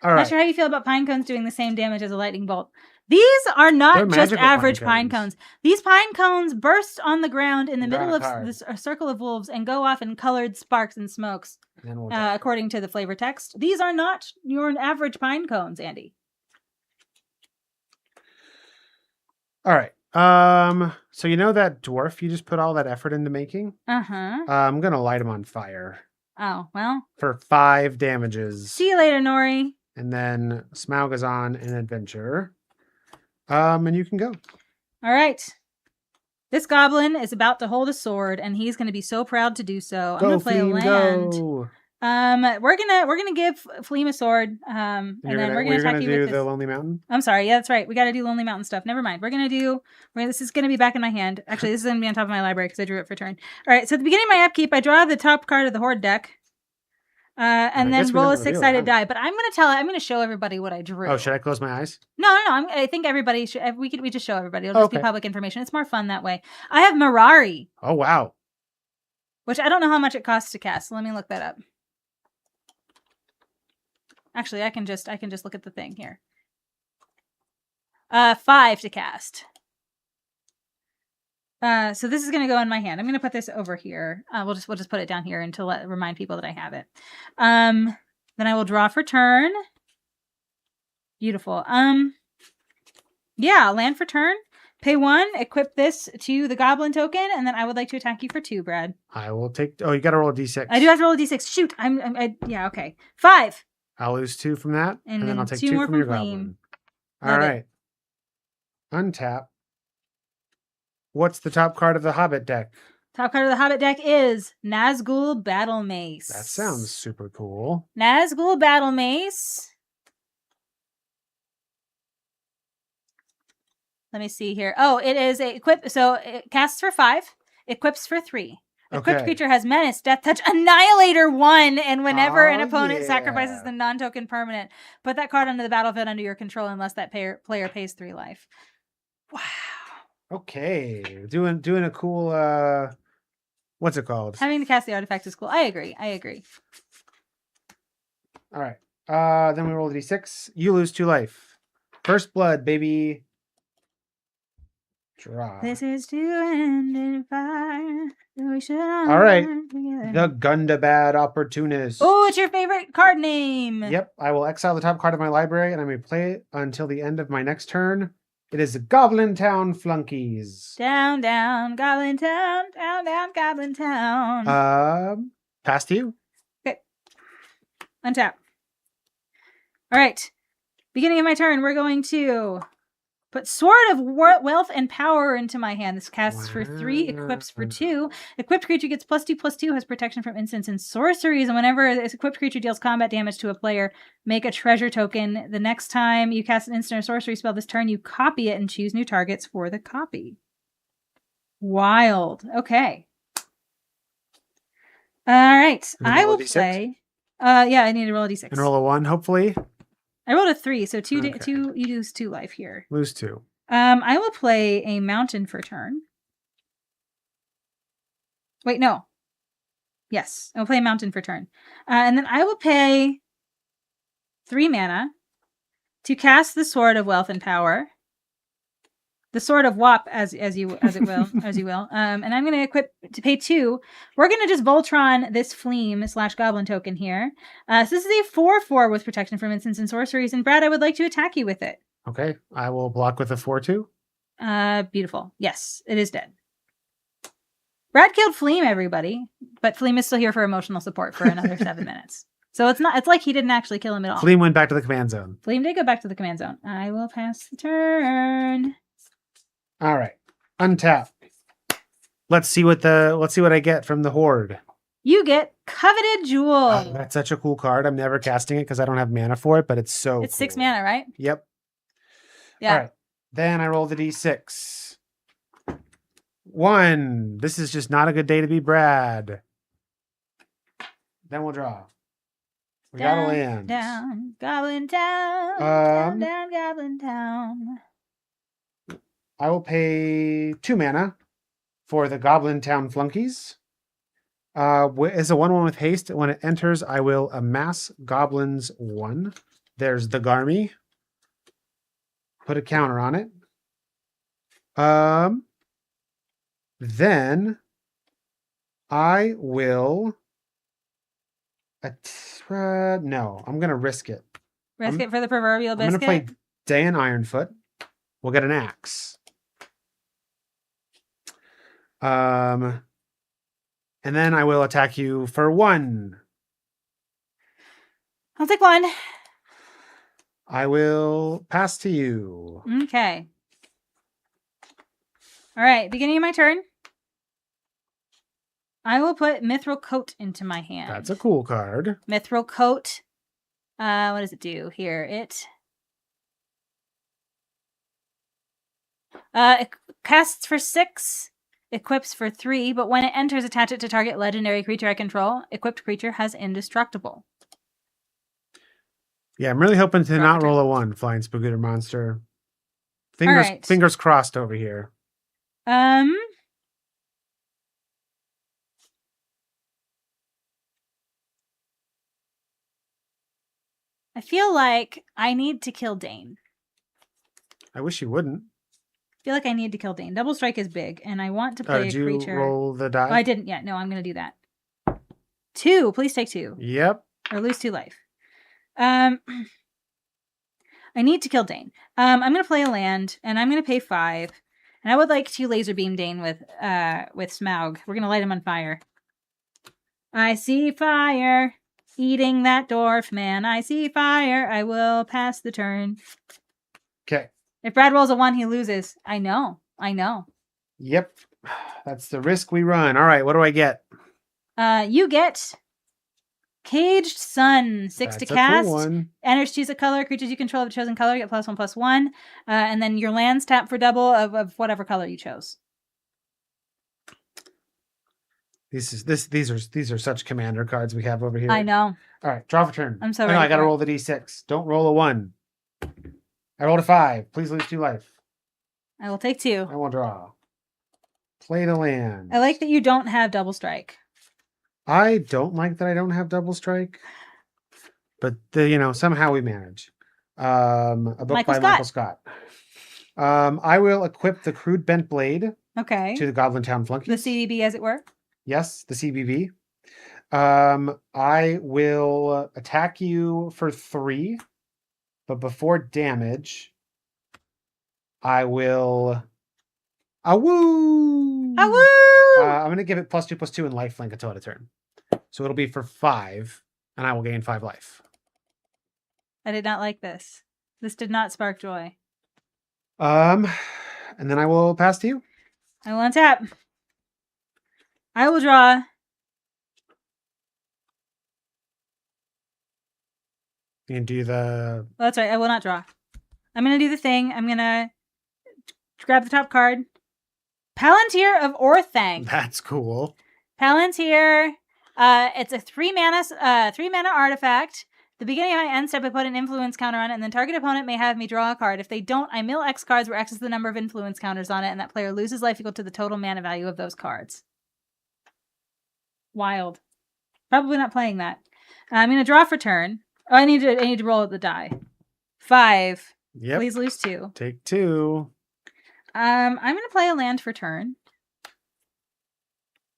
All right. Not sure how you feel about pine cones doing the same damage as a lightning bolt. These are not just average pine cones. These pine cones burst on the ground in the middle of this circle of wolves and go off in colored sparks and smokes, according to the flavor text. These are not your average pine cones, Andy. All right. So you know that dwarf you just put all that effort into making? Uh-huh. I'm going to light him on fire. Oh, well. For 5 damages. See you later, Nori. And then Smaug is on an adventure. And you can go. All right. This goblin is about to hold a sword, and he's going to be so proud to do so. I'm going to play a land. Go. We're gonna give Fleam a sword. And then we're gonna attack you with the Lonely Mountain. I'm sorry. Yeah, that's right. We got to do Lonely Mountain stuff. Never mind. This is gonna be back in my hand. Actually, this is gonna be on top of my library because I drew it for turn. All right. So at the beginning of my upkeep, I draw the top card of the Horde deck. And then roll a 6-sided die. But I'm gonna show everybody what I drew. Oh, should I close my eyes? No. I think everybody should. We just show everybody. It'll just be public information. It's more fun that way. I have Mirari. Oh wow. Which I don't know how much it costs to cast. So let me look that up. Actually, I can just look at the thing here. 5 to cast. So this is going to go in my hand. I'm going to put this over here. We'll just put it down here and to remind people that I have it. Then I will draw for turn. Beautiful. Yeah, land for turn. Pay 1, equip this to the goblin token, and then I would like to attack you for 2, Brad. I will take. Oh, you got to roll a d6. I do have to roll a d6. Shoot, yeah, okay. 5. I'll lose 2 from that, and then I'll take 2 more from your Flame. goblin. Love All right. Untap. What's the top card of the Hobbit deck? Top card of the Hobbit deck is Nazgul Battle Mace. That sounds super cool. Nazgul Battle Mace. Let me see here. Oh, it is a equip. So it casts for 5, equips for 3. Equipped creature has Menace, Death Touch, Annihilator 1, and whenever an opponent sacrifices the non-token permanent, put that card onto the battlefield under your control unless that player pays 3 life. Wow. Okay, doing a cool. What's it called? Having to cast the artifact is cool. I agree. All right. Then we roll a d6. You lose 2 life. First blood, baby. Draw. This is to end in fire. We should all right. The Gundabad Opportunist. Oh, it's your favorite card name. Yep. I will exile the top card of my library, and I may play it until the end of my next turn. It is Goblin Town Flunkies. Down, down, Goblin Town. Down, down, Goblin Town. Pass to you. Okay. Untap. All right. Beginning of my turn, we're going to put Sword of Wealth and Power into my hand. This casts for 3, equips for 2. Equipped creature gets +2/+2, has protection from instants and sorceries, and whenever this equipped creature deals combat damage to a player, make a treasure token. The next time you cast an instant or sorcery spell this turn, you copy it and choose new targets for the copy. Wild. Okay. All right. I will play. Yeah, I need to roll a d6. And roll a 1, hopefully. I rolled a 3, so 2. You lose 2 life here. Lose 2. I will play a mountain for turn. Wait, no. Yes, I'll play a mountain for turn. And then I will pay 3 mana to cast the Sword of Wealth and Power. The Sword of Wop, as you will. And I'm going to equip to pay 2. We're going to just Voltron this Fleam / Goblin token here. So this is a 4/4 with protection from instants and sorceries. And Brad, I would like to attack you with it. Okay, I will block with a 4/2. Beautiful. Yes, it is dead. Brad killed Fleam, everybody, but Fleam is still here for emotional support for another 7 minutes. So it's like he didn't actually kill him at all. Fleam went back to the command zone. Fleam did go back to the command zone. I will pass the turn. All right. Untap. Let's see what I get from the Horde. You get Coveted Jewel. Oh, that's such a cool card. I'm never casting it because I don't have mana for it, but it's so It's cool. 6 mana, right? Yep. Yeah. All right. Then I roll the d6. 1. This is just not a good day to be Brad. Then we'll draw. We got a land. Down, Goblin Town. Down, Goblin Town. I will pay 2 mana for the Goblin Town Flunkies. It's a 1/1 with haste. When it enters, I will amass Goblins 1. There's the Garmy. Put a counter on it. Then I will. No, I'm gonna risk it. Risk it for the proverbial biscuit. I'm gonna play Dan Ironfoot. We'll get an axe. And then I will attack you for 1. I'll take 1. I will pass to you. Okay. All right, beginning of my turn. I will put Mithril Coat into my hand. That's a cool card. Mithril Coat. What does it do here? It casts for 6, equips for 3, but when it enters, attach it to target legendary creature I control. Equipped creature has indestructible. Yeah, I'm really hoping to not roll a 1, Flying Spagooter Monster. Fingers crossed over here. I feel like I need to kill Dane. I wish you wouldn't. I feel like I need to kill Dane. Double Strike is big, and I want to play a creature. Did you roll the die? Oh, I didn't yet. No, I'm going to do that. 2. Please take 2. Yep. Or lose 2 life. I need to kill Dane. I'm going to play a land, and I'm going to pay 5. And I would like to laser beam Dane with Smaug. We're going to light him on fire. I see fire eating that dwarf man. I see fire. I will pass the turn. Okay. If Brad rolls a 1, he loses. I know. Yep. That's the risk we run. All right. What do I get? You get Caged Sun, 6 to That's a cast. cool one. Enters, choose a color. Creatures you control of a chosen color get +1/+1. And then your lands tap for double of whatever color you chose. These are such commander cards we have over here. I know. All right, draw for turn. I'm so ready. I gotta roll the d6. Don't roll a 1. I rolled a 5. Please lose 2 life. I will take 2. I will draw. Play the land. I like that you don't have double strike. I don't like that I don't have double strike, but somehow we manage. A book by Michael Scott. I will equip the Crude Bent Blade. Okay. To the Goblin Town Flunkies. The CBB, as it were. Yes, the CBB. I will attack you for 3, but before damage, I will. Awoo! Awoo! I'm going to give it +2/+2 and lifelink until end of turn. So it'll be for 5, and I will gain 5 life. I did not like this. This did not spark joy. And then I will pass to you. I will untap. I will draw. You can do the... Well, that's right. I will not draw. I'm going to do the thing. I'm going to grab the top card. Palantir of Orthanc. That's cool. Palantir. It's a 3-mana artifact. The beginning of my end step, I put an influence counter on it, and then target opponent may have me draw a card. If they don't, I mill X cards where X is the number of influence counters on it, and that player loses life equal to the total mana value of those cards. Wild. Probably not playing that. I'm going to draw for turn. Oh, I need to roll the die. 5. Yep. Please lose 2. Take 2. I'm going to play a land for turn.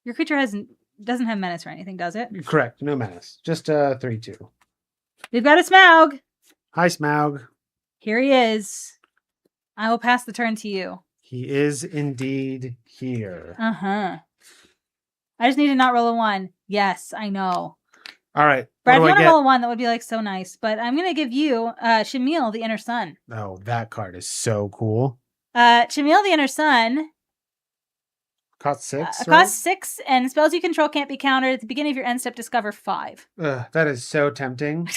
Your creature doesn't have menace or anything, does it? Correct. No menace. Just 3/2. We've got a Smaug. Hi, Smaug. Here he is. I will pass the turn to you. He is indeed here. Uh-huh. I just need to not roll a 1. Yes, I know. All right. Brad, if you want to roll a 1, that would be so nice. But I'm going to give you Shamil, the Inner Sun. Oh, that card is so cool. Shamil, the Inner Sun. Cost 6, right? Cost 6, and spells you control can't be countered. At the beginning of your end step, discover 5. That is so tempting.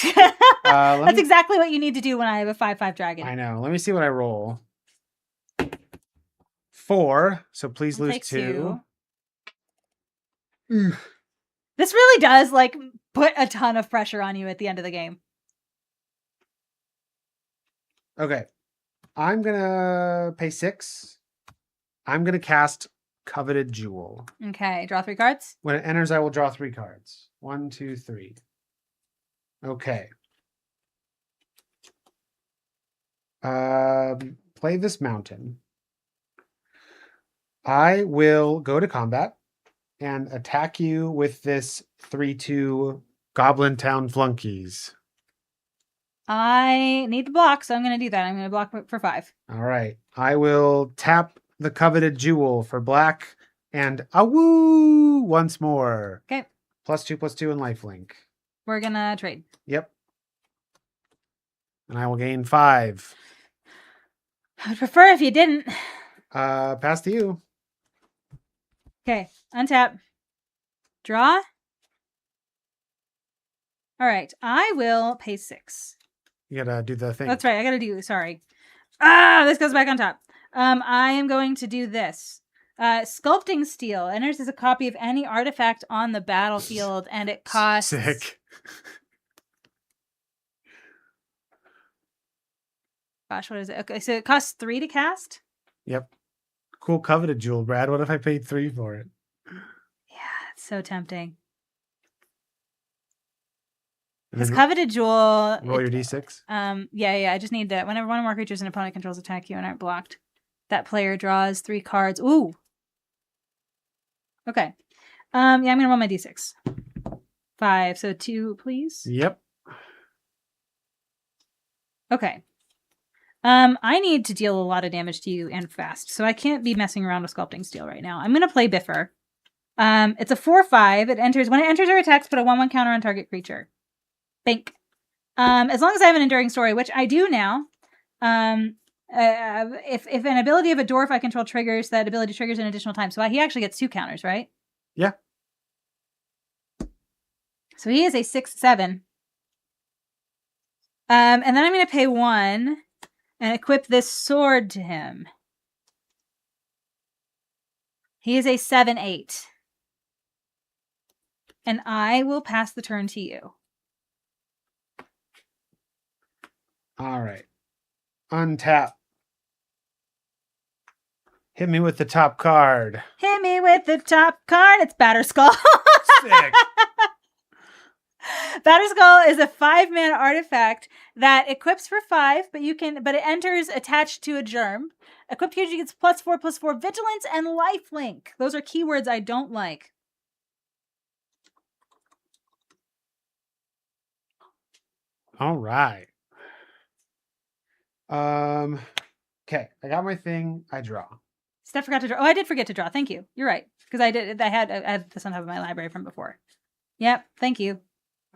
That's exactly what you need to do when I have a 5/5 dragon. I know. Let me see what I roll. 4, so please lose 2. This really does put a ton of pressure on you at the end of the game. Okay. I'm going to pay 6. I'm going to cast Coveted Jewel. Okay. Draw 3 cards. When it enters, I will draw 3 cards. 1, 2, 3. Okay. Play this mountain. I will go to combat and attack you with this 3/2 Goblin Town Flunkies. I need to block, so I'm going to do that. I'm going to block for 5. All right. I will tap the Coveted Jewel for black and awoo once more. Okay. +2/+2 and lifelink. We're going to trade. Yep. And I will gain 5. I would prefer if you didn't. Pass to you. Okay. Untap. Draw. All right. I will pay 6. You gotta do the thing. That's right. I gotta do. Sorry. This goes back on top. I am going to do this. Sculpting Steel enters as a copy of any artifact on the battlefield, and it costs. Sick. Gosh, what is it? Okay, so it costs 3 to cast. Yep. Cool Coveted Jewel, Brad. What if I paid 3 for it? Yeah, it's so tempting. And This then Coveted Jewel. roll your d6. Yeah. I just need that. Whenever one or more creatures an opponent controls attack you and aren't blocked, that player draws 3 cards. Ooh. Okay. I'm gonna roll my d6. 5. So 2, please. Yep. Okay. I need to deal a lot of damage to you and fast, so I can't be messing around with Sculpting Steel right now. I'm going to play Biffer. It's a 4/5. When it enters or attacks, put a 1/1 counter on target creature. Bank. As long as I have an Enduring Story, which I do now. If an ability of a dwarf I control triggers, that ability triggers an additional time. So he actually gets 2 counters, right? Yeah. So he is a 6/7. And then I'm going to pay 1 and equip this sword to him. He is a 7/8. And I will pass the turn to you. All right. Untap. Hit me with the top card. Hit me with the top card. It's Batterskull. Sick. Batterskull is a 5-mana artifact that equips for 5, but it enters attached to a germ. Equipped creature gets +4/+4 vigilance and lifelink. Those are keywords I don't like. All right. Okay, I got my thing. I draw. Steph forgot to draw. Oh, I did forget to draw. Thank you. You're right. Because I had this on top of my library from before. Yep. Thank you.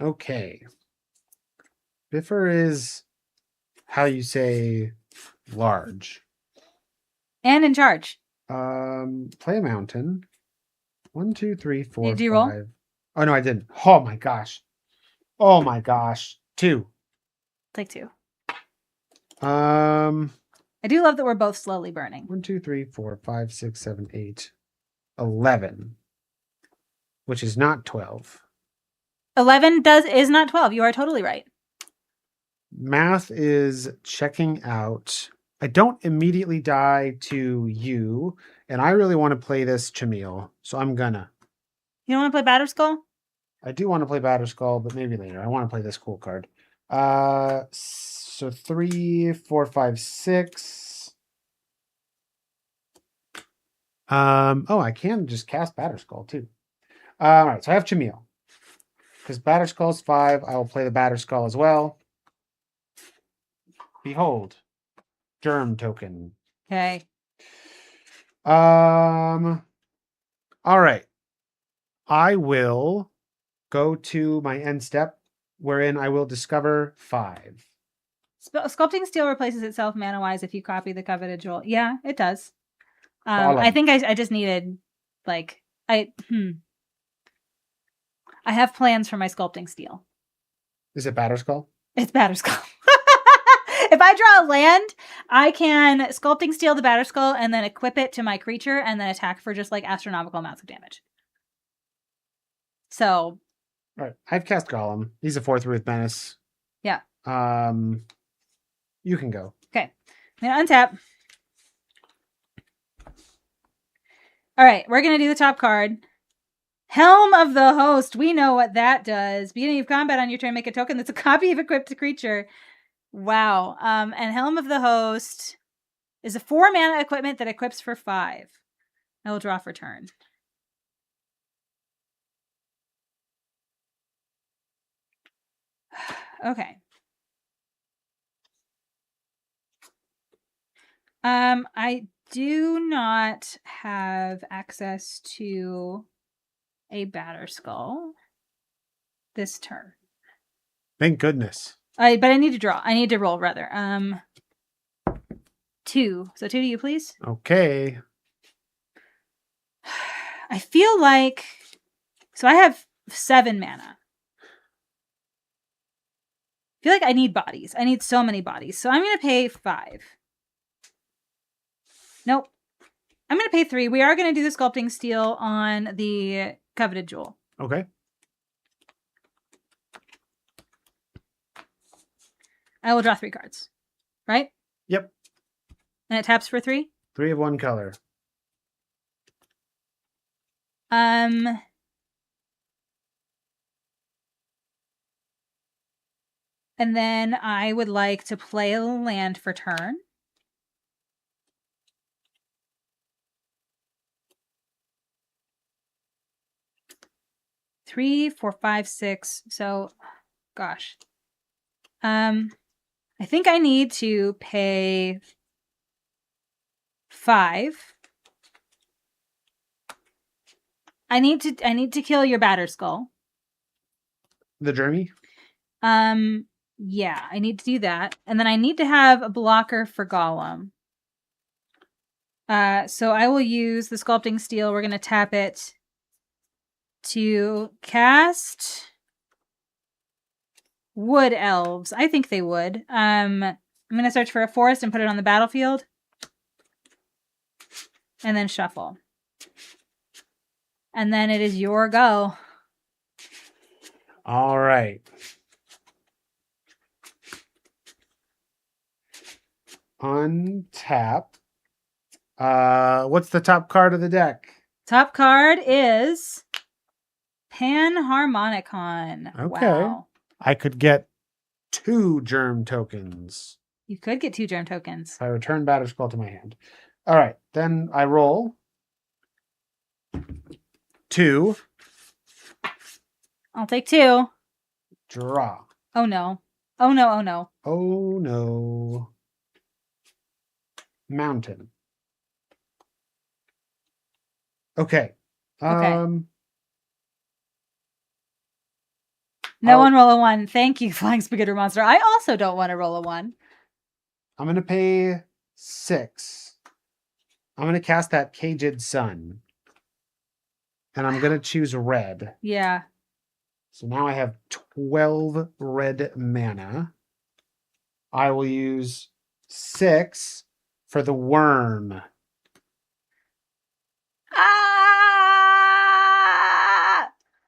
Okay. Biffer is how you say large. And in charge. Play a mountain. 1, 2, 3, 4, Do you 5. roll? Oh no, I didn't. Oh my gosh. Oh my gosh. 2. Take 2. I I do love that we're both slowly burning. 1, 2, 3, 4, 5, 6, 7, 8, 11, which is not 12. 11 is not 12. You are totally right. Math is checking out. I don't immediately die to you, and I really want to play this Chamil, so I'm gonna. You don't want to play Batterskull? I do want to play Batterskull, but maybe later. I want to play this cool card. So 3, 4, 5, 6. Oh, I can just cast Batterskull too. All right, so I have Chamil. Because Batterskull is 5, I will play the Batterskull as well. Behold, germ token. Okay. All right. I will go to my end step, wherein I will discover 5. Sculpting Steel replaces itself mana-wise if you copy the coveted jewel. Yeah, it does. Follow. I think I just needed, like, I have plans for my Sculpting Steel. Is it Batterskull? It's Batterskull. If I draw a land, I can Sculpting Steel the Batterskull and then equip it to my creature and then attack for just, like, astronomical amounts of damage. So. All right. I've cast Golem. He's a 4/3 with Menace. Yeah. You can go. Okay. I'm going to untap. All right. We're going to do the top card. Helm of the Host. We know what that does. Beginning of combat on your turn, make a token that's a copy of equipped creature. Wow. And Helm of the Host is a 4-mana equipment that equips for 5. I will draw for turn. Okay. I do not have access to a Batterskull this turn. Thank goodness. But I need to draw. I need to roll, rather. 2. So 2 to you, please. Okay. I feel like... So I have 7 mana. I feel like I need bodies. I need so many bodies. So I'm going to pay 5. Nope. I'm going to pay 3. We are going to do the Sculpting Steel on the coveted jewel. Okay. I will draw 3 cards. Right? Yep. And it taps for 3? 3 of one color. And then I would like to play a land for turn. Three, 4, 5, 6. So, gosh. I think I need to pay 5. I need to kill your Batterskull. The journey? Yeah, I need to do that. And then I need to have a blocker for Gollum. So I will use the Sculpting Steel. We're going to tap it to cast Wood Elves. I think they would. I'm going to search for a forest and put it on the battlefield. And then shuffle. And then it is your go. All right. Untap. What's the top card of the deck? Top card is Panharmonicon. Okay. Wow. I could get 2 germ tokens. You could get 2 germ tokens. If I return Batterskull to my hand. All right. Then I roll 2. I'll take 2. Draw. Oh no. Oh no, oh no. Oh no. Mountain. Okay. No I'll- one roll a 1. Thank you, Flying Spaghetti Monster. I also don't want to roll a 1. I'm going to pay 6. I'm going to cast that Caged Sun. And I'm going to choose red. Yeah. So now I have 12 red mana. I will use 6 for the worm. Ah!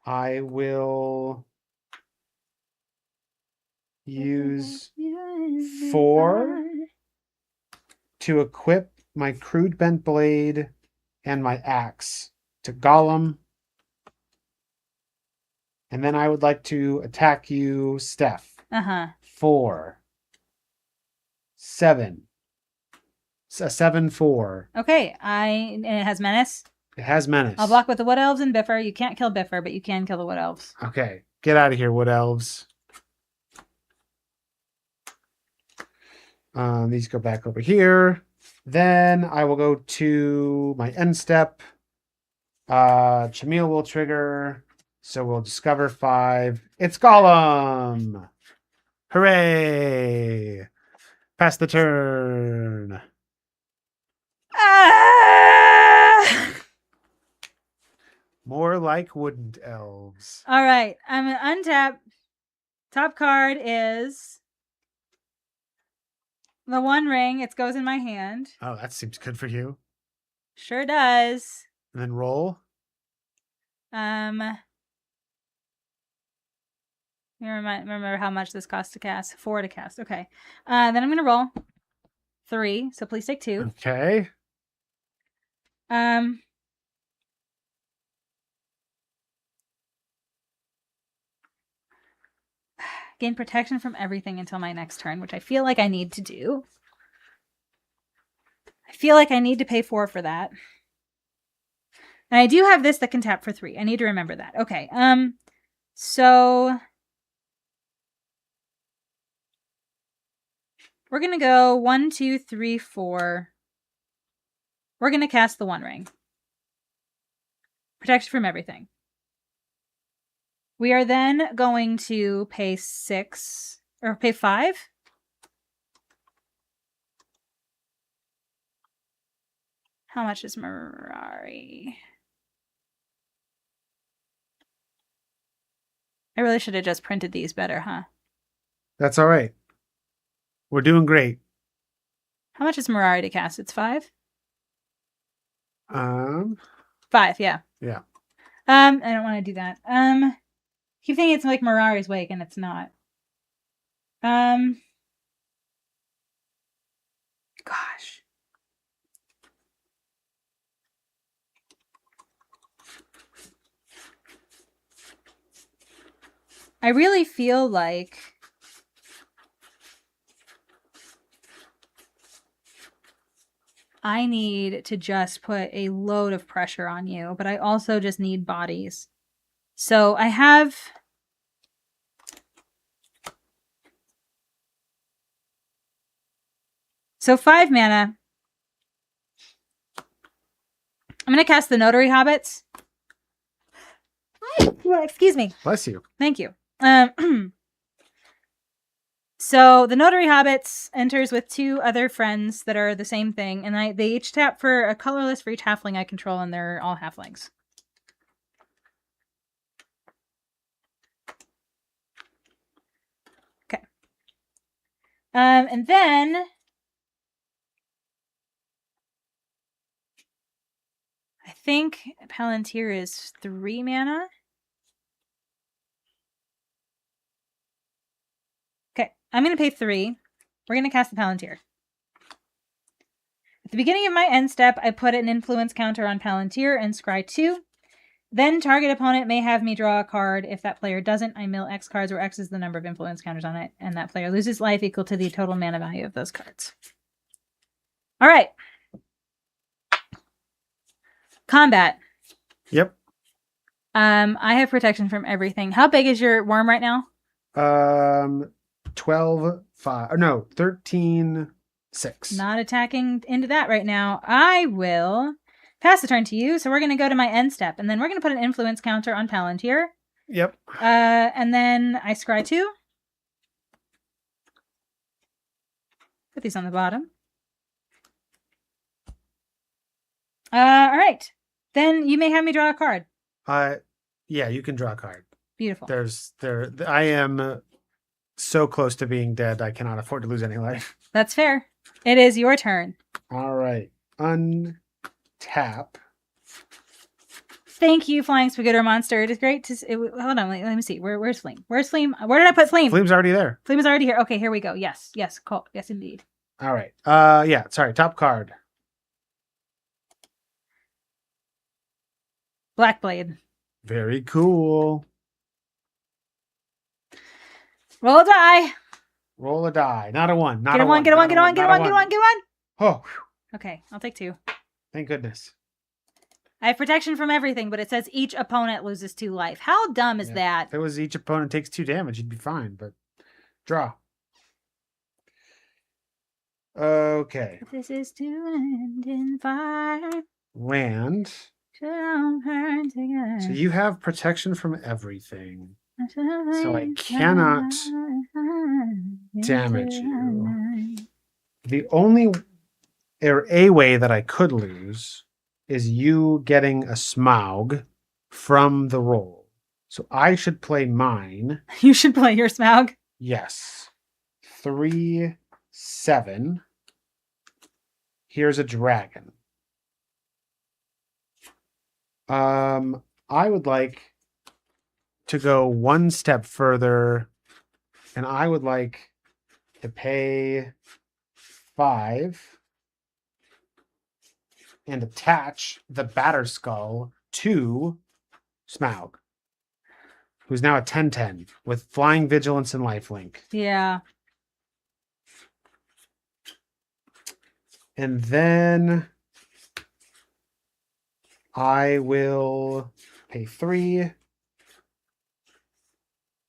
I will use 4 to equip my crude bent blade and my axe to Gollum. And then I would like to attack you, Steph. 4, 7. It's a 7/4. Okay, and it has menace. It has menace. I'll block with the Wood Elves and Biffer. You can't kill Biffer, but you can kill the Wood Elves. Okay, get out of here, Wood Elves. These go back over here. Then I will go to my end step. Chameel will trigger, so we'll discover 5. It's Gollum! Hooray! Pass the turn. Ah! More like wood elves. All right, I'm going to untap. Top card is the One Ring. It goes in my hand. Oh, that seems good for you. Sure does. And then roll. Remember how much this costs to cast. 4 to cast. Okay. Then I'm gonna roll 3. So please take 2. Okay. Gain protection from everything until my next turn, which I feel like I need to do. I feel like I need to pay 4 for that. And I do have this that can tap for 3. I need to remember that. Okay. So we're going to go 1, 2, 3, 4. We're going to cast the One Ring. Protection from everything. We are then going to pay 6 or pay 5. How much is Mirari? I really should have just printed these better, huh? That's all right. We're doing great. How much is Mirari to cast? It's 5? 5, yeah. Yeah. I don't want to do that. Keep thinking it's like Mirari's Wake, and it's not. Gosh. I really feel like I need to just put a load of pressure on you, but I also just need bodies. So I have So 5 mana. I'm going to cast the Notary Hobbits. Excuse me. Bless you. Thank you. So the Notary Hobbits enters with 2 other friends that are the same thing, and they each tap for a colorless for each halfling I control, and they're all halflings. Okay. And then I think Palantir is 3 mana. Okay, I'm going to pay 3. We're going to cast the Palantir. At the beginning of my end step, I put an influence counter on Palantir and scry 2. Then target opponent may have me draw a card. If that player doesn't, I mill X cards, where X is the number of influence counters on it, and that player loses life equal to the total mana value of those cards. All right. Combat. Yep. I have protection from everything. How big is your worm right now? 12, 5. No, 13, 6. Not attacking into that right now. I will pass the turn to you. So we're going to go to my end step, and then we're going to put an influence counter on Palantir. Yep. And then I scry 2. Put these on the bottom. All right. Then you may have me draw a card. Yeah, you can draw a card. Beautiful. I am so close to being dead. I cannot afford to lose any life. That's fair. It is your turn. All right. Untap. Thank you, Flying Spaghetti Monster. It is great to hold on. Let me see. Where's Flame? Where's Flame? Where did I put Flame? Flame's already there. Flame is already here. Okay, here we go. Yes, cool. Yes, indeed. All right. Yeah. Sorry. Top card. Blackblade. Very cool. Roll a die. Roll a die. Not a 1. Not Get a 1. Get a 1. Get a 1. Get a 1. Get a 1. Get a 1. Oh. Okay, I'll take 2. Thank goodness. I have protection from everything, but it says each opponent loses 2 life. How dumb is that? If it was each opponent takes 2 damage, you'd be fine. But draw. Okay. This is to end in fire. Land. So you have protection from everything. So I cannot damage you. The only or a way that I could lose is you getting a Smaug from the roll. So I should play mine. You should play your Smaug. Yes. 3, 7. Here's a dragon. I would like to go 1 step further, and I would like to pay 5 and attach the Batterskull to Smaug, who's now a 10/10 with Flying Vigilance and Lifelink. Yeah. And then I will pay 3.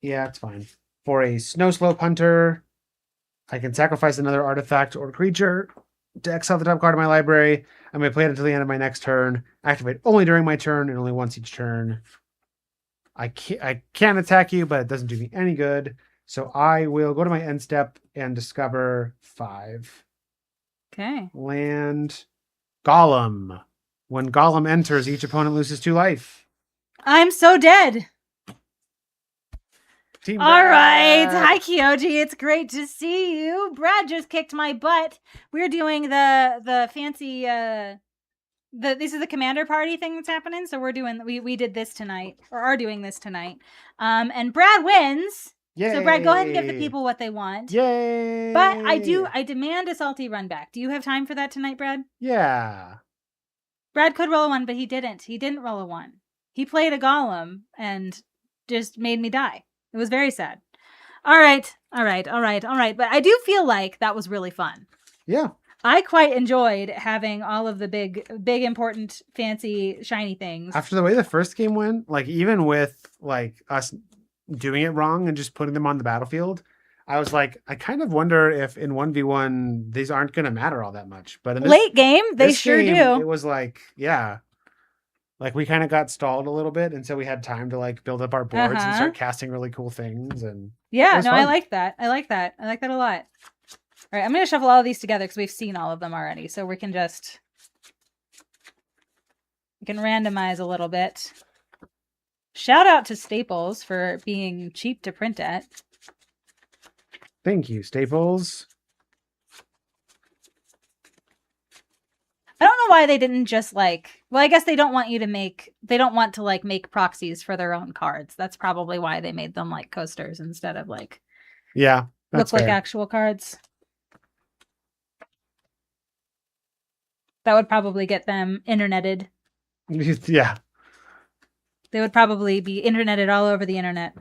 Yeah, it's fine. For a Snow Slope Hunter, I can sacrifice another artifact or creature to exile the top card of my library. I may play it until the end of my next turn. Activate only during my turn and only once each turn. I can attack you, but it doesn't do me any good. So I will go to my end step and discover 5. Okay. Land Golem. When Golem enters, each opponent loses 2 life. I'm so dead. Team All right. Brad. Hi, Kyoji. It's great to see you. Brad just kicked my butt. We're doing the fancy this is the commander party thing that's happening. So we did this tonight, or are doing this tonight. And Brad wins. Yay. So Brad, go ahead and give the people what they want. Yay. But I demand a salty run back. Do you have time for that tonight, Brad? Yeah. Brad could roll a 1, but he didn't. He didn't roll a 1. He played a golem and just made me die. It was very sad. All right. But I do feel like that was really fun. Yeah. I quite enjoyed having all of the big, important, fancy, shiny things. After the way the first game went, like even with like us doing it wrong and just putting them on the battlefield, I was like, I kind of wonder if in 1v1 these aren't going to matter all that much. But in Late game, they this sure game, do. it was like, yeah. Like we kind of got stalled a little bit, and so we had time to like build up our boards and start casting really cool things. And yeah, no, I like that. I like that. I like that a lot. All right, I'm going to shuffle all of these together because we've seen all of them already. So we can randomize a little bit. Shout out to Staples for being cheap to print at. Thank you, Staples. I don't know why they didn't just like, well, I guess they don't want to like make proxies for their own cards. That's probably why they made them like coasters instead of like, yeah, look like actual cards. That would probably get them interneted. Yeah. They would probably be interneted all over the internet.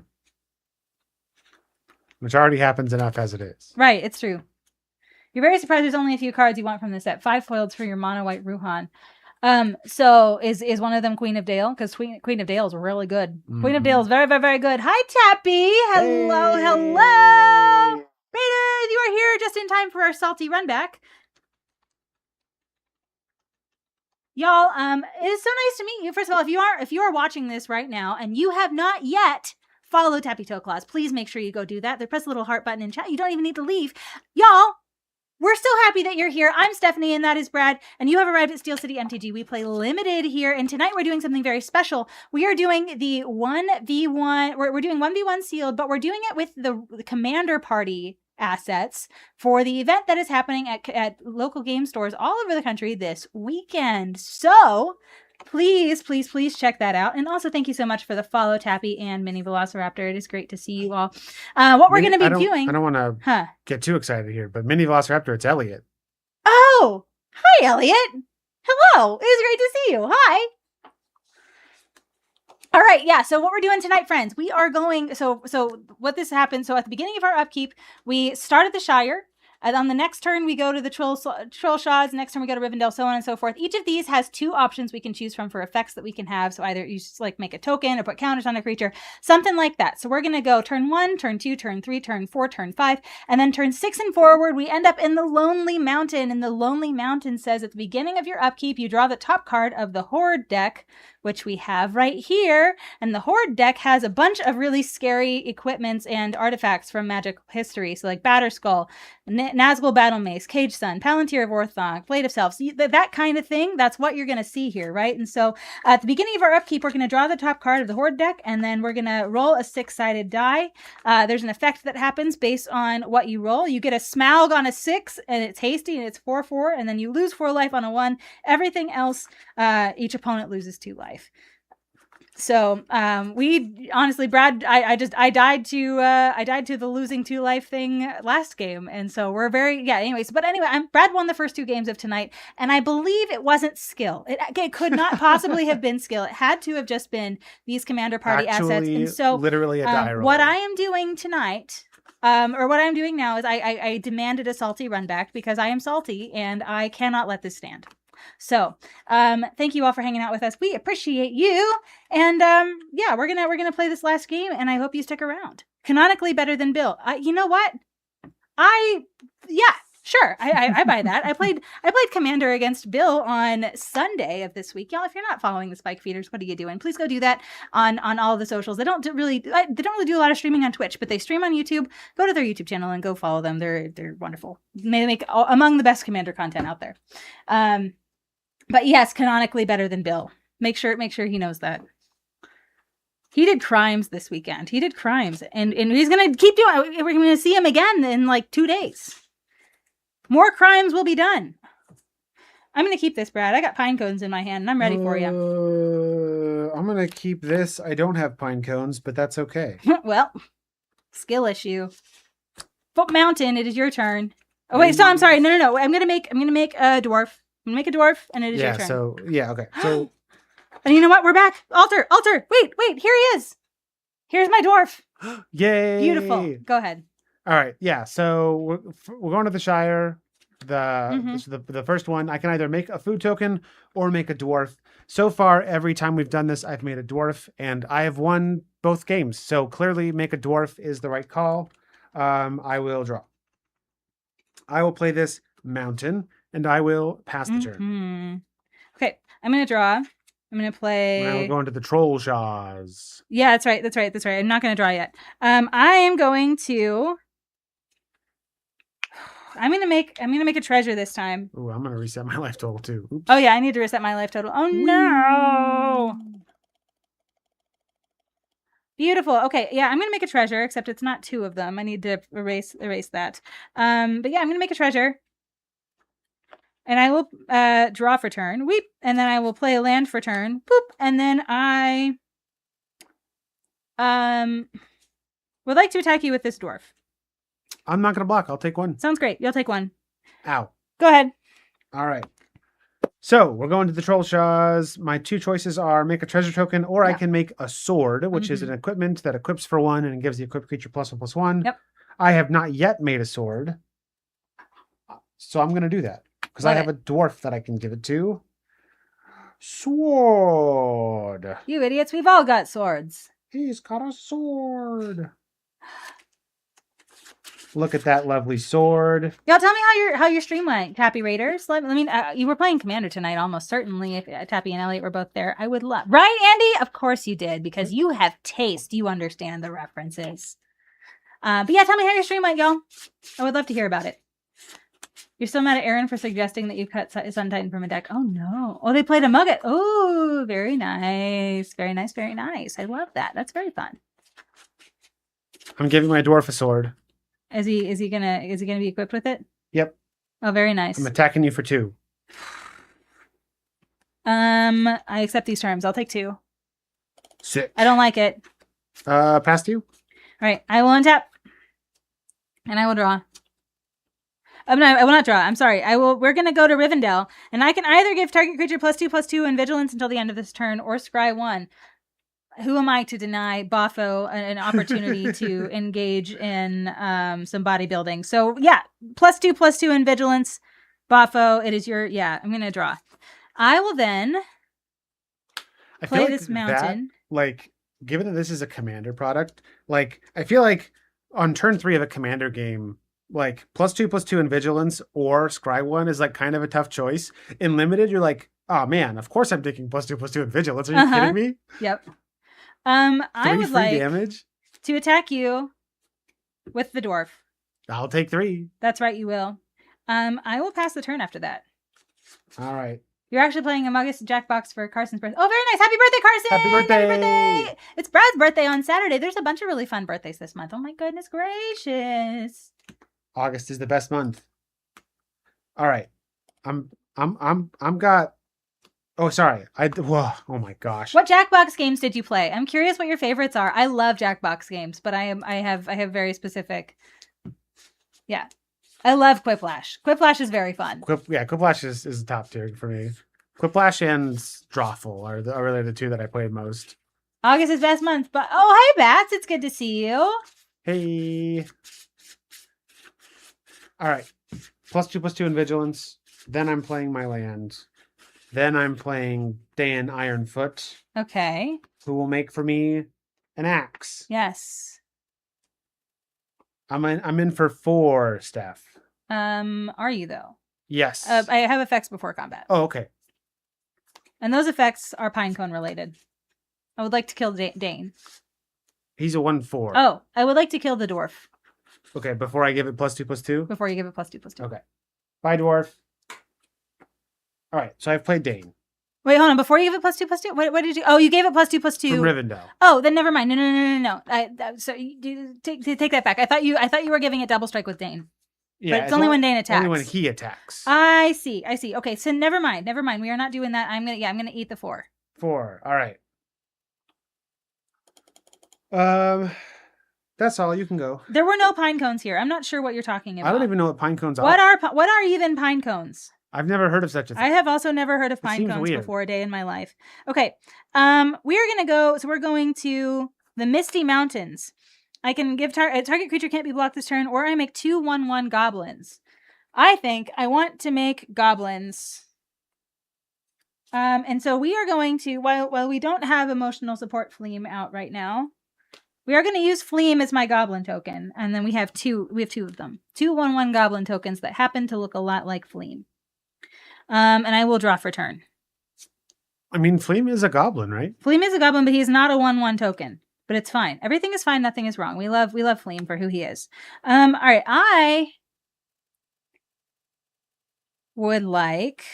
Which already happens enough as it is. Right, it's true. You're very surprised there's only a few cards you want from the set. 5 foileds for your mono white Ruhan. So is one of them Queen of Dale? Because Queen of Dale is really good. Queen of Dale is very, very, very good. Hi, Tappy. Hello, hello. Raiders, you are here just in time for our salty run back. Y'all, it is so nice to meet you. First of all, if you are watching this right now and you have not yet followed Tappy Toe Claws, please make sure you go do that. Press the little heart button in chat. You don't even need to leave. Y'all, we're so happy that you're here. I'm Stephanie, and that is Brad, and you have arrived at Steel City MTG. We play limited here, and tonight we're doing something very special. We are doing the 1v1, we're doing 1v1 sealed, but we're doing it with the Commander Party assets for the event that is happening at local game stores all over the country this weekend. So please, please, please check that out. And also thank you so much for the follow, Tappy and Mini Velociraptor. It is great to see you all. What we're going to be doing... I don't want to get too excited here, but Mini Velociraptor, it's Elliot. Oh! Hi, Elliot! Hello! It is great to see you. Hi! All right, yeah, so what we're doing tonight, friends, we are going... So what this happened, so at the beginning of our upkeep, we started the Shire. And on the next turn, we go to the Troll Shaws. Next turn, we go to Rivendell, so on and so forth. Each of these has 2 options we can choose from for effects that we can have. So either you just like make a token or put counters on a creature, something like that. So we're going to go turn 1, turn 2, turn 3, turn 4, turn 5, and then turn 6 and forward, we end up in the Lonely Mountain. And the Lonely Mountain says at the beginning of your upkeep, you draw the top card of the Horde deck, which we have right here. And the Horde deck has a bunch of really scary equipments and artifacts from Magic history. So like Batterskull, Nazgul Battle Mace, Cage Sun, Palantir of Orthanc, Blade of Self. So that kind of thing, that's what you're going to see here, right? And so at the beginning of our upkeep, we're going to draw the top card of the Horde deck, and then we're going to roll a 6-sided die. There's an effect that happens based on what you roll. You get a Smaug on a 6, and it's hasty, and it's 4/4, and then you lose 4 life on a 1. Everything else, each opponent loses 2 life. So we honestly, Brad, I died to the losing 2 life thing last game, and so we're very anyways. But anyway, Brad won the first 2 games of tonight, and I believe it wasn't skill. It could not possibly have been skill. It had to have just been these Commander Party assets. And so literally a die roll. What I am doing tonight. Or what I'm doing now is I demanded a salty run back because I am salty and I cannot let this stand. So, thank you all for hanging out with us. We appreciate you. And, we're gonna play this last game, and I hope you stick around. Canonically better than Bill. You know what? Sure. I buy that. I played Commander against Bill on Sunday of this week. Y'all, if you're not following the Spike Feeders, what are you doing? Please go do that on all the socials. They don't really do a lot of streaming on Twitch, but they stream on YouTube. Go to their YouTube channel and go follow them. They're wonderful. They make among the best Commander content out there. But yes, canonically better than Bill. Make sure he knows that. He did crimes this weekend. He did crimes. And he's going to keep doing it. We're going to see him again in like 2 days. More crimes will be done. I'm going to keep this, Brad. I got pine cones in my hand, and I'm ready for you. I'm going to keep this. I don't have pine cones, but that's okay. Well, skill issue. Foot Mountain, it is your turn. Oh, wait, so I'm sorry. No. I'm going to make a dwarf. I'm going to make a dwarf, and it is your turn. Okay. So, and you know what? We're back. Altar. Wait, here he is. Here's my dwarf. Yay. Beautiful. Go ahead. All right. Yeah. So we're going to the Shire. The first one, I can either make a food token or make a dwarf. So far, every time we've done this, I've made a dwarf, and I have won both games. So clearly, make a dwarf is the right call. I will draw. I will play this mountain, and I will pass the turn. Mm-hmm. Okay, I'm going to draw. I'm going to play... Now we're going to the troll shaws. Yeah, that's right. I'm not going to draw yet. I am going to... I'm gonna make a treasure this time. Ooh, I'm gonna reset my life total too. Oops. Oh yeah, I need to reset my life total. Oh no! Beautiful. Okay, yeah, I'm gonna make a treasure, except it's not 2 of them. I need to erase that. But yeah, I'm gonna make a treasure, and I will draw for turn. Weep, and then I will play a land for turn. Boop, and then I would like to attack you with this dwarf. I'm not gonna block. I'll take 1. Sounds great. You'll take 1. Ow. Go ahead. All right. So we're going to the troll shaws. My 2 choices are make a treasure token, or I can make a sword, which is an equipment that equips for 1 and gives the equipped creature +1/+1. Yep. I have not yet made a sword, so I'm gonna do that because I have a dwarf that I can give it to. Sword. You idiots! We've all got swords. He's got a sword. Look at that lovely sword. Y'all tell me how your stream went, Tappy Raiders. You were playing Commander tonight, almost certainly. If Tappy and Elliot were both there, I would love. Right, Andy? Of course you did, because you have taste. You understand the references. But yeah, tell me how your stream went, y'all. I would love to hear about it. You're still mad at Aaron for suggesting that you cut Sun Titan from a deck. Oh no! Oh, they played a Mugget. Oh, very nice, very nice, very nice. I love that. That's very fun. I'm giving my dwarf a sword. Is he gonna be equipped with it? Yep. Oh, very nice. I'm attacking you for 2. I accept these terms. I'll take 2. Sick. I don't like it. Past you. All right. I will untap, and I will draw. No, I will not draw. I'm sorry. We're gonna go to Rivendell, and I can either give target creature +2/+2 and vigilance until the end of this turn, or scry 1. Who am I to deny Boffo an opportunity to engage in some bodybuilding? So yeah, +2/+2 in vigilance. Boffo, it is your, I'm going to draw. I will then play this mountain. Given that this is a commander product, I feel like on turn 3 of a commander game, +2/+2 in vigilance or scry 1 is kind of a tough choice. In limited, you're like, oh man, of course I'm taking +2/+2 in vigilance. Are you kidding me? Yep. I would like damage to attack you with the dwarf. I'll take 3. That's right, you will. I will pass the turn after that. All right. You're actually playing Among Us Jackbox for Carson's birthday. Oh, very nice. Happy birthday, Carson! Happy birthday! Happy birthday! It's Brad's birthday on Saturday. There's a bunch of really fun birthdays this month. Oh my goodness gracious. August is the best month. All right. I'm got... Oh, sorry. Oh my gosh. What Jackbox games did you play? I'm curious what your favorites are. I love Jackbox games, but I have very specific. Yeah. I love Quiplash. Quiplash is very fun. Quiplash is top tier for me. Quiplash and Drawful are really the 2 that I played most. August is best month, but oh, hey Bats, it's good to see you. Hey. All right. +2/+2 in vigilance. Then I'm playing my land. Then I'm playing Dan Ironfoot. Okay. Who will make for me an axe. Yes. I'm in for 4, Steph. Are you though? Yes. I have effects before combat. Oh, okay. And those effects are Pinecone related. I would like to kill Dane. He's a 1/4. Oh, I would like to kill the dwarf. Okay, before I give it +2/+2? Before you give it +2/+2. Okay. Bye, dwarf. All right, so I've played Dane. Wait, hold on. Before you give it +2/+2, what did you? Oh, you gave it +2/+2 from Rivendell. Oh, then never mind. No. So take that back. I thought you were giving it double strike with Dane. Yeah, but it's only when Dane attacks. Only when he attacks. I see. Okay, so never mind. We are not doing that. I'm gonna eat the 4. 4. All right. That's all. You can go. There were no pine cones here. I'm not sure what you're talking about. I don't even know what pine cones are. What are even pine cones? I've never heard of such a thing. I have also never heard of pine cones before a day in my life. Okay. We are going to go, so we're going to the Misty Mountains. I can give target creature can't be blocked this turn, or I make 2 1/1 goblins. I think I want to make goblins. And so we are going to, while we don't have emotional support Fleam out right now, We are going to use Fleam as my goblin token, and then we have two of them. 2/1/1 goblin tokens that happen to look a lot like Fleam. And I will draw for turn. I mean, Fleam is a goblin, right? Fleam is a goblin, but he's not a 1/1 token. But it's fine. Everything is fine. Nothing is wrong. We love Fleam for who he is. All right. I would like.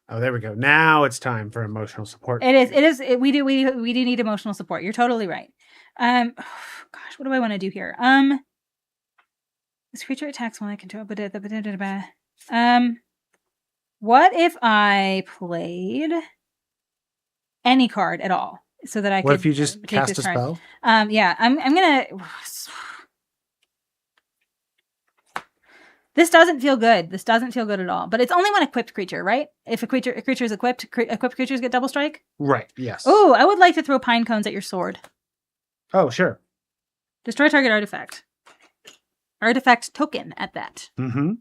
Oh, there we go. Now it's time for emotional support. It is. We do need emotional support. You're totally right. Gosh, what do I want to do here? This creature attacks when I control. What if I played any card at all so that I could? What if you just cast a spell? Yeah, I'm gonna. This doesn't feel good. This doesn't feel good at all. But it's only when equipped creature, right? If a creature is equipped, equipped creatures get double strike. Right. Yes. Oh, I would like to throw pine cones at your sword. Oh, sure. Destroy target artifact. Artifact token at that. Mm-hmm.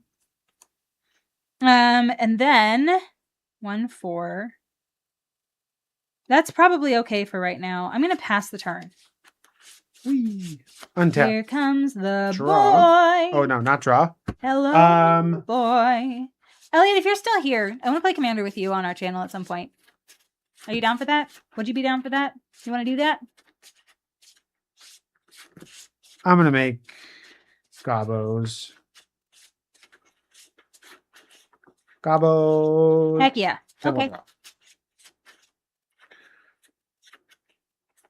And then 1/4. That's probably okay for right now. I'm gonna pass the turn. Whee. Untap. Here comes the Draw. boy. Oh no, not draw. Hello, boy. Elliot, if you're still here, I want to play Commander with you on our channel at some point. Are you down for that? Would you be down for that? You want to do that? I'm gonna make Gobos. Gobos. Heck yeah. Okay.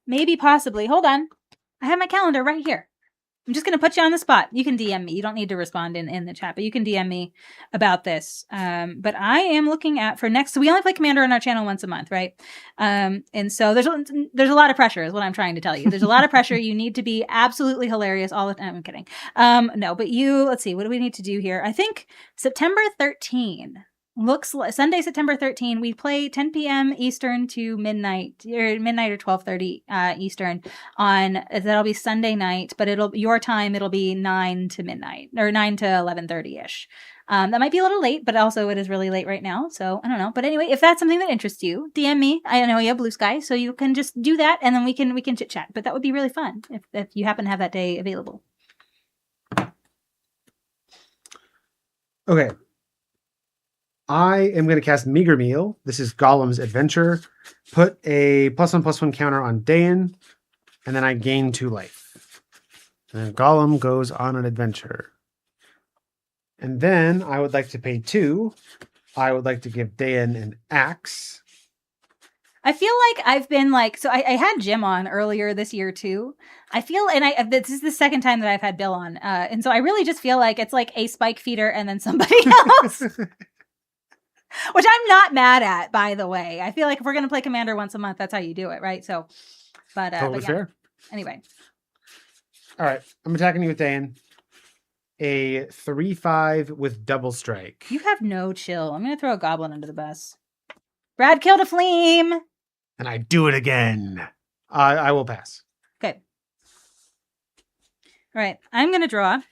Maybe, possibly. Hold on. I have my calendar right here. I'm just going to put you on the spot. You can DM me. You don't need to respond in the chat, but you can DM me about this. But I am looking at for next. So we only play Commander on our channel once a month, right? And so there's a lot of pressure is what I'm trying to tell you. There's a lot of pressure. You need to be absolutely hilarious all the time. I'm kidding. No, but let's see. What do we need to do here? I think September 13 looks like Sunday, September 13. We play 10 p.m. Eastern to midnight or 12:30 Eastern on that'll be Sunday night, but your time it'll be 9 to midnight or 9 to 11:30 ish. That might be a little late, but also it is really late right now, so I don't know. But anyway, if that's something that interests you, DM me. I know you have Blue Sky, so you can just do that, and then we can chit chat. But that would be really fun if you happen to have that day available. Okay. I am going to cast Meager Meal. This is Golem's Adventure. Put a +1/+1 counter on Dayan, and then I gain 2 life. And then Golem goes on an adventure. And then I would like to pay 2. I would like to give Dayan an axe. I feel like I've been so I had Jim on earlier this year too. I feel, and this is the second time that I've had Bill on. And so I really just feel like it's like a spike feeder and then somebody else. Which I'm not mad at, by the way. I feel like if we're going to play Commander once a month, that's how you do it, right? So, Totally yeah. fair. Anyway. All right. I'm attacking you with Dayan. A 3/5 with double strike. You have no chill. I'm going to throw a goblin under the bus. Brad killed a Fleam. And I do it again. I will pass. Okay. All right. I'm going to draw.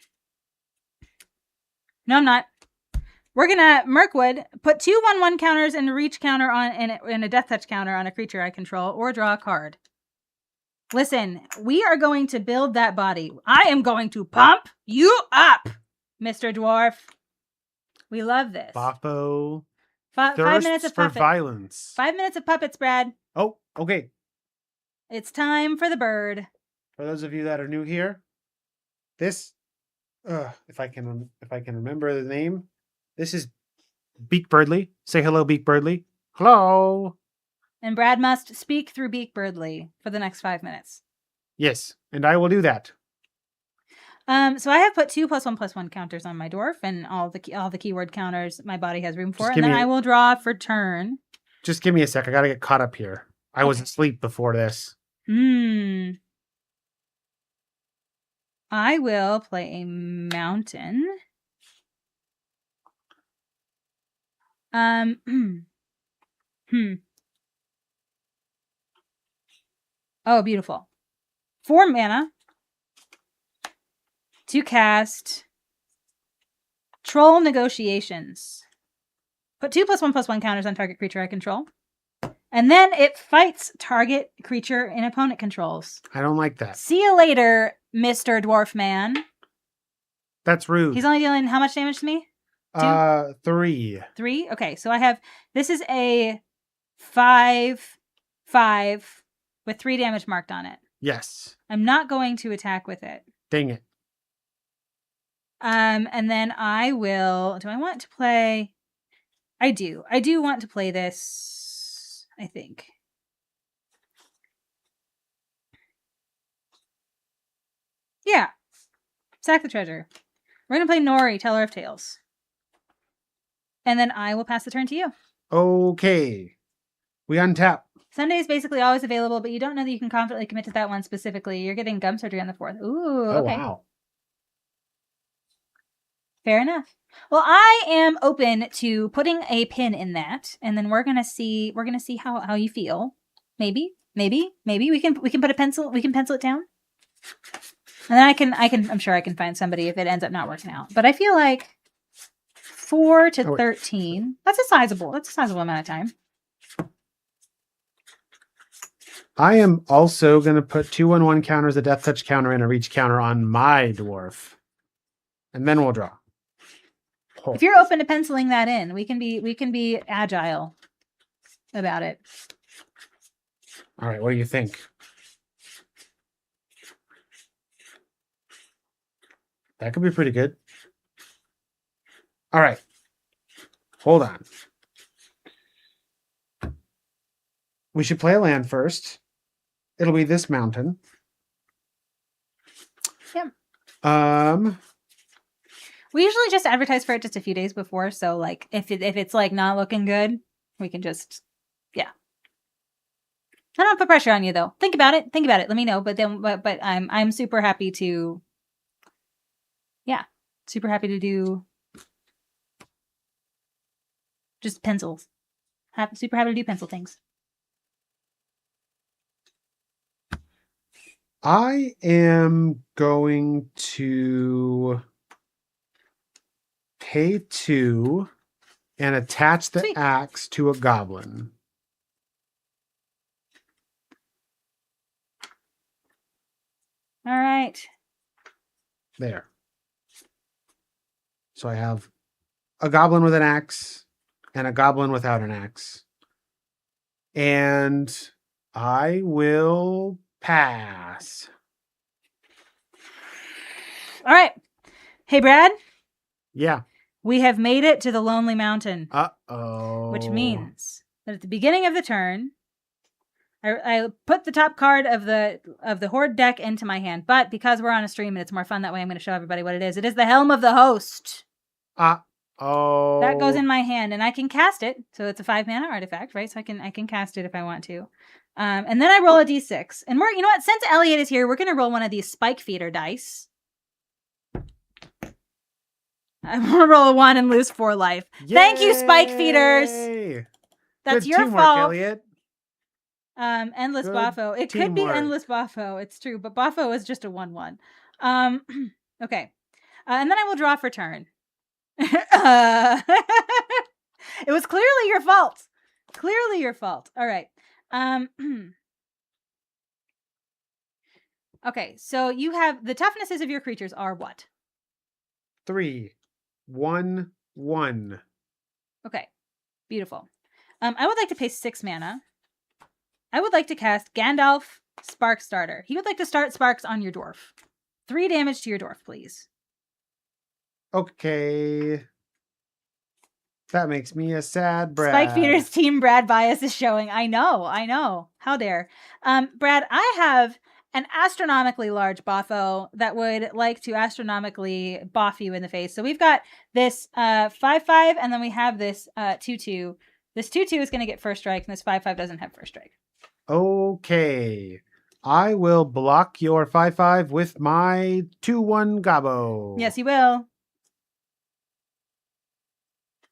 No, I'm not. We're gonna Mirkwood, put 2 1/1 counters and a reach counter on and a death touch counter on a creature I control, or draw a card. Listen, we are going to build that body. I am going to pump you up, Mr. Dwarf. We love this. Boppo. 5 minutes of for puppet. violence. 5 minutes of puppets, Brad. Oh, okay. It's time for the bird. For those of you that are new here, this, if I can remember the name. This is Beak Birdly. Say hello, Beak Birdly. Hello. And Brad must speak through Beak Birdly for the next 5 minutes. Yes, and I will do that. So I have put 2 +1/+1 counters on my dwarf, and all the keyword counters my body has room for, and then I will draw for turn. Just give me a sec. I gotta get caught up here. I was asleep before this. I will play a mountain. Oh, beautiful. 4 mana to cast Troll Negotiations. Put 2 +1/+1 counters on target creature I control. And then it fights target creature an opponent controls. I don't like that. See you later, Mr. Dwarf Man. That's rude. He's only dealing how much damage to me? 3. 3? Okay, so I have... This is a 5/5 with 3 damage marked on it. Yes. I'm not going to attack with it. Dang it. And then I will... Do I want to play... I do. I do want to play this, I think. Yeah. Sack the treasure. We're going to play Nori, Teller of Tales. And then I will pass the turn to you. Okay. We untap. Sunday is basically always available, but you don't know that you can confidently commit to that one specifically. You're getting gum surgery on the 4th. Ooh, okay. Oh, wow. Fair enough. Well, I am open to putting a pin in that, and then we're gonna see how you feel. Maybe we can put a pencil. We can pencil it down, and then I'm sure I can find somebody if it ends up not working out. But I feel like 4 to 13. That's a sizable amount of time. I am also going to put 2/1/1 counters, a death touch counter, and a reach counter on my dwarf. And then we'll draw. Oh. If you're open to penciling that in, we can be agile about it. All right, what do you think? That could be pretty good. All right. Hold on. We should play a land first. It'll be this mountain. Yeah. We usually just advertise for it just a few days before, so like if it's like not looking good, we can just I don't put pressure on you though. Think about it. Let me know. But I'm super happy to do just pencils. Super happy to do pencil things. I am going to pay 2 and attach the axe to a goblin. All right. There. So I have a goblin with an axe and a goblin without an axe. And I will pass. All right. Hey, Brad. Yeah. We have made it to the Lonely Mountain. Uh-oh. Which means that at the beginning of the turn, I put the top card of the Horde deck into my hand. But because we're on a stream and it's more fun that way, I'm going to show everybody what it is. It is the Helm of the Host. Oh. That goes in my hand, and I can cast it. So it's a 5-mana artifact, right? So I can cast it if I want to. And then I roll a d6. And you know what? Since Elliot is here, we're going to roll one of these Spike Feeder dice. I'm going to roll a 1 and lose 4 life. Yay! Thank you, Spike Feeders. That's Good your teamwork, fault. Elliot. Endless Good Boffo. It teamwork. could be Endless Boffo. It's true, but Boffo is just a 1/1. Okay. And then I will draw for turn. It was clearly your fault. Clearly your fault. All right. Okay, so you have the toughnesses of your creatures are what? 3, 1, 1. Okay, beautiful. I would like to pay 6 mana. I would like to cast Gandalf Spark Starter. He would like to start sparks on your dwarf. 3 damage to your dwarf, please. Okay. That makes me a sad Brad. Spike Feeder's Team Brad bias is showing. I know. How dare. Brad, I have an astronomically large Boffo that would like to astronomically boff you in the face. So we've got this 5/5, and then we have this 2/2. This 2/2 is going to get first strike, and this 5/5 doesn't have first strike. Okay. I will block your 5/5 with my 2/1 Gobbo. Yes, you will.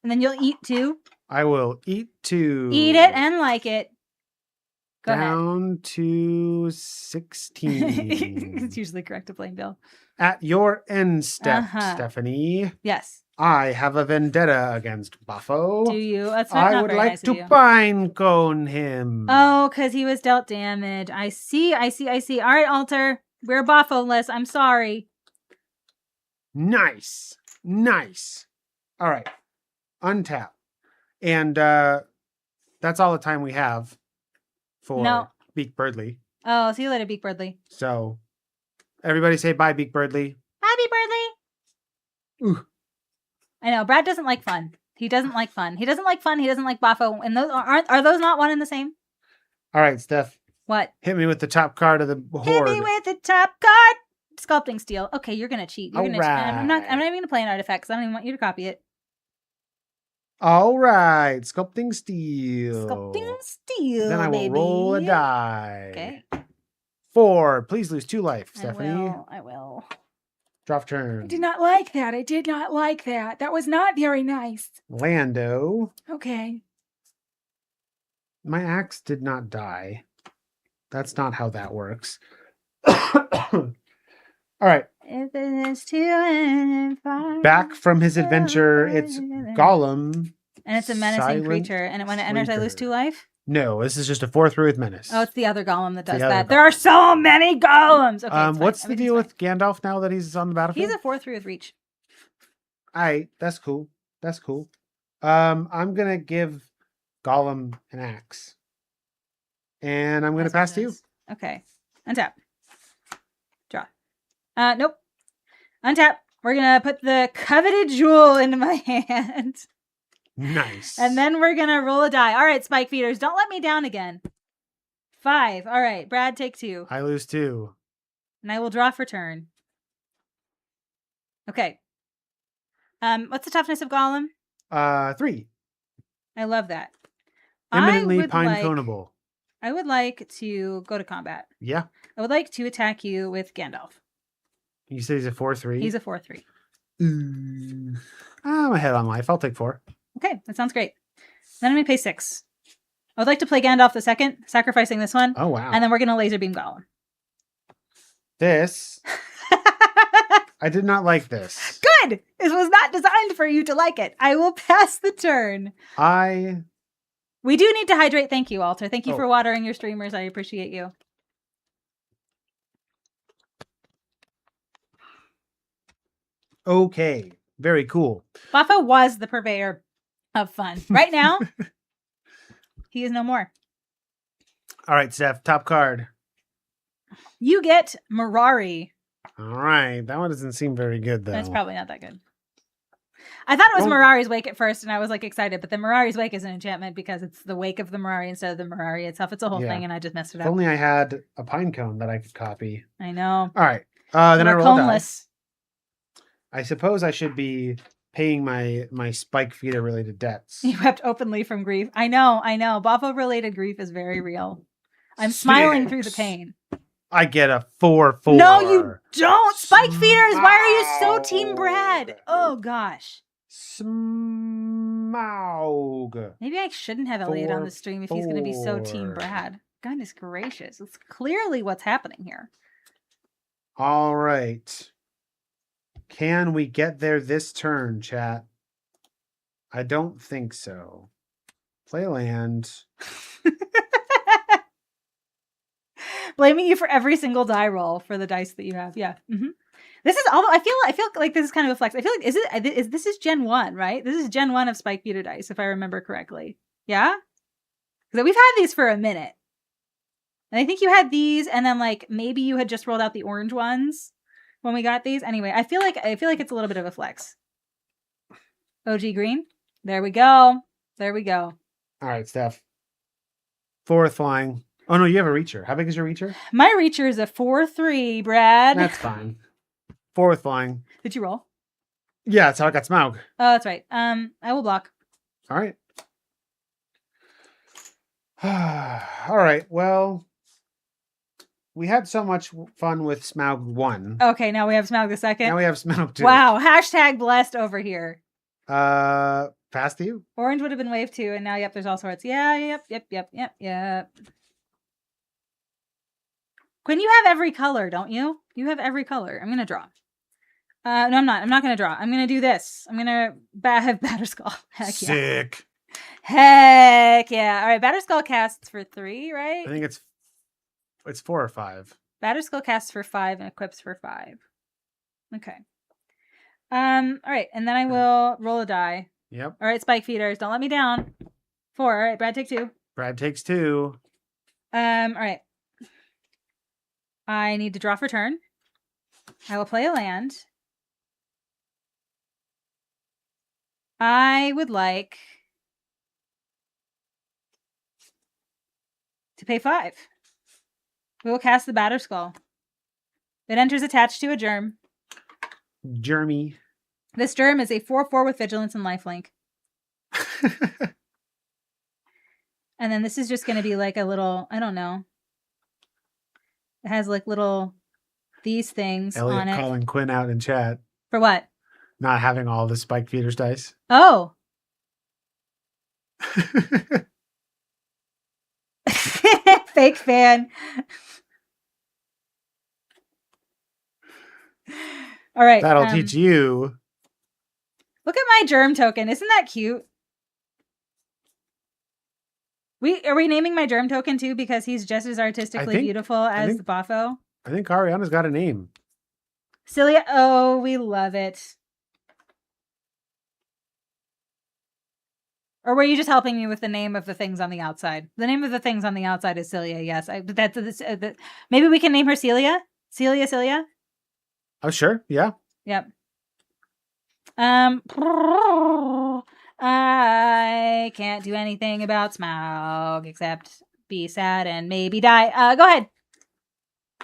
And then you'll eat 2. I will eat 2. Eat it and like it. Go Down ahead. To 16. It's usually correct to blame Bill. At your end step, Stephanie. Yes. I have a vendetta against Buffo. Do you? That's I would very like nice of to you. pinecone him. Oh, because he was dealt damage. I see. All right, Alter. We're Buffo-less. I'm sorry. Nice. All right. Untap. And that's all the time we have for Beak Birdly. Oh, see you later, Beak Birdly. So, everybody say bye, Beak Birdly. Bye, Beak Birdly. Ooh. I know. Brad doesn't like fun. He doesn't like fun. He doesn't like fun. He doesn't like Buffo. And those are those not one and the same? All right, Steph. What? Hit me with the top card of the horde. Hit me with the top card. Sculpting Steel. Okay, you're gonna cheat. You're gonna. Right. I'm not even gonna play an artifact because I don't even want you to copy it. All right, Sculpting Steel. Sculpting Steel. Then I will roll a die. Okay. 4. Please lose 2 life, Stephanie. I will. Drop turn. I did not like that. That was not very nice. Lando. Okay. My axe did not die. That's not how that works. All right. If it is 2 and 5. Back from his adventure, it's Gollum. And it's a menacing creature. And when it enters, I lose 2 life? No, this is just a 4/3 with menace. Oh, it's the other Gollum that does other that. Gollum. There are so many Golems! Okay, what's the deal with Gandalf now that he's on the battlefield? He's a 4/3 with reach. Alright, that's cool. I'm gonna give Gollum an axe. And I'm gonna pass to you. Okay. Untap. Draw. Nope. Untap. We're gonna put the coveted jewel into my hand. Nice. And then we're gonna roll a die. All right, Spike Feeders, don't let me down again. 5. All right, Brad, take 2. I lose 2. And I will draw for turn. Okay. What's the toughness of Gollum? 3. I love that. Imminently pineconeable. I would like to go to combat. Yeah. I would like to attack you with Gandalf. You say he's a 4/3? He's a 4/3. I'm ahead on life. I'll take 4. Okay, that sounds great. Then I'm going to pay 6. I would like to play Gandalf the second, sacrificing this one. Oh, wow. And then we're going to laser beam Gollum. This. I did not like this. Good! It was not designed for you to like it. I will pass the turn. We do need to hydrate. Thank you, Alter. Thank you for watering your streamers. I appreciate you. Okay. Very cool. Buffo was the purveyor of fun. Right now, he is no more. All right, Steph. Top card. You get Mirari. All right. That one doesn't seem very good, though. That's probably not that good. I thought it was Mirari's Wake at first, and I was like excited, but the Mirari's Wake is an enchantment because it's the wake of the Mirari instead of the Mirari itself. It's a whole thing, and I just messed it up. If only I had a pine cone that I could copy. I know. All right. Then I roll coneless. I suppose I should be paying my spike feeder related debts. You wept openly from grief. I know. Buffo related grief is very real. I'm smiling through the pain. I get a 4/4. No, you don't. Spike feeders. Why are you so Team Brad? Oh gosh. Smaug. Maybe I shouldn't have Elliot on the stream if he's going to be so Team Brad. Goodness gracious. It's clearly what's happening here. All right. Can we get there this turn, chat? I don't think so. Play land. Blaming you for every single die roll for the dice that you have. Yeah. Mm-hmm. This is all. I feel like this is kind of a flex. I feel like this is Gen 1, right? This is Gen 1 of Spike Feeder dice, if I remember correctly. Yeah? Because we've had these for a minute. And I think you had these, and then like maybe you had just rolled out the orange ones when we got these. Anyway, I feel like it's a little bit of a flex. OG green. There we go. All right, Steph. 4th flying. Oh no, you have a reacher. How big is your reacher? My reacher is a 4/3, Brad. That's fine. 4th flying. Did you roll? Yeah, that's how I got Smaug. Oh, that's right. I will block. All right. All right. Well, we had so much fun with Smaug 1. Okay, now we have Smaug the second. Now we have Smaug 2. Wow, hashtag blessed over here. Pass to you. Orange would have been wave 2, and now yep, there's all sorts. Yeah, yep. Quinn, you have every color, don't you? You have every color. I'm gonna draw. No, I'm not. I'm not going to draw. I'm going to do this. I'm going to have Batterskull. Heck yeah. Sick. Heck yeah. All right. Batterskull casts for 3, right? I think it's 4 or 5. Batterskull casts for 5 and equips for 5. Okay. All right. And then I will roll a die. Yep. All right, Spike Feeders. Don't let me down. 4. All right. Brad, take 2. Brad takes 2. All right. I need to draw for turn. I will play a land. I would like to pay 5. We will cast the Batterskull. It enters attached to a germ. Jeremy. This germ is a 4/4 with vigilance and lifelink. And then this is just going to be like a little, I don't know. It has like little, these things Elliot on it. calling Quinn out in chat. For what? Not having all the Spike Feeders dice. Oh. Fake fan. All right. That'll teach you. Look at my germ token. Isn't that cute? Are we naming my germ token too because he's just as artistically beautiful as the Boffo? I think Ariana's got a name. Cilia. Oh, we love it. Or were you just helping me with the name of the things on the outside? The name of the things on the outside is Cilia. Yes, maybe we can name her Celia. Celia. Oh, sure. Yeah. Yep. I can't do anything about Smaug except be sad and maybe die. Go ahead.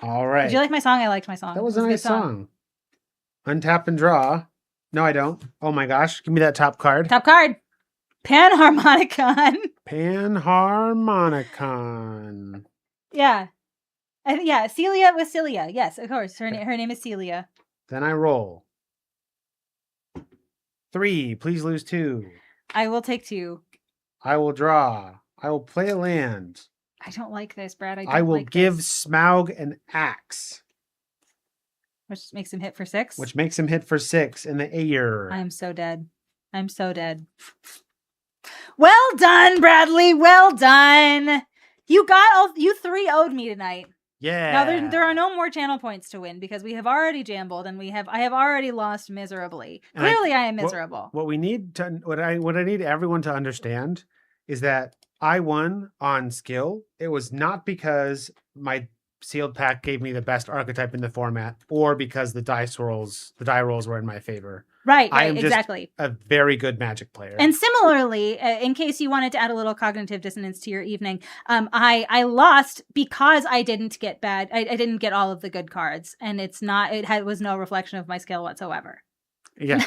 All right. Did you like my song? I liked my song. That was a nice song. Untap and draw. No, I don't. Oh my gosh. Give me that top card. Top card. Panharmonicon. Panharmonicon. Yeah. Yeah, Celia with Cilia. Yes, of course. Her name is Celia. Then I roll. 3. Please lose 2. I will take 2. I will draw. I will play a land. I don't like this, Brad. I will give Smaug an axe. Which makes him hit for 6? Which makes him hit for 6 in the air. I'm so dead. I'm so dead. Well done, Bradley. Well done. You 3-0'd me tonight. Yeah. Now there are no more channel points to win because we have already jambled and I have already lost miserably. Clearly, I am miserable. What I need everyone to understand is that I won on skill. It was not because my sealed pack gave me the best archetype in the format, or because the die rolls were in my favor. Right, I am exactly. Just a very good Magic player. And similarly, in case you wanted to add a little cognitive dissonance to your evening, I lost because I didn't get I didn't get all of the good cards, and it was no reflection of my skill whatsoever. Yeah.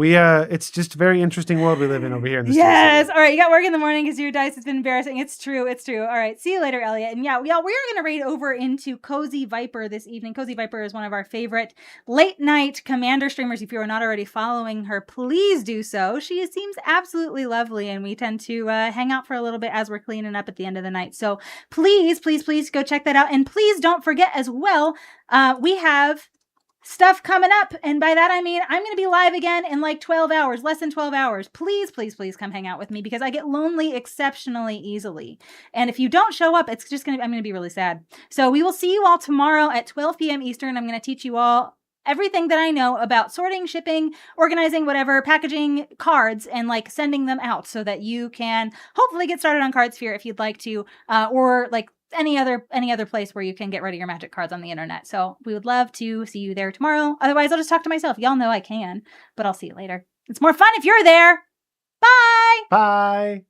It's just a very interesting world we live in over here in the Yes. All right. You got work in the morning because your dice has been embarrassing. It's true. It's true. All right. See you later, Elliot. And yeah, we are going to raid over into Cozy Viper this evening. Cozy Viper is one of our favorite late night commander streamers. If you are not already following her, please do so. She seems absolutely lovely, and we tend to hang out for a little bit as we're cleaning up at the end of the night. So please go check that out. And please don't forget as well, we have stuff coming up, and by that I mean I'm going to be live again in like 12 hours, less than 12 hours. Please come hang out with me because I get lonely exceptionally easily. And if you don't show up, I'm going to be really sad. So we will see you all tomorrow at 12 p.m. Eastern. I'm going to teach you all everything that I know about sorting, shipping, organizing, whatever, packaging cards, and like sending them out so that you can hopefully get started on Card Sphere if you'd like to, or like any other place where you can get rid of your Magic cards on the internet. So we would love to see you there tomorrow. Otherwise, I'll just talk to myself. Y'all know I can, but I'll see you later. It's more fun if you're there. Bye. Bye.